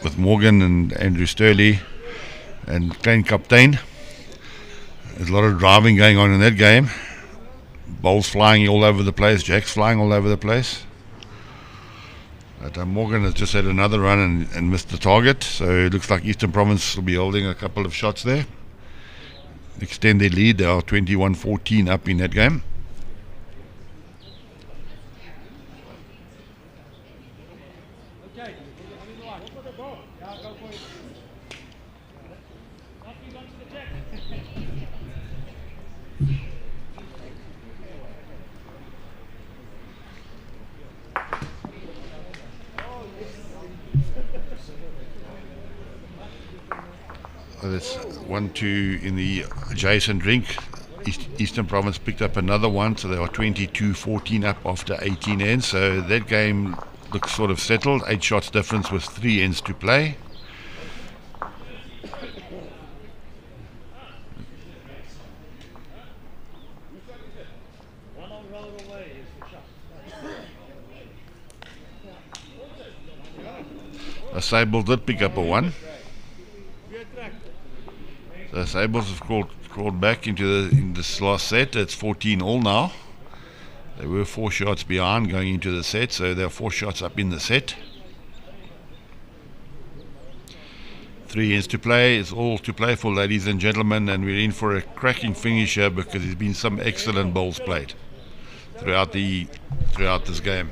with Morgan and Andrew Sturley and Klein Kaptein. There's a lot of driving going on in that game. Balls flying all over the place, jacks flying all over the place. But Morgan has just had another run and missed the target, so it looks like Eastern Province will be holding a couple of shots there. Extend their lead. They are 21-14 up in that game. That's 1-2 in the adjacent rink. Eastern Province picked up another one, so they are 22-14 up after 18 ends. So that game looks sort of settled. 8 shots difference with 3 ends to play. Sables did pick up a 1. So Sables have crawled back in this last set. It's 14-all now. They were 4 shots behind going into the set, so they're 4 shots up in the set. 3 ends to play. It's all to play for, ladies and gentlemen, and we're in for a cracking finish here because there's been some excellent bowls played throughout this game.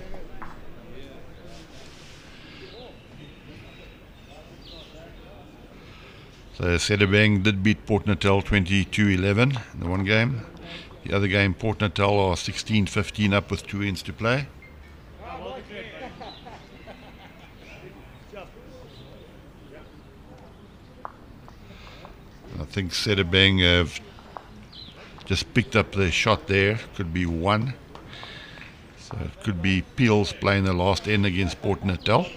So Sedibeng did beat Port Natal 22-11 in the one game. The other game, Port Natal are 16-15 up with 2 ends to play. I think Sedibeng have just picked up the shot there. Could be 1. So it could be Peels playing the last end against Port Natal.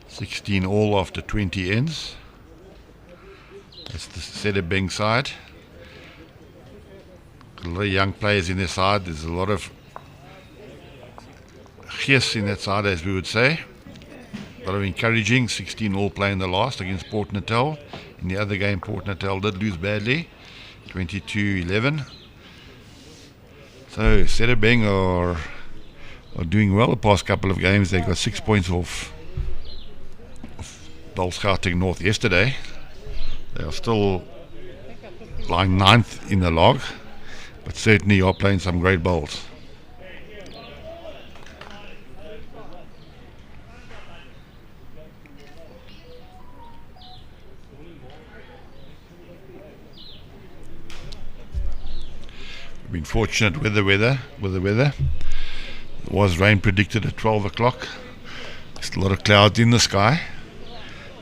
16-all after 20 ends. That's the Sedibeng side. A lot of young players in their side. There's a lot of gees in that side, as we would say. A lot of encouraging. 16-all playing the last against Port Natal. In the other game, Port Natal did lose badly, 22-11. So Sedibeng are doing well the past couple of games. They got 6 points off Gauteng North yesterday. They are still lying 9th in the log, but certainly are playing some great bowls. We've been fortunate with the weather. There was rain predicted at 12 o'clock. There's a lot of clouds in the sky,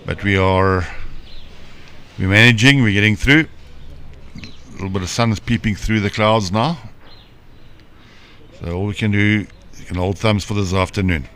but we're managing, we're getting through. A little bit of sun is peeping through the clouds now. So all we can do, you can hold thumbs for this afternoon.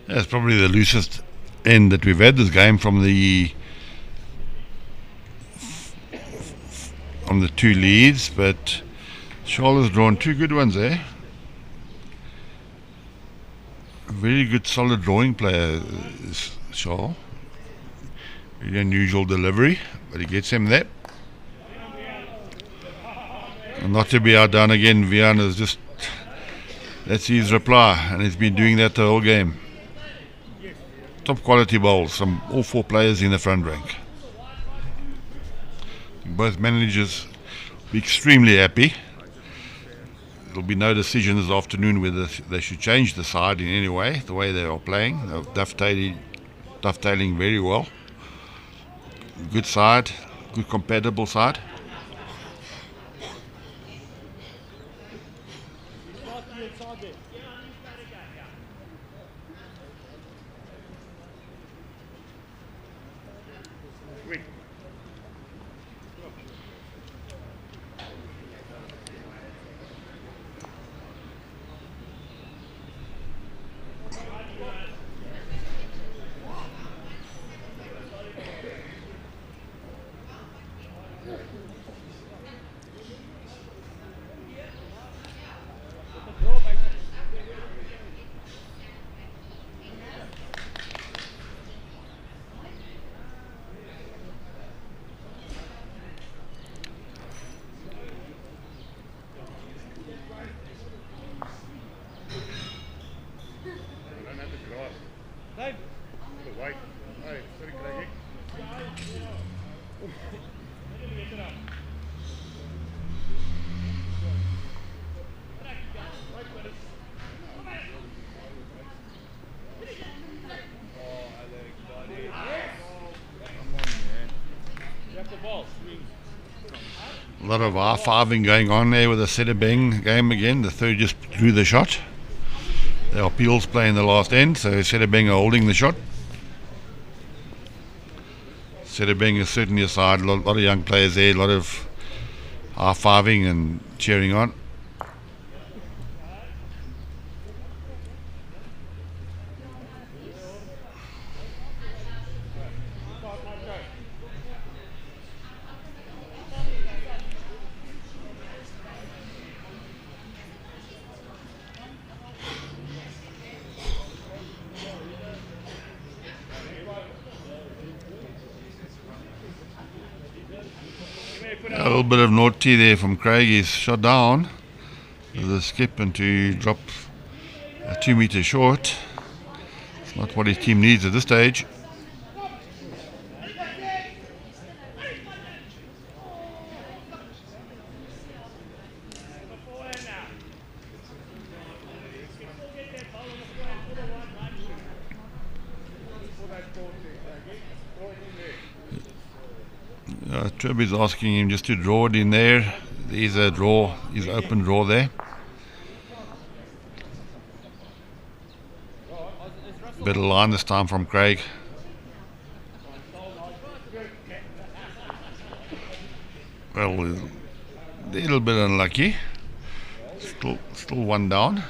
That's probably the loosest end that we've had this game from the 2 leads, but Charles has drawn 2 good ones there. very good, solid drawing player, is Charles. Very unusual delivery, but he gets him there. And not to be outdone again, Vian is just, that's his reply, and he's been doing that the whole game. Top quality bowls from all four players in the front rank. Both managers will be extremely happy. There'll be no decision this afternoon whether they should change the side in any way, the way they are playing. They're dovetailing very well. Good side, good compatible side. A lot of R5ing going on there with the Sedabeng game again. The third just drew the shot. The Appeals playing the last end, so Sedabeng are holding the shot. Sedabeng is certainly a side, a lot of young players there, a lot of R5ing and cheering on. A little bit of naughty there from Craig. He's shot down with a skip and to drop 2 meters short. It's not what his team needs at this stage. Trib is asking him just to draw it in there. There's a draw, his open draw there. Better line this time from Craig. Well, a little bit unlucky. Still one down.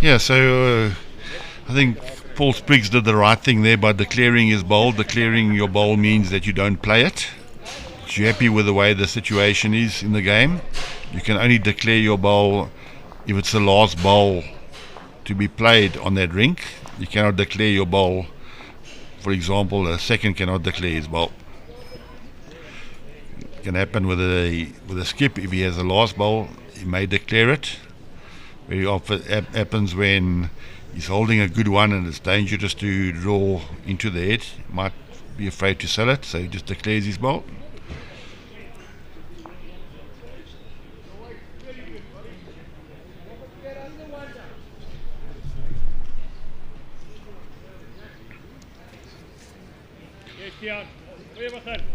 Yeah, so I think Paul Spriggs did the right thing there by declaring his bowl. Declaring your bowl means that you don't play it. If you're happy with the way the situation is in the game, you can only declare your bowl if it's the last bowl to be played on that rink. You cannot declare your bowl. For example, a second cannot declare his bowl. It can happen with a skip. If he has the last bowl, he may declare it. Very often happens when he's holding a good one and it's dangerous to draw into the head. He might be afraid to sell it, so he just declares his bowl.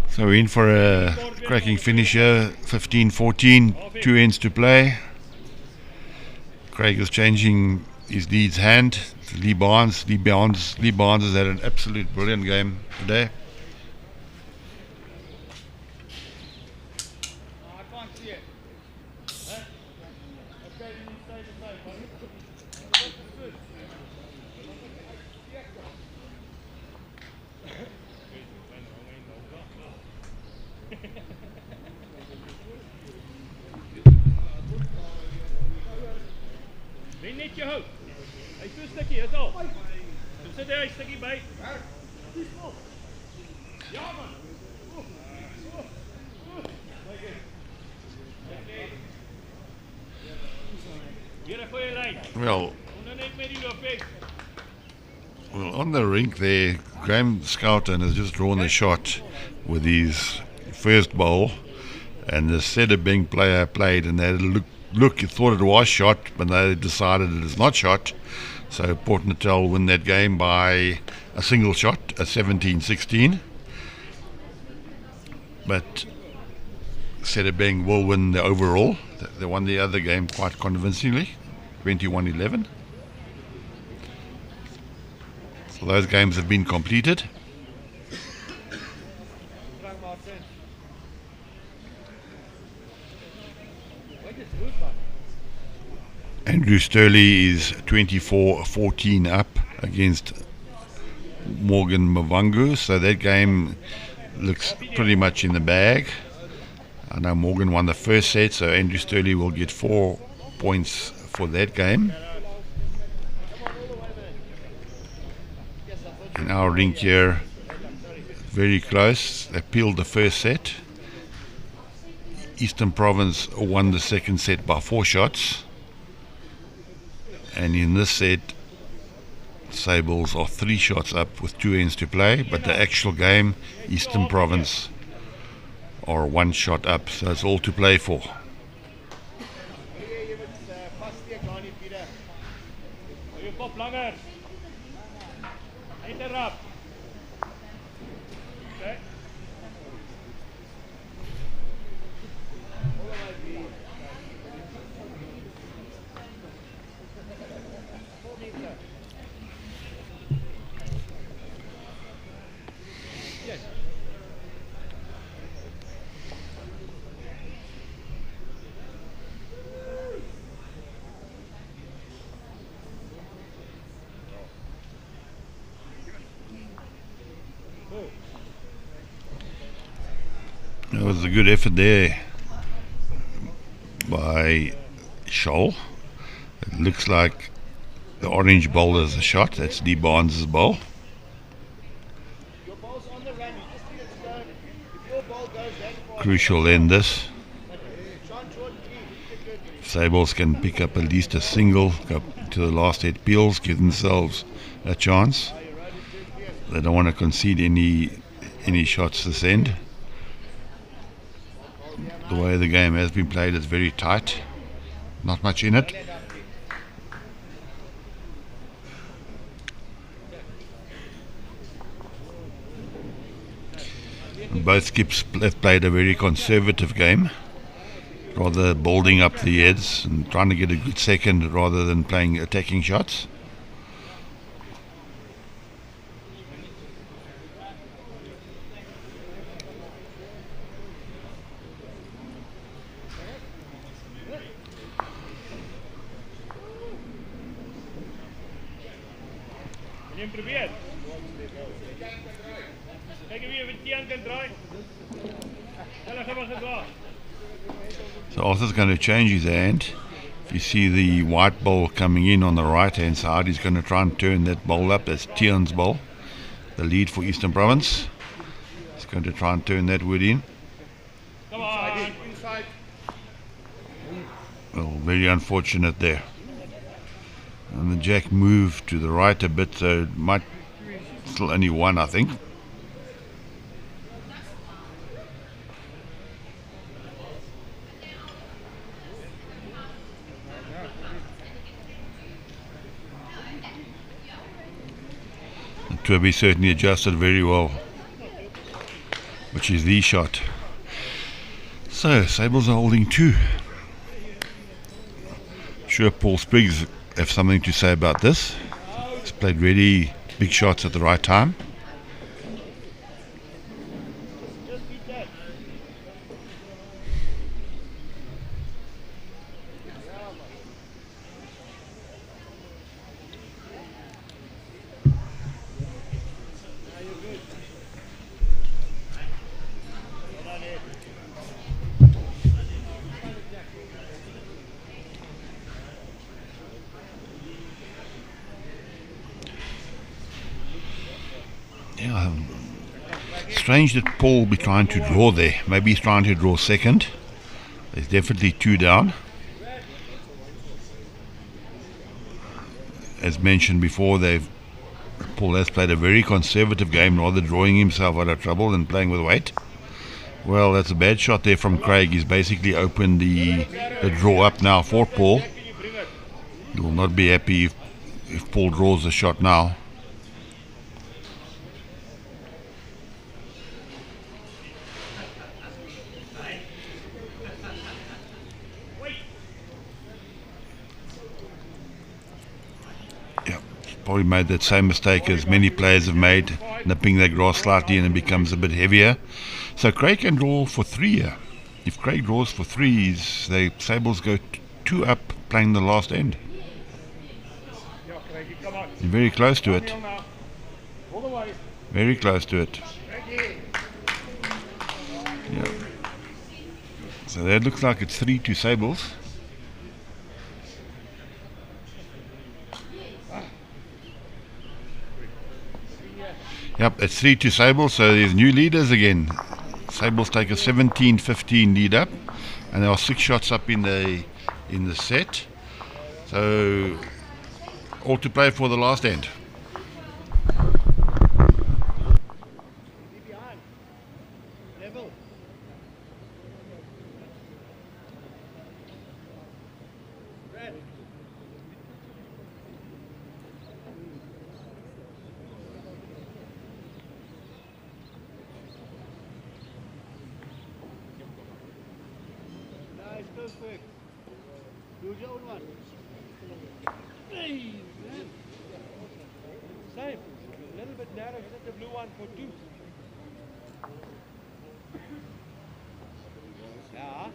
So we're in for a cracking finish here. 15-14, 2 ends to play. Craig is changing his lead's hand. Lee Barnes has had an absolute brilliant game today. Moet jy hou. Hy so 'n stukkie, is al. So sit hy 'n stukkie by. Ja man. Weer 'n goeie lyn. Well, Onderneem met die loop. well, on the rink there, Graham Scouten has just drawn the shot with his first bowl, and the Sedabing player played, and they look, you thought it was shot, but they decided it is not shot. So Port Natal win that game by a single shot, a 17-16. But Sedabing will win the overall. They won the other game quite convincingly, 21-11. So those games have been completed. Andrew Sturley is 24-14 up against Morgan Mavangu, so that game looks pretty much in the bag. I know Morgan won the first set, so Andrew Sturley will get 4 points for that game. In our rink here, very close. They peeled the first set. Eastern Province won the second set by 4 shots. And in this set, Sables are 3 shots up with 2 ends to play, but the actual game, Eastern Province are 1 shot up, so it's all to play for. Je kop langer. Interrupt. Okay. It was a good effort there by Scholl. It looks like the orange bowl is a shot. That's Lee Barnes' bowl. Crucial in this. Sables can pick up at least a single, go to the last 8 peels, give themselves a chance. They don't want to concede any shots this end. The way the game has been played is very tight, not much in it. Both skips have played a very conservative game, rather building up the heads and trying to get a good second rather than playing attacking shots. Neem probeer. Kyk wie met teen kan draai. Hulle gaan maar gedwaai. So Arthur's going to change his hand. If you see the white ball coming in on the right hand side, he's going to try and turn that ball up. That's Tian's ball, the lead for Eastern Province. He's going to try and turn that wood in. Come on. Inside. Well, very unfortunate there. And the jack moved to the right a bit, so it might still only 1, I think. And Turby certainly adjusted very well, which is the shot. So, Sables are holding 2. Sure, Paul Spriggs have something to say about this. He's played really big shots at the right time. Yeah, strange that Paul be trying to draw there. Maybe he's trying to draw second. There's definitely 2 down. As mentioned before, Paul has played a very conservative game, rather drawing himself out of trouble than playing with weight. Well, that's a bad shot there from Craig. He's basically opened the draw up now for Paul. He will not be happy if Paul draws the shot now. Probably made that same mistake as many players have made, nipping their grass slightly and it becomes a bit heavier. So Craig can draw for 3 here. If Craig draws for 3, the Sables go 2 up playing the last end. You're very close to it. Very close to it. Yeah. So that looks like it's 3 to Sables. Yep, it's 3 to Sables, so there's new leaders again. Sables take a 17-15 lead up, and there are 6 shots up in the set. So all to play for the last end. Perfect. Do your own one. Hey, man. Same. A little bit narrow. Hit the blue one for 2. Yeah.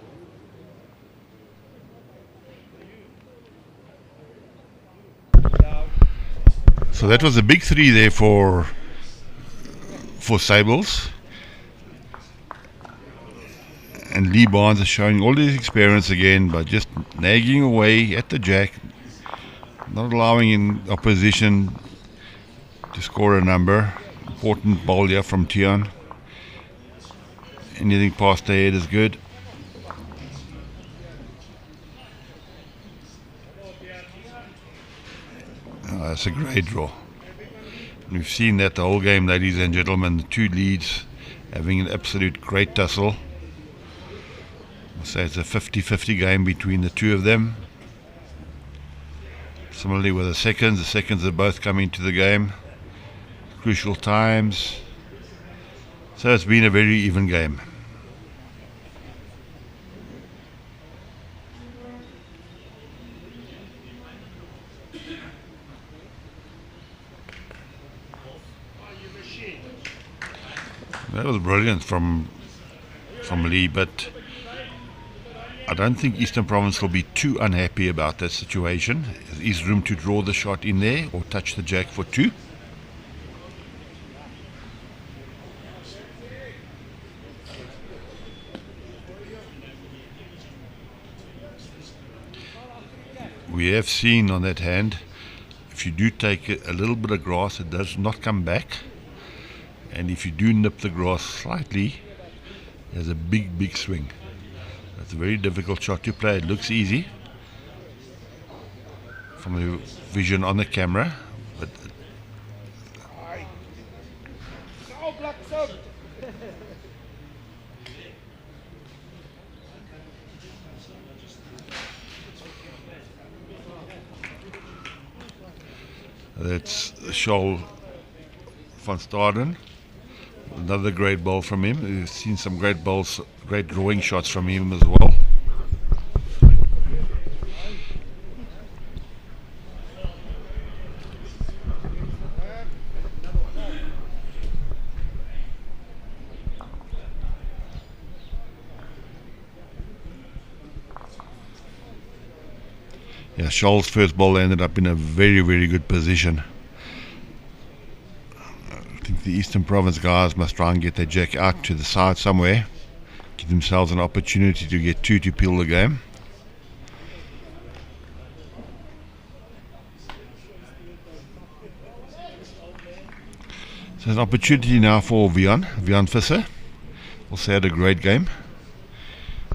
So that was a big 3 there for Sables. And Lee Barnes is showing all his experience again by just nagging away at the jack, not allowing in opposition to score a number. Important bowl here from Tian. Anything past the head is good. Oh, that's a great draw. We've seen that the whole game, ladies and gentlemen. The 2 leads having an absolute great tussle. So it's a 50-50 game between the 2 of them. Similarly with the seconds are both coming to the game. Crucial times. So it's been a very even game. That was brilliant from Lee, but I don't think Eastern Province will be too unhappy about that situation. There is room to draw the shot in there or touch the jack for 2. We have seen on that hand, if you do take a little bit of grass, it does not come back. And if you do nip the grass slightly, there's a big swing. It's a very difficult shot to play. It looks easy from the vision on the camera, but that's Scholl van Staden. Another great ball from him. We've seen some great balls, great drawing shots from him as well. Yeah, Scholl's first ball ended up in a very good position. I think the Eastern Province guys must try and get their jack out to the side somewhere, give themselves an opportunity to get 2 to peel the game. So an opportunity now for Vian Visser. Also had a great game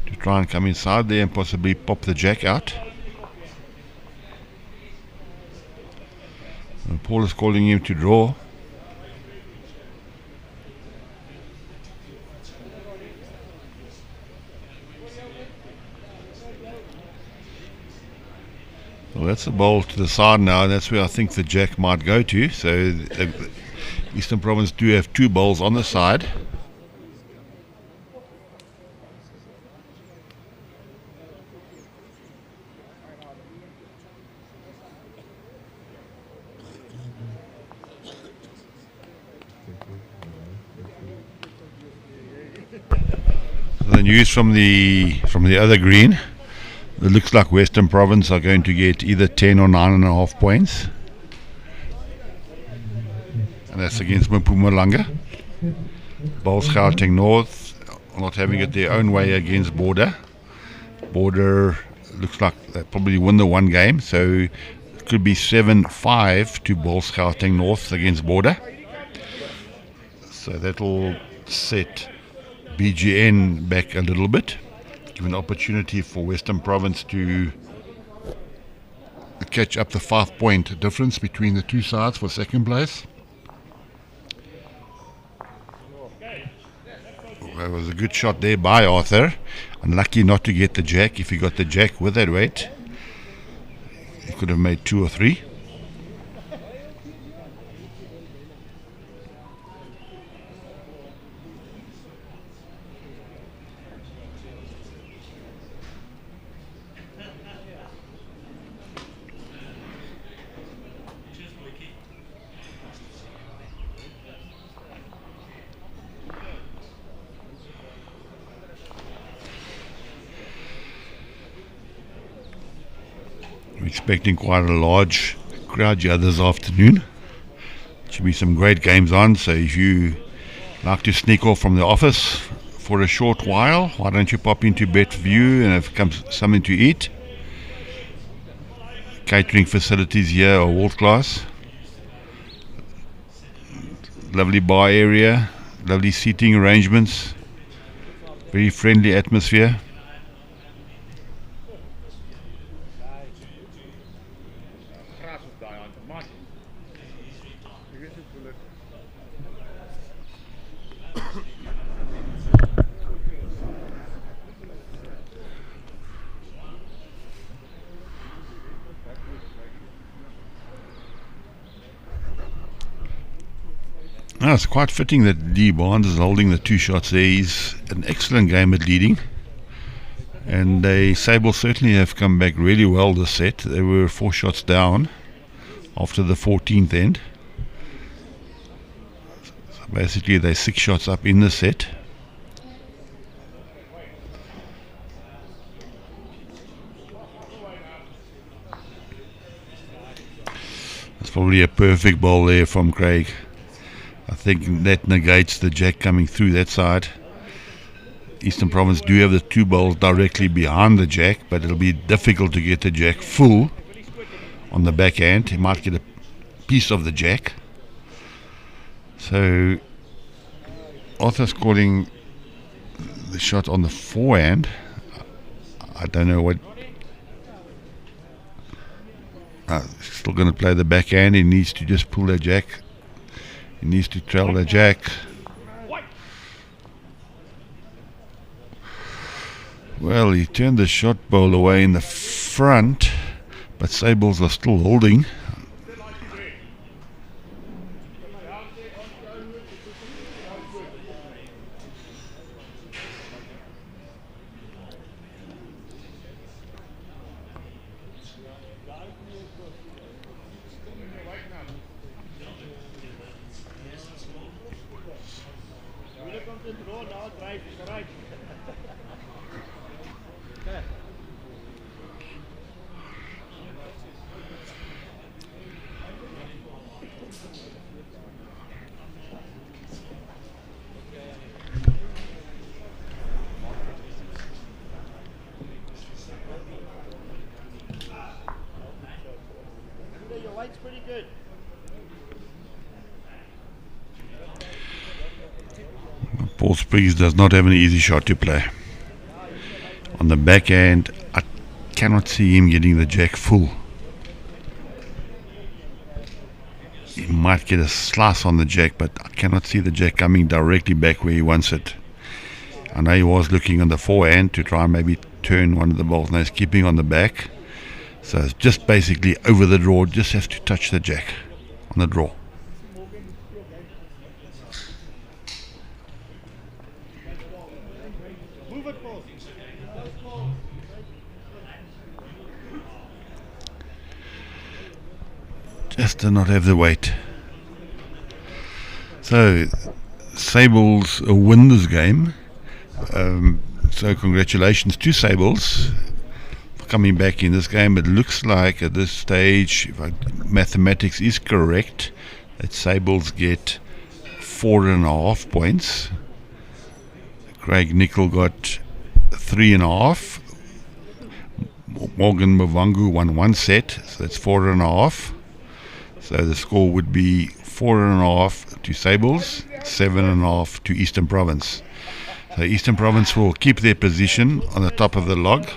to try and come inside there and possibly pop the jack out. And Paul is calling him to draw. Well, that's the bowl to the side now, and that's where I think the jack might go to. So the Eastern Province do have two bowls on the side. The news from the other green. It looks like Western Province are going to get either 10 or 9.5 points. And that's against Mpumalanga. Bulls Gauteng North not having it their own way against Border. Border looks like they probably win the one game, so it could be 7-5 to Bulls Gauteng North against Border. So that'll set BGN back a little bit. Give an opportunity for Western Province to catch up the 5-point difference between the two sides for second place. That was a good shot there by Arthur. Unlucky not to get the jack. If he got the jack with that weight, he could have made 2 or 3. Expecting quite a large crowd here this afternoon. Should be some great games on, so if you like to sneak off from the office for a short while, why don't you pop into Betview and have something to eat. Catering facilities here are world class. Lovely bar area, lovely seating arrangements, very friendly atmosphere. No, it's quite fitting that Lee Barnes is holding the 2 shots there. He's an excellent game at leading. And the Sables certainly have come back really well this set. They were 4 shots down after the 14th end. So basically they're 6 shots up in the set. That's probably a perfect ball there from Craig. I think that negates the jack coming through that side. Eastern Province do have the 2 balls directly behind the jack, but it'll be difficult to get the jack full on the backhand. He might get a piece of the jack. So Arthur's calling the shot on the forehand. I don't know what. Still going to play the backhand. He needs to just pull the jack. He needs to trail the jack. Well, he turned the shot ball away in the front, but Sables are still holding. Your weight's pretty good. Paul Spriggs does not have an easy shot to play. On the backhand, I cannot see him getting the jack full. He might get a slice on the jack, but I cannot see the jack coming directly back where he wants it. I know he was looking on the forehand to try and maybe turn one of the balls. Now he's keeping on the back. So it's just basically over the draw, just has to touch the jack on the draw. Just to not have the weight. So Sables win this game. So congratulations to Sables for coming back in this game. It looks like at this stage, if mathematics is correct, that Sables get 4.5 points. Craig Nickel got 3.5. Morgan Mvangu won one set, so that's 4.5. So the score would be 4.5 to Sables, 7.5 to Eastern Province. So Eastern Province will keep their position on the top of the log.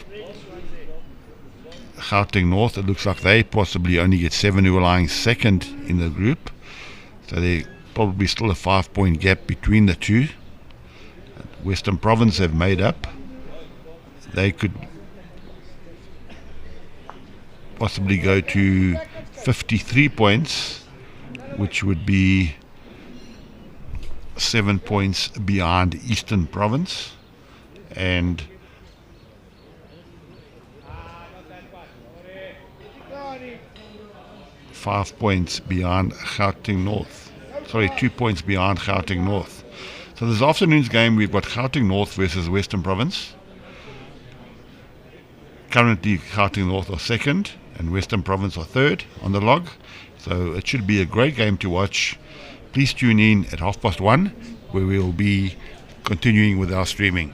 Gauteng North, it looks like they possibly only get 7, who are lying second in the group. So there's probably still a 5-point gap between the two. Western Province have made up. They could possibly go to 53 points, which would be 7 points beyond Eastern Province and five points beyond Gauteng North. Sorry, 2 points beyond Gauteng North. So this afternoon's game, we've got Gauteng North versus Western Province. Currently Gauteng North are second and Western Province are third on the log. So it should be a great game to watch. Please tune in at 1:30, where we will be continuing with our streaming.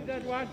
That one.